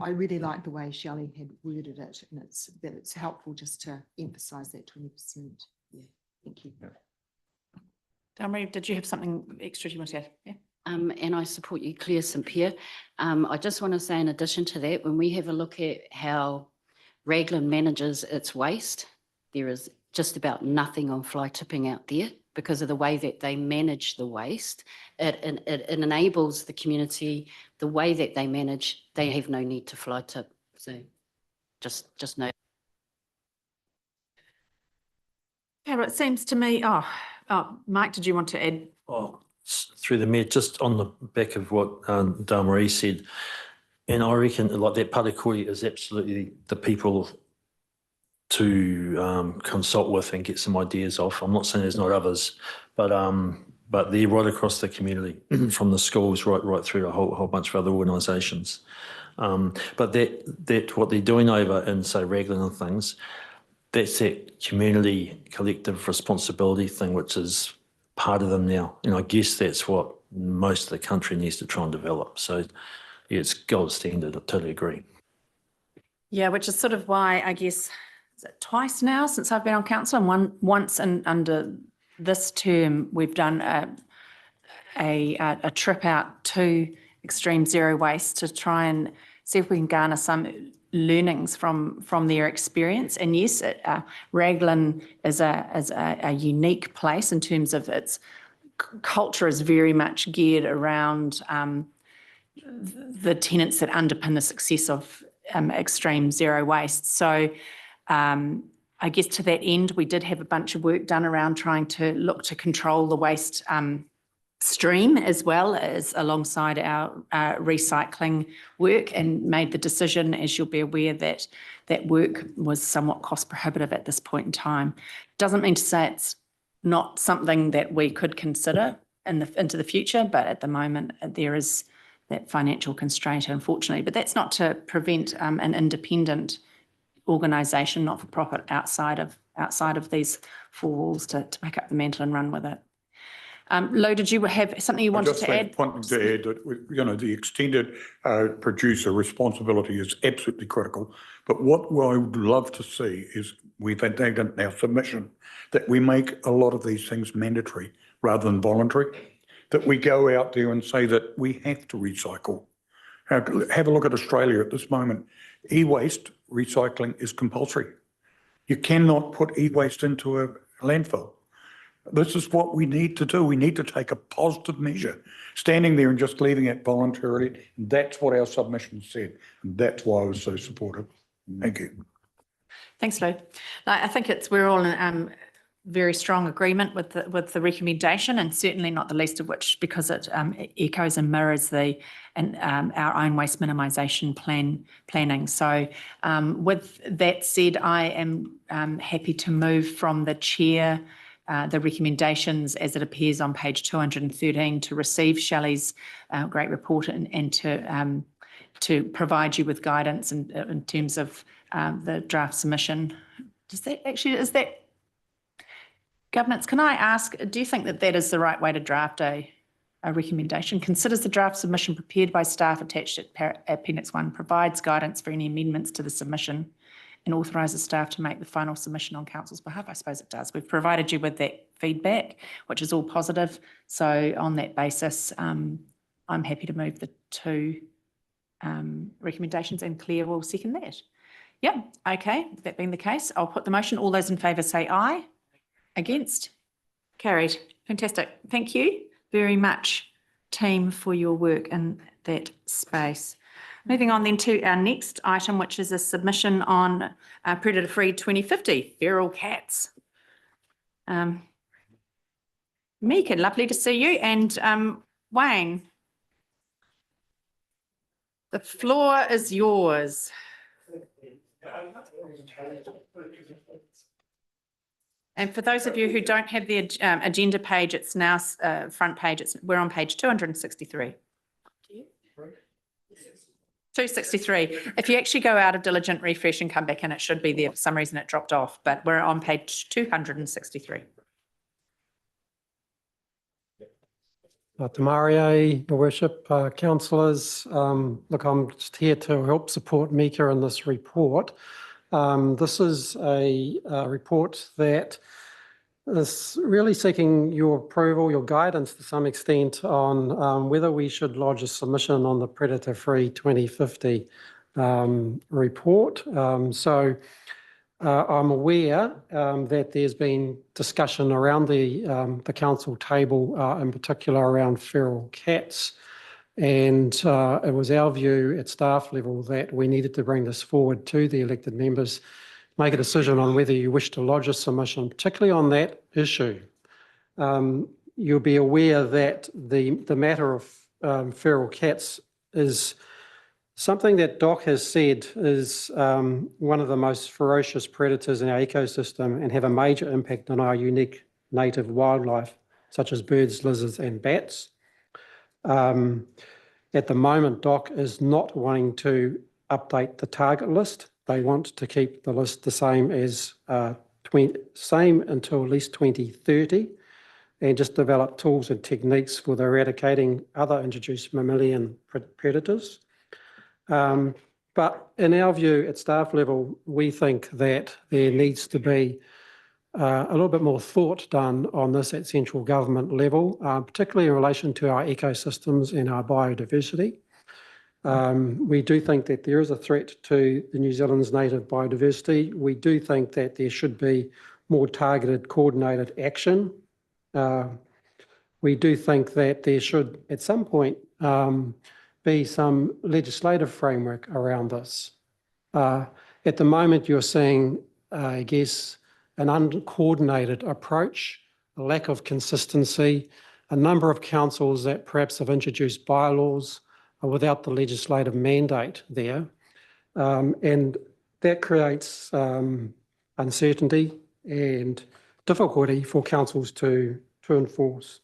I really like the way Shelley had worded it, and it's helpful just to emphasise that 20%. Yeah, thank you. Yeah. Dale Marie, did you have something extra you want to add? Yeah. And I support you, Claire St Pierre. I just want to say, in addition to that, when we have a look at how Raglan manages its waste, there is just about nothing on fly tipping out there because of the way that they manage the waste. It enables the community, the way that they manage, they have no need to fly tip. So just know. Okay, well, it seems to me, Mike, did you want to add? Oh, through the mayor, just on the back of what Damarie said, and I reckon like that Parakuri is absolutely the people to consult with and get some ideas off. I'm not saying there's not others, but they're right across the community, from the schools right through a whole bunch of other organisations. But that what they're doing over in, say, Raglan and things, that's that community collective responsibility thing, which is part of them now. And I guess that's what most of the country needs to try and develop. So yeah, it's gold standard. I totally agree. Yeah, which is sort of why, I guess, is it twice now since I've been on council, and once under this term, we've done a trip out to Extreme Zero Waste to try and see if we can garner some learnings from their experience. And yes, Raglan is a unique place in terms of its culture is very much geared around the tenets that underpin the success of Extreme Zero Waste. So I guess to that end, we did have a bunch of work done around trying to look to control the waste stream, as well as alongside our recycling work, and made the decision, as you'll be aware, that that work was somewhat cost prohibitive at this point in time. Doesn't mean to say it's not something that we could consider into the future, but at the moment there is that financial constraint, unfortunately. But that's not to prevent an independent organisation, not-for-profit, outside of these four walls to pick up the mantle and run with it. Lo, did you have something you wanted to add? Wanting to add that, the extended producer responsibility is absolutely critical. But what I would love to see is, we've had that in our submission, that we make a lot of these things mandatory rather than voluntary, that we go out there and say that we have to recycle. Have a look at Australia at this moment. E-waste recycling is compulsory. You cannot put e-waste into a landfill. This is what we need to do. We need to take a positive measure. Standing there and just leaving it voluntarily, that's what our submission said. And that's why I was so supportive. Thank you. Thanks, Lou. I think we're all in very strong agreement with the recommendation, and certainly not the least of which because it echoes and mirrors our own waste minimisation planning. So with that said, I am happy to move from the chair the recommendations as it appears on page 213 to receive Shelley's great report and to provide you with guidance in terms of the draft submission. Is that governance? Can I ask, do you think that is the right way to draft a recommendation? Considers the draft submission prepared by staff attached at Appendix 1 provides guidance for any amendments to the submission and authorises staff to make the final submission on council's behalf? I suppose it does. We've provided you with that feedback, which is all positive. So on that basis, I'm happy to move the two recommendations, and Claire will second that. Yeah, okay. That being the case, I'll put the motion. All those in favour say aye. Against? Carried. Fantastic. Thank you very much, team, for your work in that space. Moving on then to our next item, which is a submission on Predator Free 2050, feral cats. Mika, lovely to see you. And Wayne, the floor is yours. And for those of you who don't have the agenda page, it's now front page. We're on page 263. 263. If you actually go out of diligent refresh and come back in, it should be there. For some reason it dropped off, but we're on page 263. Damarie, Your Worship, councillors, look, I'm just here to help support Mika in this report. This is a report that is really seeking your approval, your guidance to some extent on whether we should lodge a submission on the Predator Free 2050 report. So I'm aware that there's been discussion around the council table, in particular around feral cats. And it was our view at staff level that we needed to bring this forward to the elected members make a decision on whether you wish to lodge a submission, particularly on that issue. You'll be aware that the matter of feral cats is something that DOC has said is one of the most ferocious predators in our ecosystem and have a major impact on our unique native wildlife, such as birds, lizards, and bats. At the moment, DOC is not wanting to update the target list. They want to keep the list the same as same until at least 2030, and just develop tools and techniques for eradicating other introduced mammalian predators. But in our view, at staff level, we think that there needs to be a little bit more thought done on this at central government level, particularly in relation to our ecosystems and our biodiversity. We do think that there is a threat to the New Zealand's native biodiversity. We do think that there should be more targeted, coordinated action. We do think that there should, at some point, be some legislative framework around this. At the moment, you're seeing, I guess, an uncoordinated approach, a lack of consistency, a number of councils that perhaps have introduced bylaws without the legislative mandate there. And that creates uncertainty and difficulty for councils to enforce.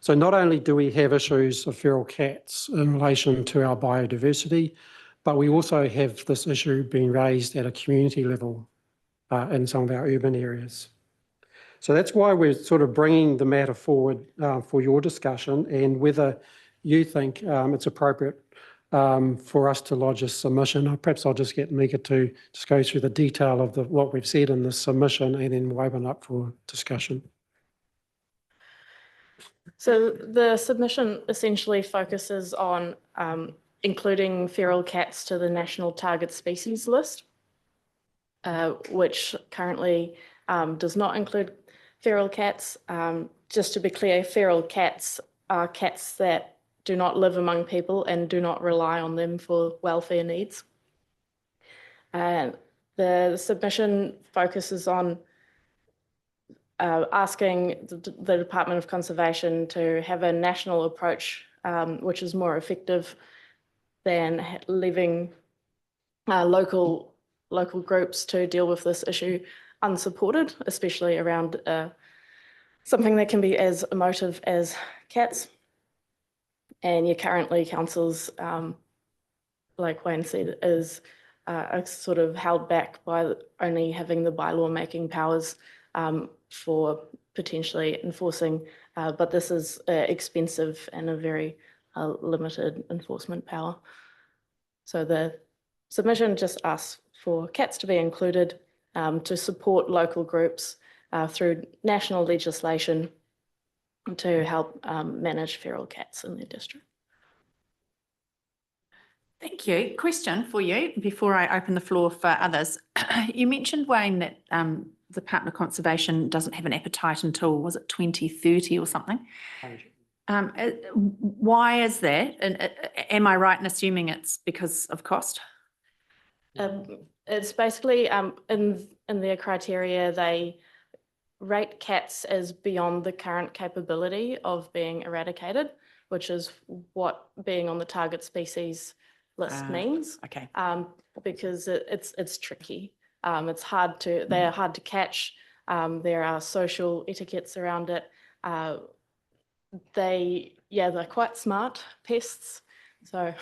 So not only do we have issues of feral cats in relation to our biodiversity, but we also have this issue being raised at a community level in some of our urban areas. So that's why we're sort of bringing the matter forward for your discussion, and whether you think it's appropriate for us to lodge a submission. Perhaps I'll just get Mika to just go through the detail of what we've said in the submission, and then we'll open up for discussion. So the submission essentially focuses on including feral cats to the National Target Species List, which currently does not include feral cats. Just to be clear, feral cats are cats that do not live among people and do not rely on them for welfare needs. The submission focuses on asking the Department of Conservation to have a national approach which is more effective than leaving local groups to deal with this issue unsupported, especially around something that can be as emotive as cats. And currently councils, like Wayne said, are sort of held back by only having the bylaw making powers for potentially enforcing, but this is expensive and a very limited enforcement power. So the submission just asks for cats to be included to support local groups through national legislation to help manage feral cats in their district. Thank you. Question for you before I open the floor for others. You mentioned, Wayne, that the Department of Conservation doesn't have an appetite until, was it 2030 or something? Why is that? And am I right in assuming it's because of cost? It's basically in their criteria, they rate cats as beyond the current capability of being eradicated, which is what being on the target species list means. Okay. Because it's tricky. It's hard to, they're hard to catch. There are social etiquettes around it. They're quite smart pests. So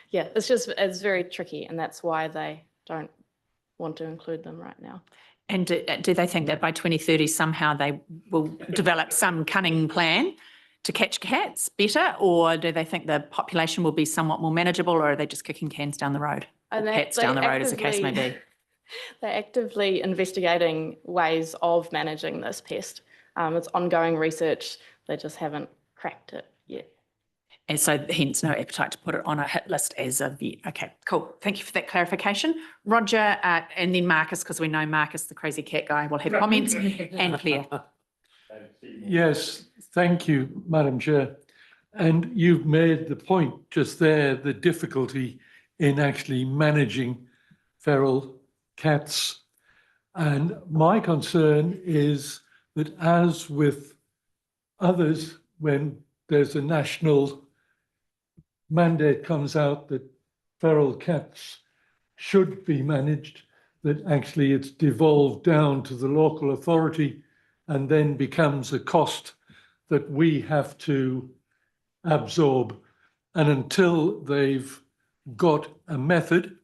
yeah, it's very tricky, and that's why they don't want to include them right now. And do they think that by 2030 somehow they will develop some cunning plan to catch cats better, or do they think the population will be somewhat more manageable, or are they just kicking cans down the road? And cats down the road, as the case may be. They're actively investigating ways of managing this pest. It's ongoing research. They just haven't cracked it yet. And so hence no appetite to put it on a hit list as of yet. Okay, cool. Thank you for that clarification. Roger, and then Marcus, because we know Marcus, the crazy cat guy, will have comments, and Claire. Yes, thank you, Madam Chair. And you've made the point just there, the difficulty in actually managing feral cats. And my concern is that, as with others, when there's a national mandate comes out that feral cats should be managed, that actually it's devolved down to the local authority and then becomes a cost that we have to absorb. And until they've got a method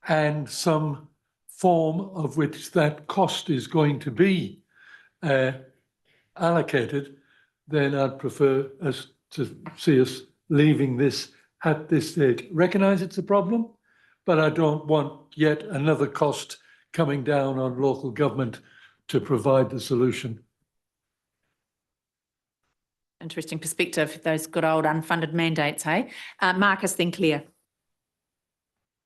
and some form of which that cost is going to be allocated, then I'd prefer us to see us leaving this at this stage. Recognise it's a problem, but I don't want yet another cost coming down on local government to provide the solution. Interesting perspective, those good old unfunded mandates, hey? Marcus, then Claire.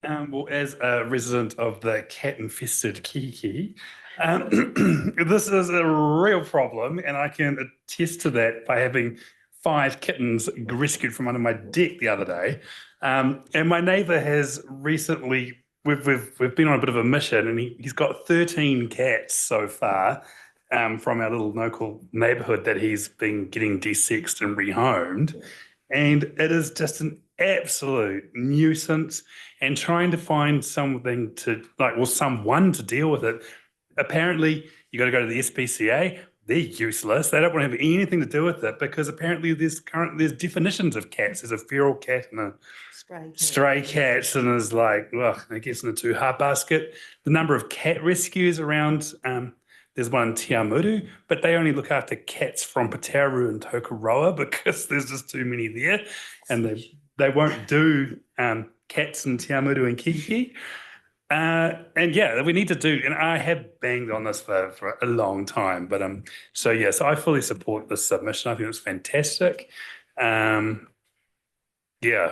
Well, as a resident of the cat-infested Kiki, this is a real problem, and I can attest to that by having 5 kittens rescued from under my deck the other day. And my neighbour has recently, we've been on a bit of a mission, and he's got 13 cats so far from our little local neighbourhood that he's been getting desexed and rehomed. And it is just an absolute nuisance, and trying to find something to someone to deal with it. Apparently, you got to go to the SPCA. They're useless. They don't want to have anything to do with it because apparently there's definitions of cats. There's a feral cat and a stray cats, and there's I guess in the too hard basket. The number of cat rescues around. There's one in Te Amuru, but they only look after cats from Pataru and Tokoroa because there's just too many there, and they won't do cats in Te Amuru and Kiki. And yeah, we need to do, and I have banged on this for a long time, but so I fully support this submission. I think it's fantastic. Yeah,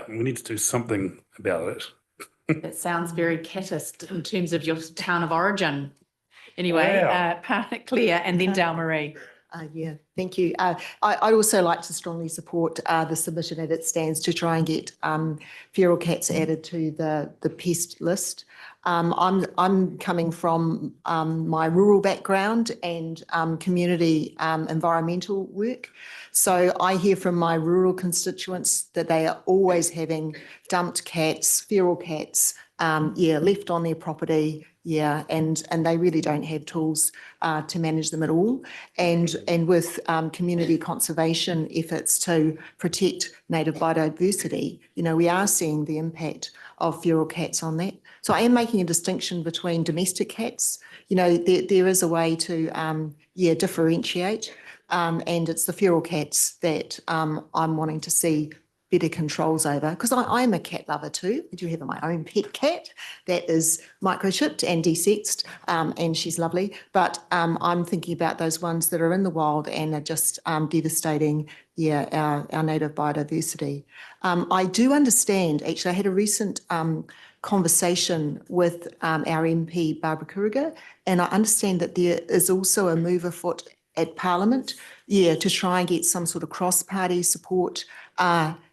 we need to do something about it. That sounds very catist in terms of your town of origin. Anyway, Claire and then Dale Marie. Yeah, thank you. I'd also like to strongly support the submission as it stands to try and get feral cats added to the pest list. I'm coming from my rural background and community environmental work. So I hear from my rural constituents that they are always having dumped cats, feral cats, left on their property. Yeah, and they really don't have tools to manage them at all. And with community conservation efforts to protect native biodiversity, we are seeing the impact of feral cats on that. So I am making a distinction between domestic cats. There is a way to differentiate, and it's the feral cats that I'm wanting to see better controls over, because I'm a cat lover too. I do have my own pet cat that is microchipped and desexed, and she's lovely. But I'm thinking about those ones that are in the wild and are just devastating, our native biodiversity. I do understand, actually, I had a recent conversation with our MP, Barbara Kuriga, and I understand that there is also a move afoot at Parliament, to try and get some sort of cross-party support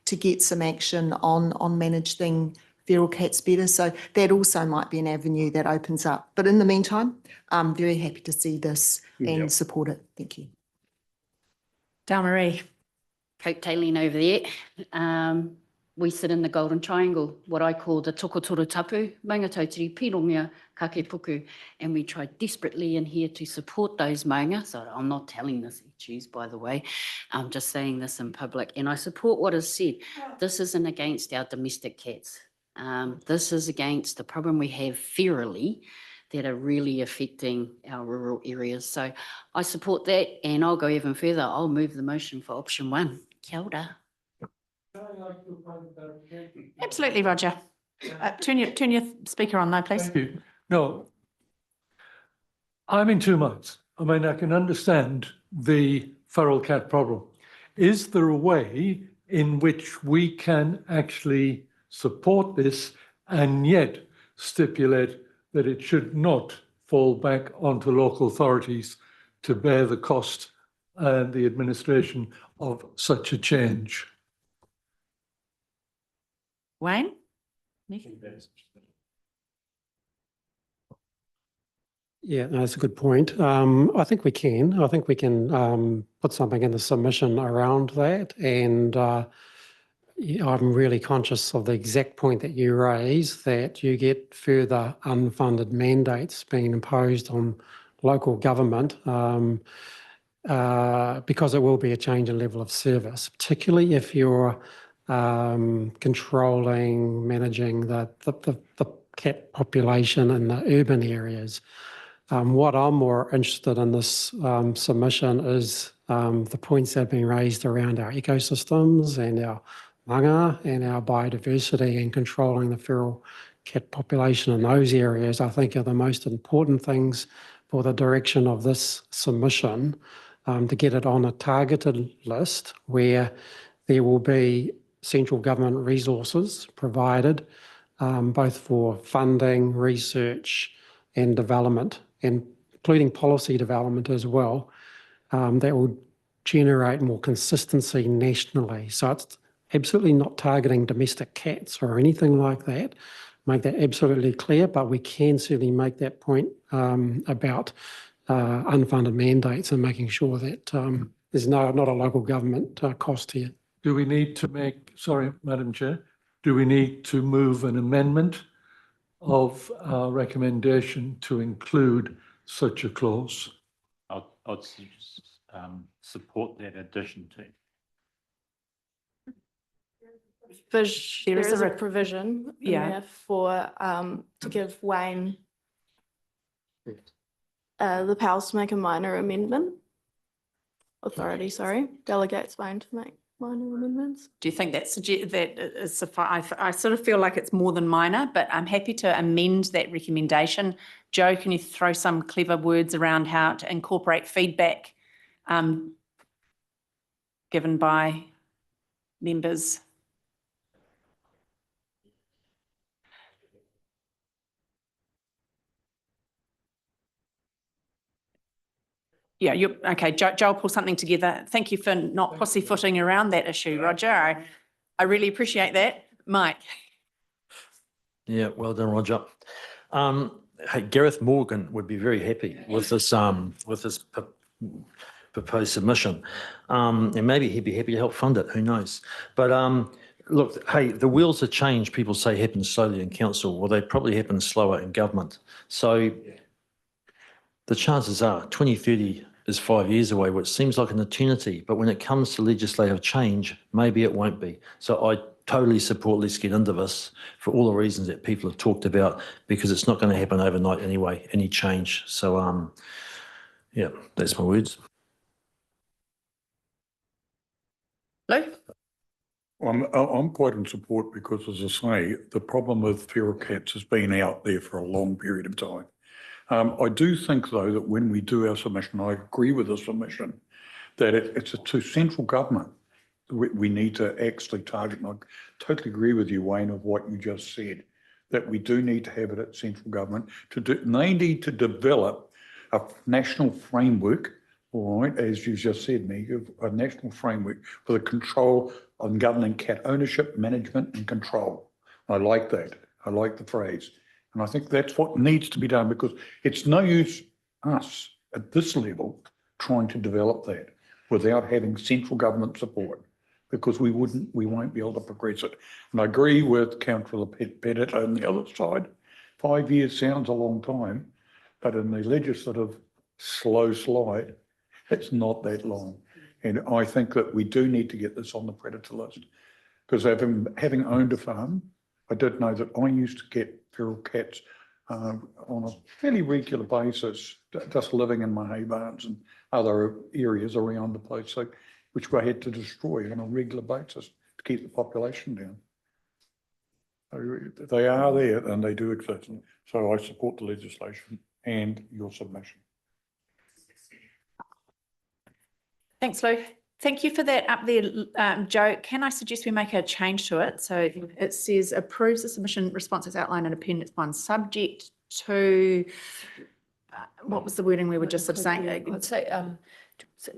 to get some action on managing feral cats better. So that also might be an avenue that opens up. But in the meantime, I'm very happy to see this and support it. Thank you. Dale Marie. Coattailing over there. We sit in the Golden Triangle, what I call the Tokotoro Tapu, Maungatautiri, Pirongia, Kakepuku, and we try desperately in here to support those maunga. So I'm not telling this issues, by the way. I'm just saying this in public, and I support what is said. This isn't against our domestic cats. This is against the problem we have ferally that are really affecting our rural areas. So I support that, and I'll go even further. I'll move the motion for option 1. Kia ora. Absolutely, Roger. Turn your speaker on though, please. Thank you. No, I'm in 2 minds. I mean, I can understand the feral cat problem. Is there a way in which we can actually support this and yet stipulate that it should not fall back onto local authorities to bear the cost and the administration of such a change? Wayne? Yeah, no, that's a good point. I think we can. I think we can put something in the submission around that. And yeah, I'm really conscious of the exact point that you raise, that you get further unfunded mandates being imposed on local government because it will be a change in level of service, particularly if you're controlling, managing the cat population in the urban areas. What I'm more interested in this submission is the points that have been raised around our ecosystems and our manga and our biodiversity, and controlling the feral cat population in those areas, I think, are the most important things for the direction of this submission, to get it on a targeted list where there will be central government resources provided, both for funding, research and development, and including policy development as well, that will generate more consistency nationally. So it's absolutely not targeting domestic cats or anything like that. Make that absolutely clear, but we can certainly make that point about unfunded mandates and making sure that there's not a local government cost here. Do we need to make, sorry, Madam Chair, do we need to move an amendment of our recommendation to include such a clause? I'd support that addition too. There There is is a a provision in yeah. there for, to give Wayne the powers to make a minor amendment. Authority, sorry, delegates Wayne to make minor amendments. Do you think that is I sort of feel like it's more than minor, but I'm happy to amend that recommendation. Joe, can you throw some clever words around how to incorporate feedback given by members? Yeah, okay. Joe will pull something together. Thank you for not pussyfooting around that issue, Roger. I really appreciate that. Mike. Yeah, well done, Roger. Hey, Gareth Morgan would be very happy with this proposed submission, and maybe he'd be happy to help fund it. Who knows? But look, hey, the wheels of change, people say, happen slowly in council. Well, they probably happen slower in government. So the chances are 2030 is 5 years away, which seems like an eternity. But when it comes to legislative change, maybe it won't be. So I totally support let's get into this for all the reasons that people have talked about, because it's not going to happen overnight anyway, any change. So, yeah, that's my words. Lou? I'm quite in support because, as I say, the problem with feral cats has been out there for a long period of time. I do think, though, that when we do our submission, I agree with the submission, that it's to central government. We need to actually target, and I totally agree with you, Wayne, of what you just said, that we do need to have it at central government. They need to develop a national framework, all right, as you just said, Meg, a national framework for the control on governing cat ownership, management and control. I like that. I like the phrase. And I think that's what needs to be done, because it's no use us at this level trying to develop that without having central government support, because we won't be able to progress it. And I agree with Councillor Pettit on the other side. 5 years sounds a long time, but in the legislative slow slide, it's not that long. And I think that we do need to get this on the predator list, because having owned a farm, I did know that I used to get feral cats on a fairly regular basis, just living in my hay barns and other areas around the place, so, which I had to destroy on a regular basis to keep the population down. So they are there and they do exist. So I support the legislation and your submission. Thanks, Lou. Thank you for that up there, Joe. Can I suggest we make a change to it? So it says approves the submission responses outlined in Appendix 1, subject to, what was the wording we were just saying? I'd say,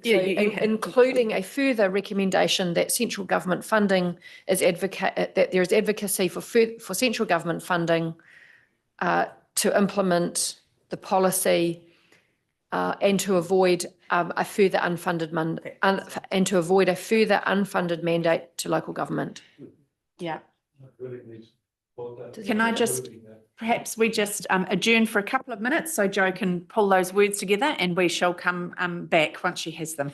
including a further recommendation that central government funding is that there is advocacy for central government funding to implement the policy and to avoid a further unfunded mandate to local government. Yeah. Can I just, perhaps we just adjourn for a couple of minutes so Jo can pull those words together, and we shall come back once she has them.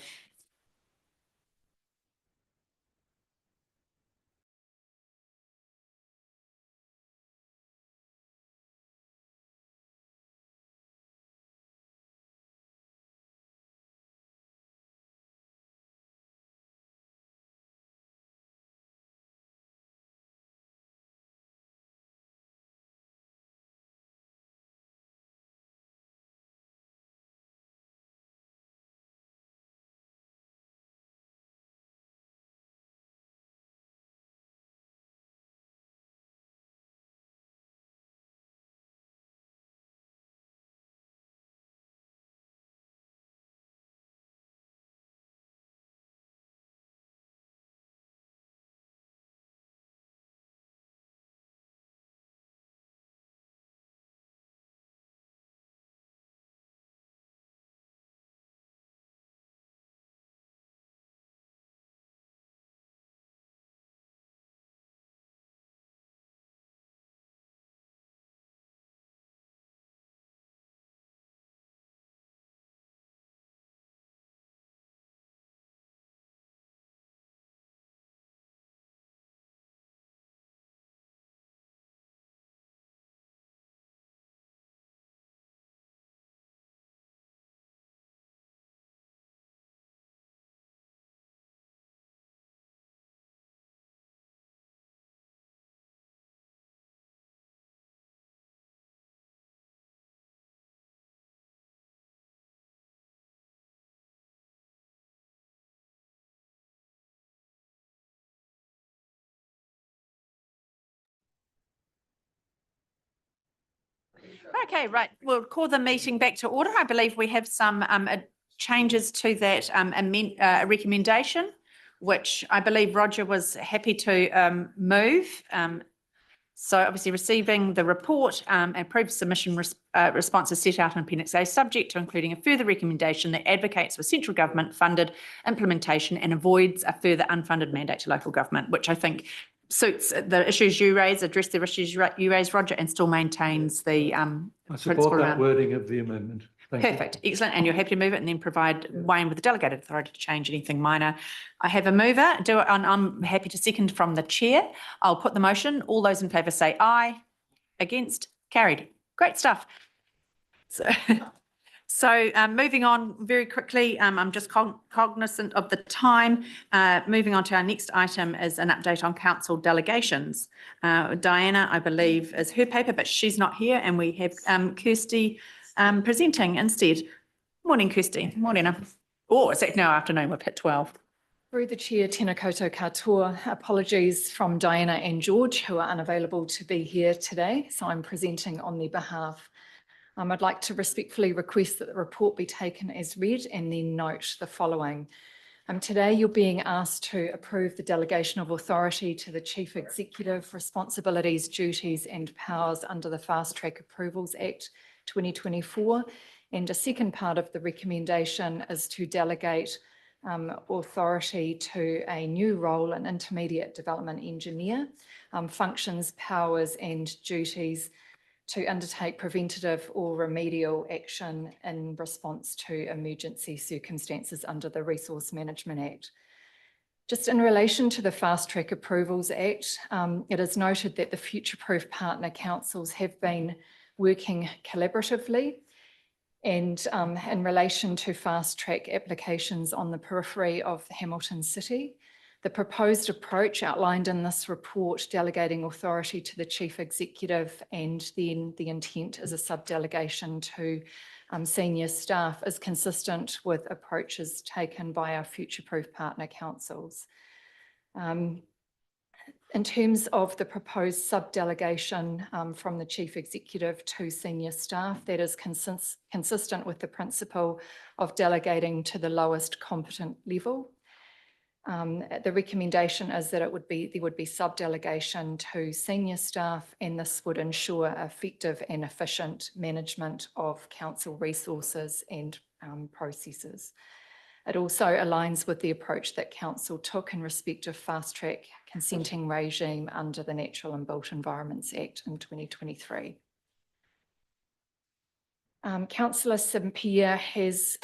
Okay, right. We'll call the meeting back to order. I believe we have some changes to that recommendation, which I believe Roger was happy to move. So obviously receiving the report and approved submission responses set out in Appendix A, subject to including a further recommendation that advocates for central government funded implementation and avoids a further unfunded mandate to local government, which I think suits the issues you raise, address the issues you raise, Roger, and still maintains the I principle support that around. wording of the amendment. Thank you. Perfect, excellent. And you're happy to move it and then provide Wayne with the delegated authority to change anything minor. I have a mover, and I'm happy to second from the chair. I'll put the motion. All those in favour say aye. Against? Carried. Great stuff. So moving on very quickly, I'm just cognizant of the time. Moving on to our next item is an update on council delegations. Diana, I believe, is her paper, but she's not here, and we have Kirsty presenting instead. Morning, Kirsty. Morning. Oh, it's now afternoon. We've hit 12. Through the chair, tēnā koutou katoa. Apologies from Diana and George, who are unavailable to be here today, so I'm presenting on their behalf. I'd like to respectfully request that the report be taken as read and then note the following. Today, you're being asked to approve the delegation of authority to the Chief Executive, responsibilities, duties and powers under the Fast Track Approvals Act 2024. And a second part of the recommendation is to delegate authority to a new role, an intermediate development engineer, functions, powers and duties to undertake preventative or remedial action in response to emergency circumstances under the Resource Management Act. Just in relation to the Fast Track Approvals Act, it is noted that the future-proof partner councils have been working collaboratively, and in relation to fast track applications on the periphery of Hamilton City, the proposed approach outlined in this report, delegating authority to the Chief Executive and then the intent as a sub-delegation to senior staff, is consistent with approaches taken by our future-proof partner councils. In terms of the proposed sub-delegation from the Chief Executive to senior staff, that is consistent with the principle of delegating to the lowest competent level. The recommendation is that there would be sub-delegation to senior staff, and this would ensure effective and efficient management of council resources and processes. It also aligns with the approach that council took in respect of fast-track consenting regime under the Natural and Built Environments Act in 2023. Councillor Sampear has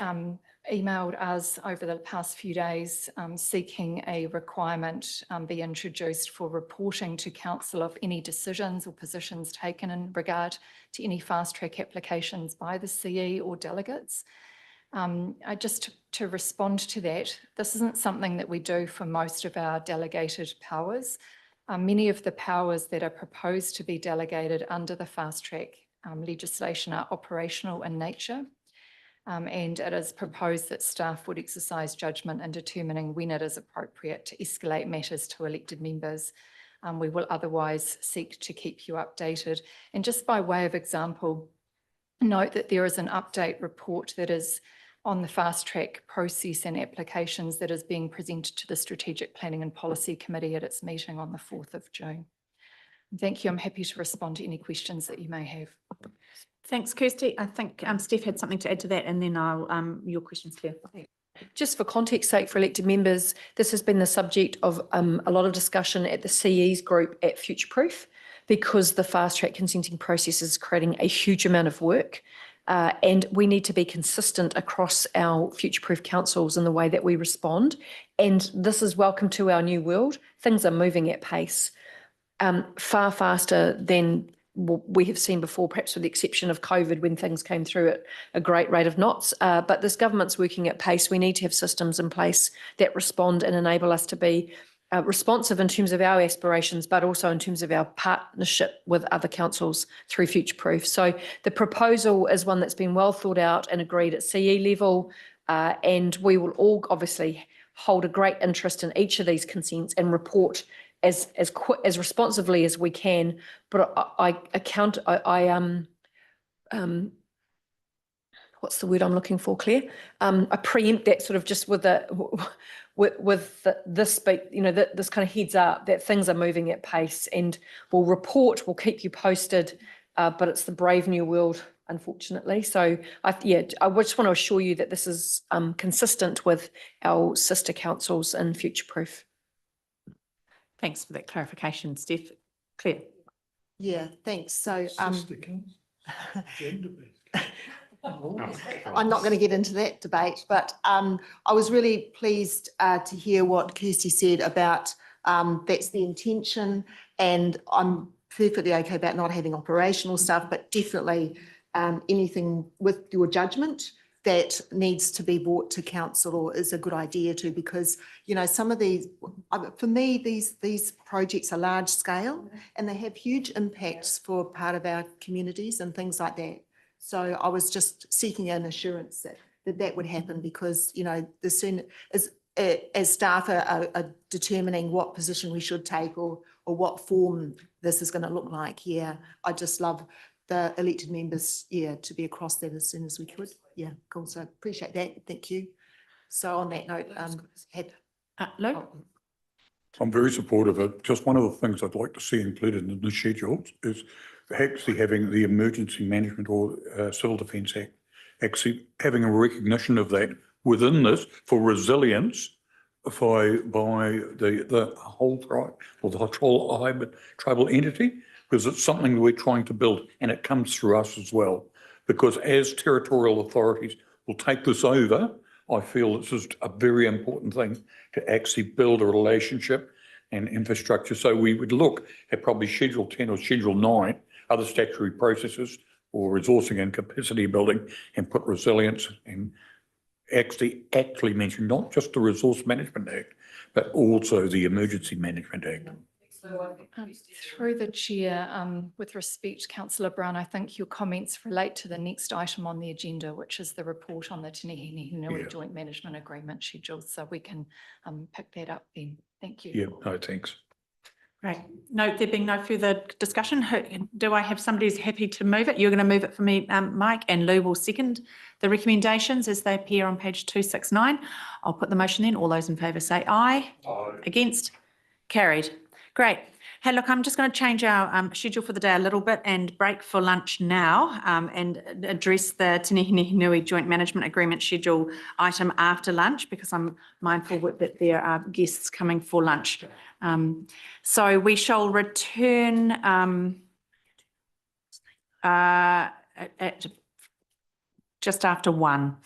emailed us over the past few days seeking a requirement be introduced for reporting to council of any decisions or positions taken in regard to any fast-track applications by the CE or delegates. Just to respond to that, this isn't something that we do for most of our delegated powers. Many of the powers that are proposed to be delegated under the fast-track legislation are operational in nature. And it is proposed that staff would exercise judgment in determining when it is appropriate to escalate matters to elected members. We will otherwise seek to keep you updated. And just by way of example, note that there is an update report that is on the fast track process and applications that is being presented to the Strategic Planning and Policy Committee at its meeting on the 4th of June. Thank you. I'm happy to respond to any questions that you may have. Thanks, Kirsty. I think Steph had something to add to that, and then your questions, Claire. Just for context sake for elected members, this has been the subject of a lot of discussion at the CE's group at Future Proof, because the fast track consenting process is creating a huge amount of work. And we need to be consistent across our Future Proof councils in the way that we respond. And this is welcome to our new world. Things are moving at pace far faster than we have seen before, perhaps with the exception of COVID, when things came through at a great rate of knots. But this government's working at pace. We need to have systems in place that respond and enable us to be responsive in terms of our aspirations, but also in terms of our partnership with other councils through Future Proof. So the proposal is one that's been well thought out and agreed at CE level, and we will all obviously hold a great interest in each of these consents and report as responsively as we can. But what's the word I'm looking for, Claire? I preempt that sort of just with this kind of heads up that things are moving at pace, and we'll report, we'll keep you posted, but it's the brave new world, unfortunately. So I just want to assure you that this is consistent with our sister councils in Future Proof. Thanks for that clarification, Steph. Claire. Yeah, thanks. So I'm not going to get into that debate, but I was really pleased to hear what Kirsty said about that's the intention, and I'm perfectly okay about not having operational stuff, but definitely anything with your judgment that needs to be brought to council is a good idea too, because, you know, some of these, for me, these projects are large scale and they have huge impacts for part of our communities and things like that. So I was just seeking an assurance that would happen, because, you know, the soon as staff are determining what position we should take or what form this is going to look like here, I just love the elected members, to be across that as soon as we could. Yeah, cool. So appreciate that. Thank you. So on that note, Lou? I'm very supportive of it. Just one of the things I'd like to see included in the schedules is actually having the Emergency Management or Civil Defence Act, actually having a recognition of that within this for resilience by the whole tribe or the whole tribal entity, because it's something we're trying to build, and it comes through us as well. Because as territorial authorities will take this over, I feel this is a very important thing to actually build a relationship and infrastructure. So we would look at probably Schedule 10 or Schedule 9, other statutory processes or resourcing and capacity building, and put resilience and actually mention not just the Resource Management Act, but also the Emergency Management Act. Through the chair, with respect, Councillor Brown, I think your comments relate to the next item on the agenda, which is the report on the Tinihini Henui Joint Management Agreement schedule. So we can pick that up then. Thank you. Yeah, no, thanks. Great. No, there being no further discussion, do I have somebody who's happy to move it? You're going to move it for me, Mike, and Lou will second the recommendations as they appear on page 269. I'll put the motion then. All those in favour say aye. Aye. Against? Carried. Great. Hey, look, I'm just going to change our schedule for the day a little bit and break for lunch now and address the Te Nihi Nui Joint Management Agreement schedule item after lunch because I'm mindful that there are guests coming for lunch. So we shall return at just after 1.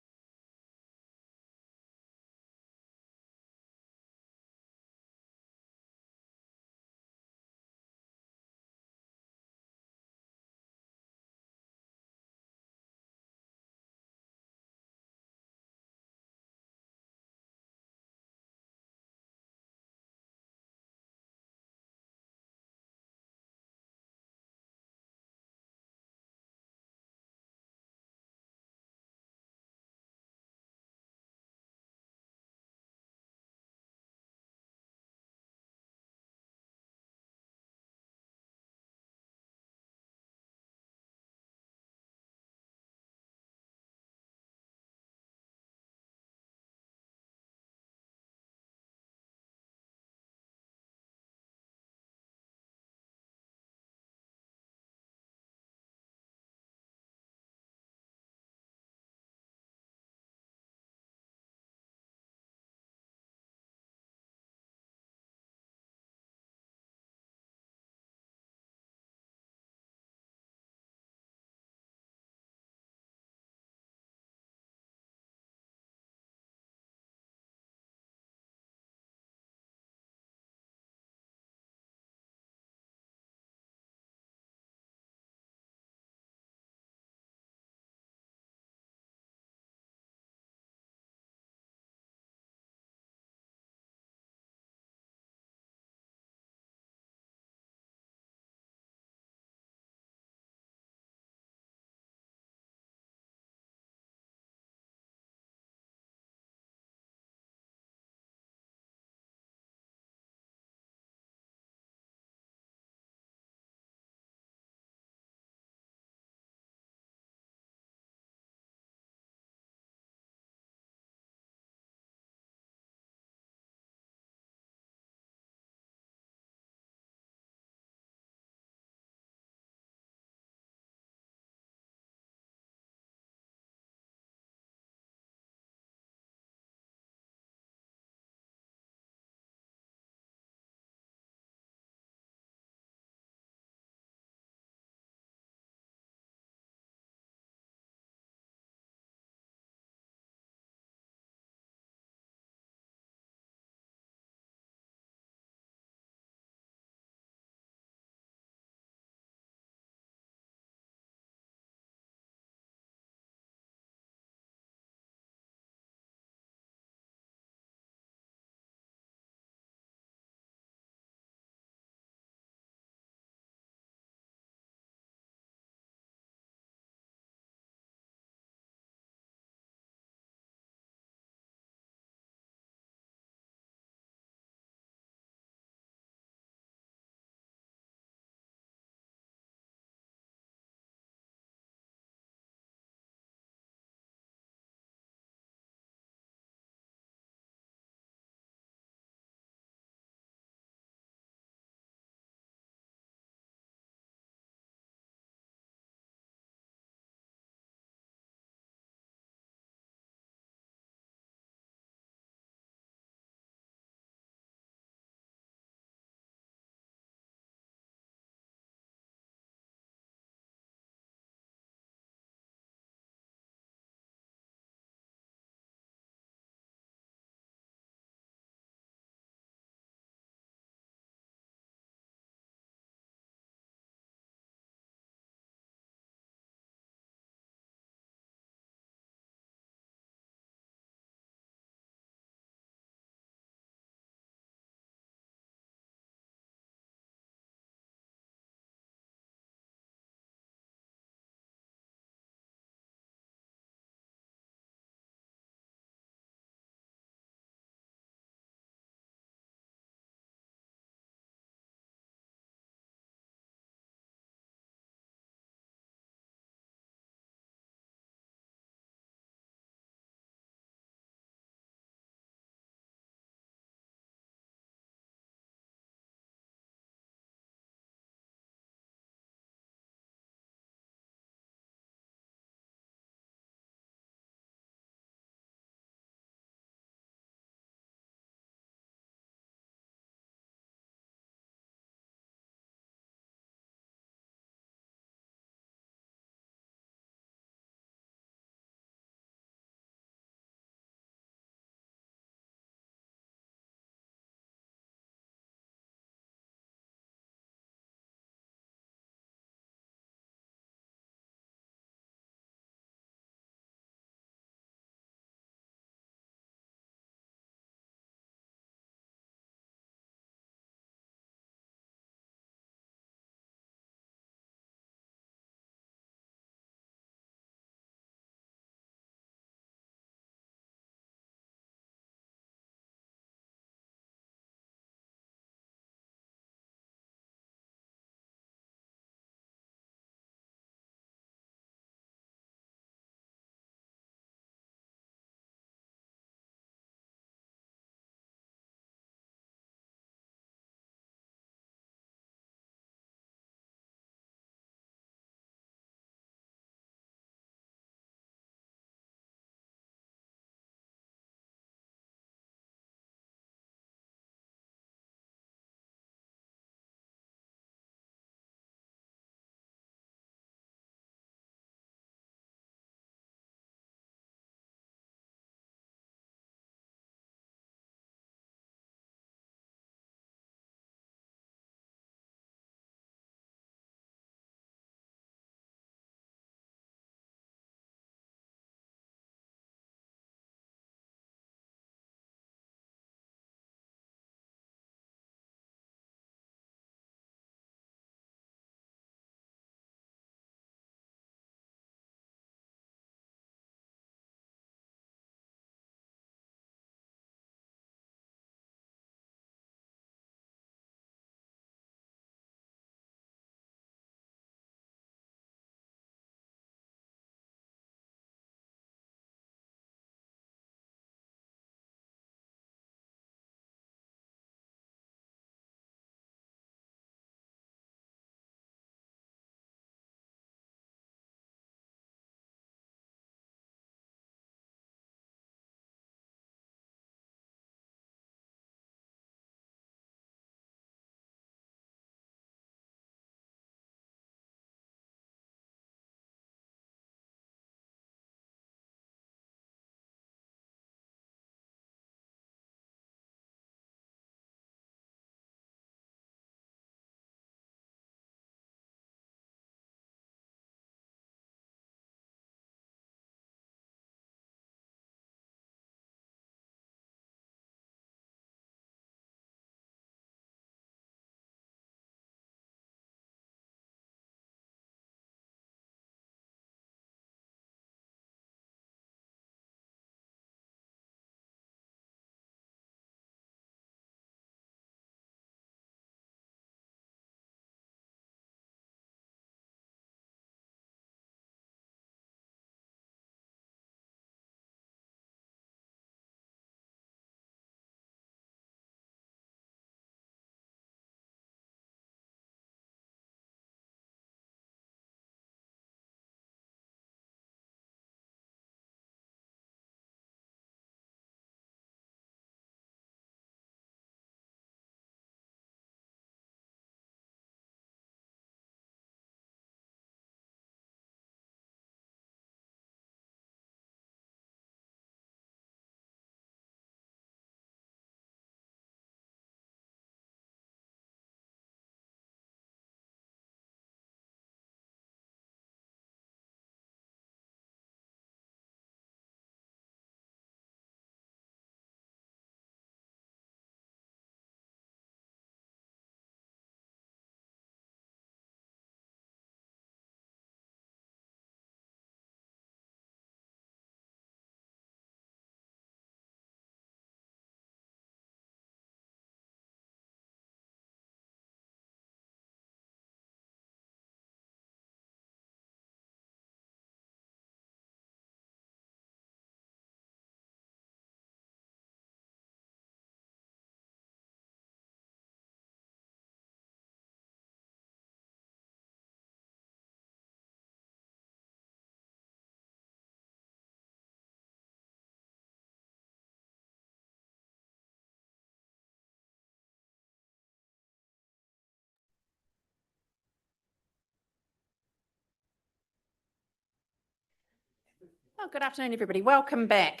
Oh, good afternoon, everybody. Welcome back.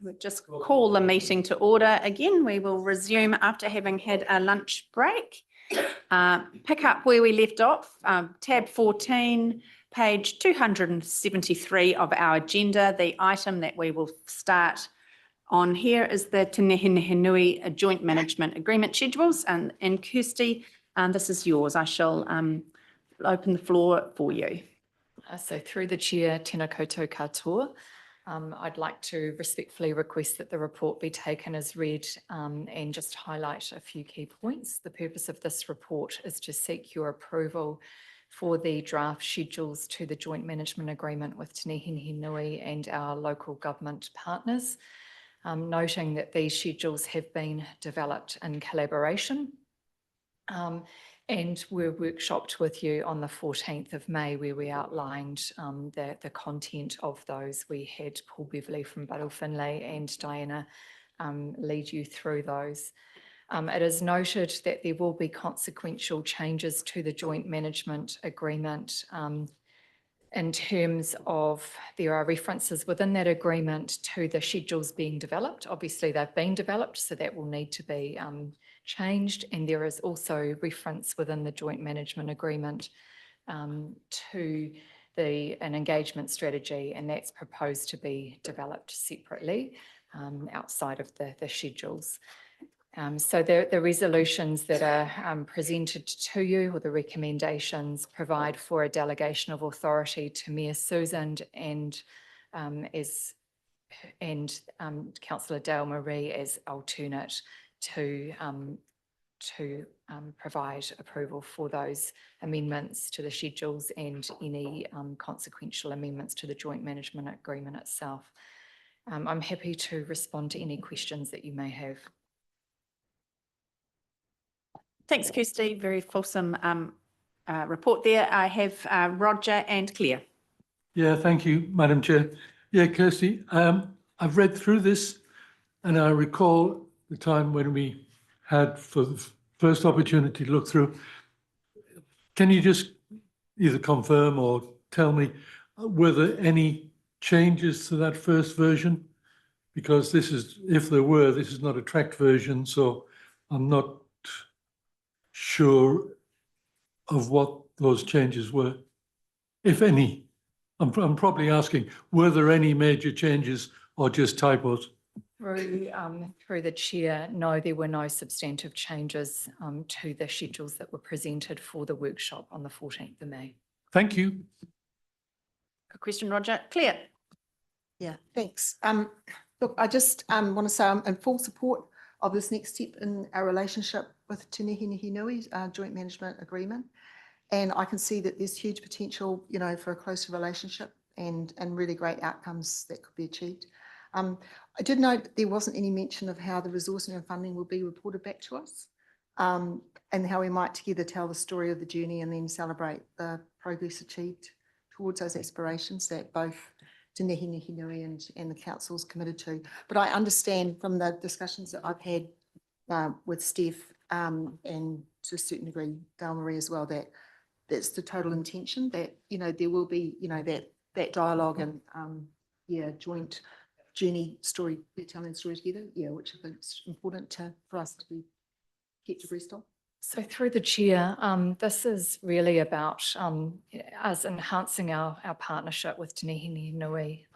We'll just call the meeting to order again. We will resume after having had a lunch break. Pick up where we left off, tab 14, page 273 of our agenda. The item that we will start on here is the Te Nihinui Joint Management Agreement schedules. And Kirsty, this is yours. I shall open the floor for you. So through the chair, tēnā koutou katoa. I'd like to respectfully request that the report be taken as read and just highlight a few key points. The purpose of this report is to seek your approval for the draft schedules to the joint management agreement with Te Nihinui and our local government partners, noting that these schedules have been developed in collaboration and were workshopped with you on the 14th of May, where we outlined the content of those. We had Paul Beverley from Buddle Finlay and Diana lead you through those. It is noted that there will be consequential changes to the joint management agreement in terms of there are references within that agreement to the schedules being developed. Obviously, they've been developed, so that will need to be changed. And there is also reference within the joint management agreement to an engagement strategy, and that's proposed to be developed separately outside of the schedules. So the resolutions that are presented to you, or the recommendations, provide for a delegation of authority to Mayor Susan and Councillor Dale Marie as alternate to provide approval for those amendments to the schedules and any consequential amendments to the joint management agreement itself. I'm happy to respond to any questions that you may have. Thanks, Kirsty. Very fulsome report there. I have Roger and Claire. Yeah, thank you, Madam Chair. Yeah, Kirsty, I've read through this and I recall the time when we had for the first opportunity to look through. Can you just either confirm or tell me, were there any changes to that first version? Because this is, if there were, this is not a tracked version, so I'm not sure of what those changes were, if any. I'm probably asking, were there any major changes or just typos? Through the chair, no, there were no substantive changes to the schedules that were presented for the workshop on the 14th of May. Thank you. Good question, Roger. Claire. Yeah, thanks. Look, I just want to say I'm in full support of this next step in our relationship with Te Nihinui's joint management agreement. And I can see that there's huge potential, you know, for a closer relationship and really great outcomes that could be achieved. I did note that there wasn't any mention of how the resourcing and funding will be reported back to us, and how we might together tell the story of the journey and then celebrate the progress achieved towards those aspirations that both Te Nihinui and the council's committed to. But I understand from the discussions that I've had with Steph and to a certain degree Dale Marie as well, that that's the total intention, that, you know, there will be, you know, that dialogue and joint journey story, telling story together, which I think is important for us to be kept abreast of. So through the chair, this is really about us enhancing our partnership with Te Nihinui,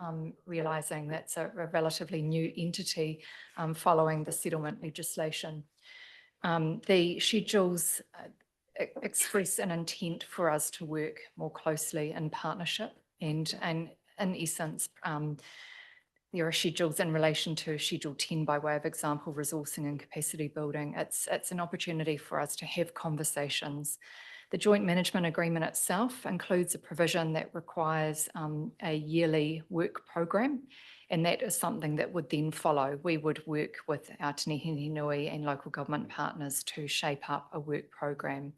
realising that's a relatively new entity following the settlement legislation. The schedules express an intent for us to work more closely in partnership, and in essence, there are schedules in relation to Schedule 10 by way of example, resourcing and capacity building. It's an opportunity for us to have conversations. The joint management agreement itself includes a provision that requires a yearly work program, and that is something that would then follow. We would work with our Te Nihinui and local government partners to shape up a work program.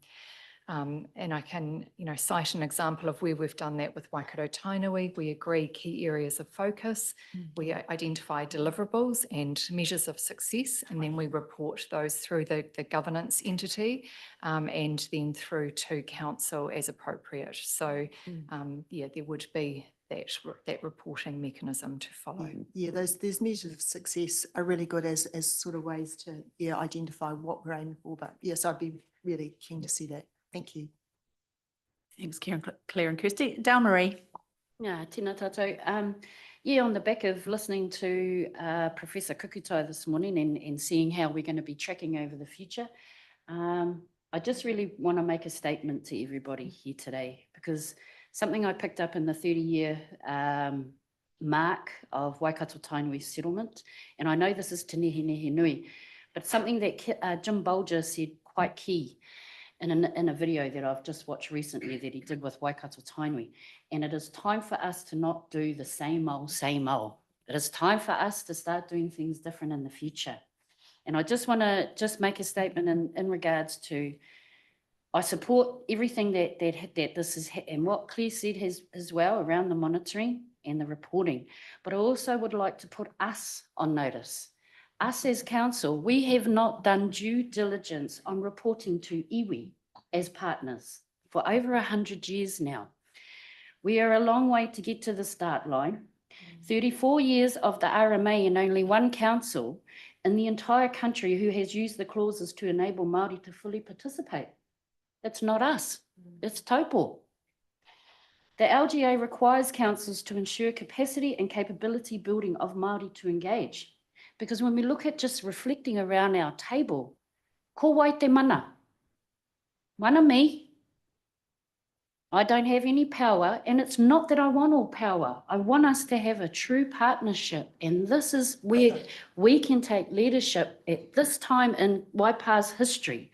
And I can, cite an example of where we've done that with Waikato Tainui. We agree key areas of focus. We identify deliverables and measures of success, and then we report those through the governance entity and then through to council as appropriate. So, there would be that reporting mechanism to follow. Yeah, those measures of success are really good as sort of ways to, identify what we're aiming for. But yes, I'd be really keen to see that. Thank you. Thanks, Karen, Claire and Kirsty. Dale Marie. Yeah, tēnā tātou. Yeah, on the back of listening to Professor Kukutai this morning and seeing how we're going to be tracking over the future, I just really want to make a statement to everybody here today, because something I picked up in the 30-year mark of Waikato Tainui settlement, and I know this is Te Nehi Nehi Nui, but something that Jim Bolger said quite key in a video that I've just watched recently that he did with Waikato Tainui. And it is time for us to not do the same old, same old. It is time for us to start doing things different in the future. And I just want to make a statement in regards to, I support everything that this is, and what Claire said as well around the monitoring and the reporting. But I also would like to put us on notice. Us as council, we have not done due diligence on reporting to iwi as partners for over 100 years now. We are a long way to get to the start line. 34 years of the RMA and only one council in the entire country who has used the clauses to enable Māori to fully participate. It's not us, it's Taupo. The LGA requires councils to ensure capacity and capability building of Māori to engage. Because when we look at just reflecting around our table, ko wai te mana. Mana me. I don't have any power, and it's not that I want all power. I want us to have a true partnership, and this is where we can take leadership at this time in Waipa's history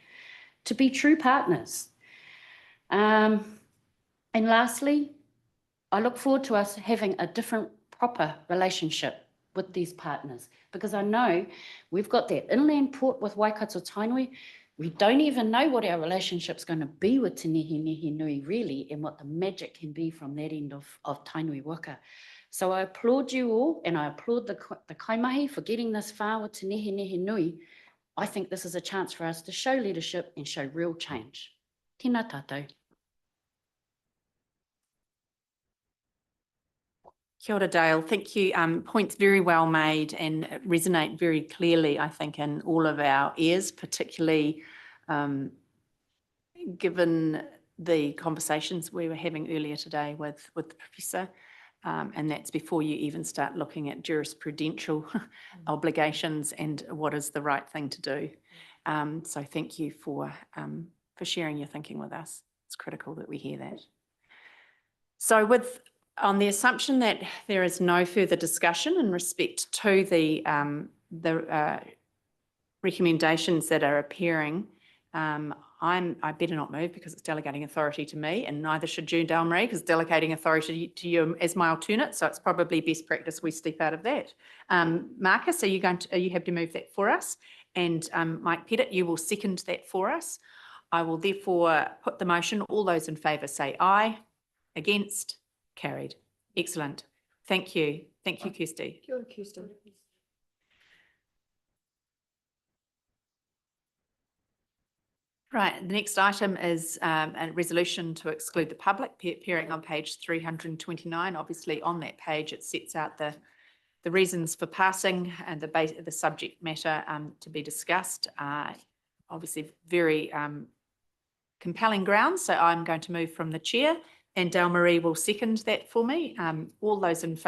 to be true partners. And lastly, I look forward to us having a different, proper relationship with these partners, because I know we've got that inland port with Waikato Tainui. We don't even know what our relationship's going to be with Te Nehi Nehi Nui really, and what the magic can be from that end of Tainui Waka. So I applaud you all, and I applaud the Kaimahi for getting this far with Te Nehi Nehi Nui. I think this is a chance for us to show leadership and show real change. Tēnā tātou. Kia ora, Dale. Thank you. Points very well made and resonate very clearly, I think, in all of our ears, particularly given the conversations we were having earlier today with the Professor. And that's before you even start looking at jurisprudential obligations and what is the right thing to do. So thank you for sharing your thinking with us. It's critical that we hear that. So on the assumption that there is no further discussion in respect to the recommendations that are appearing, I better not move because it's delegating authority to me, and neither should you, Dale Marie, because delegating authority to you as my alternate. So it's probably best practice we step out of that. Marcus, are you happy to move that for us? And Mike Pettit, you will second that for us. I will therefore put the motion. All those in favour say aye. Against? Carried. Excellent. Thank you. Thank you, Kirsty. Kia ora, Kirsty. Right, the next item is a resolution to exclude the public, appearing on page 329. Obviously, on that page, it sets out the reasons for passing and the subject matter to be discussed. Obviously, very compelling grounds. So I'm going to move from the chair, and Dale Marie will second that for me. All those in favour.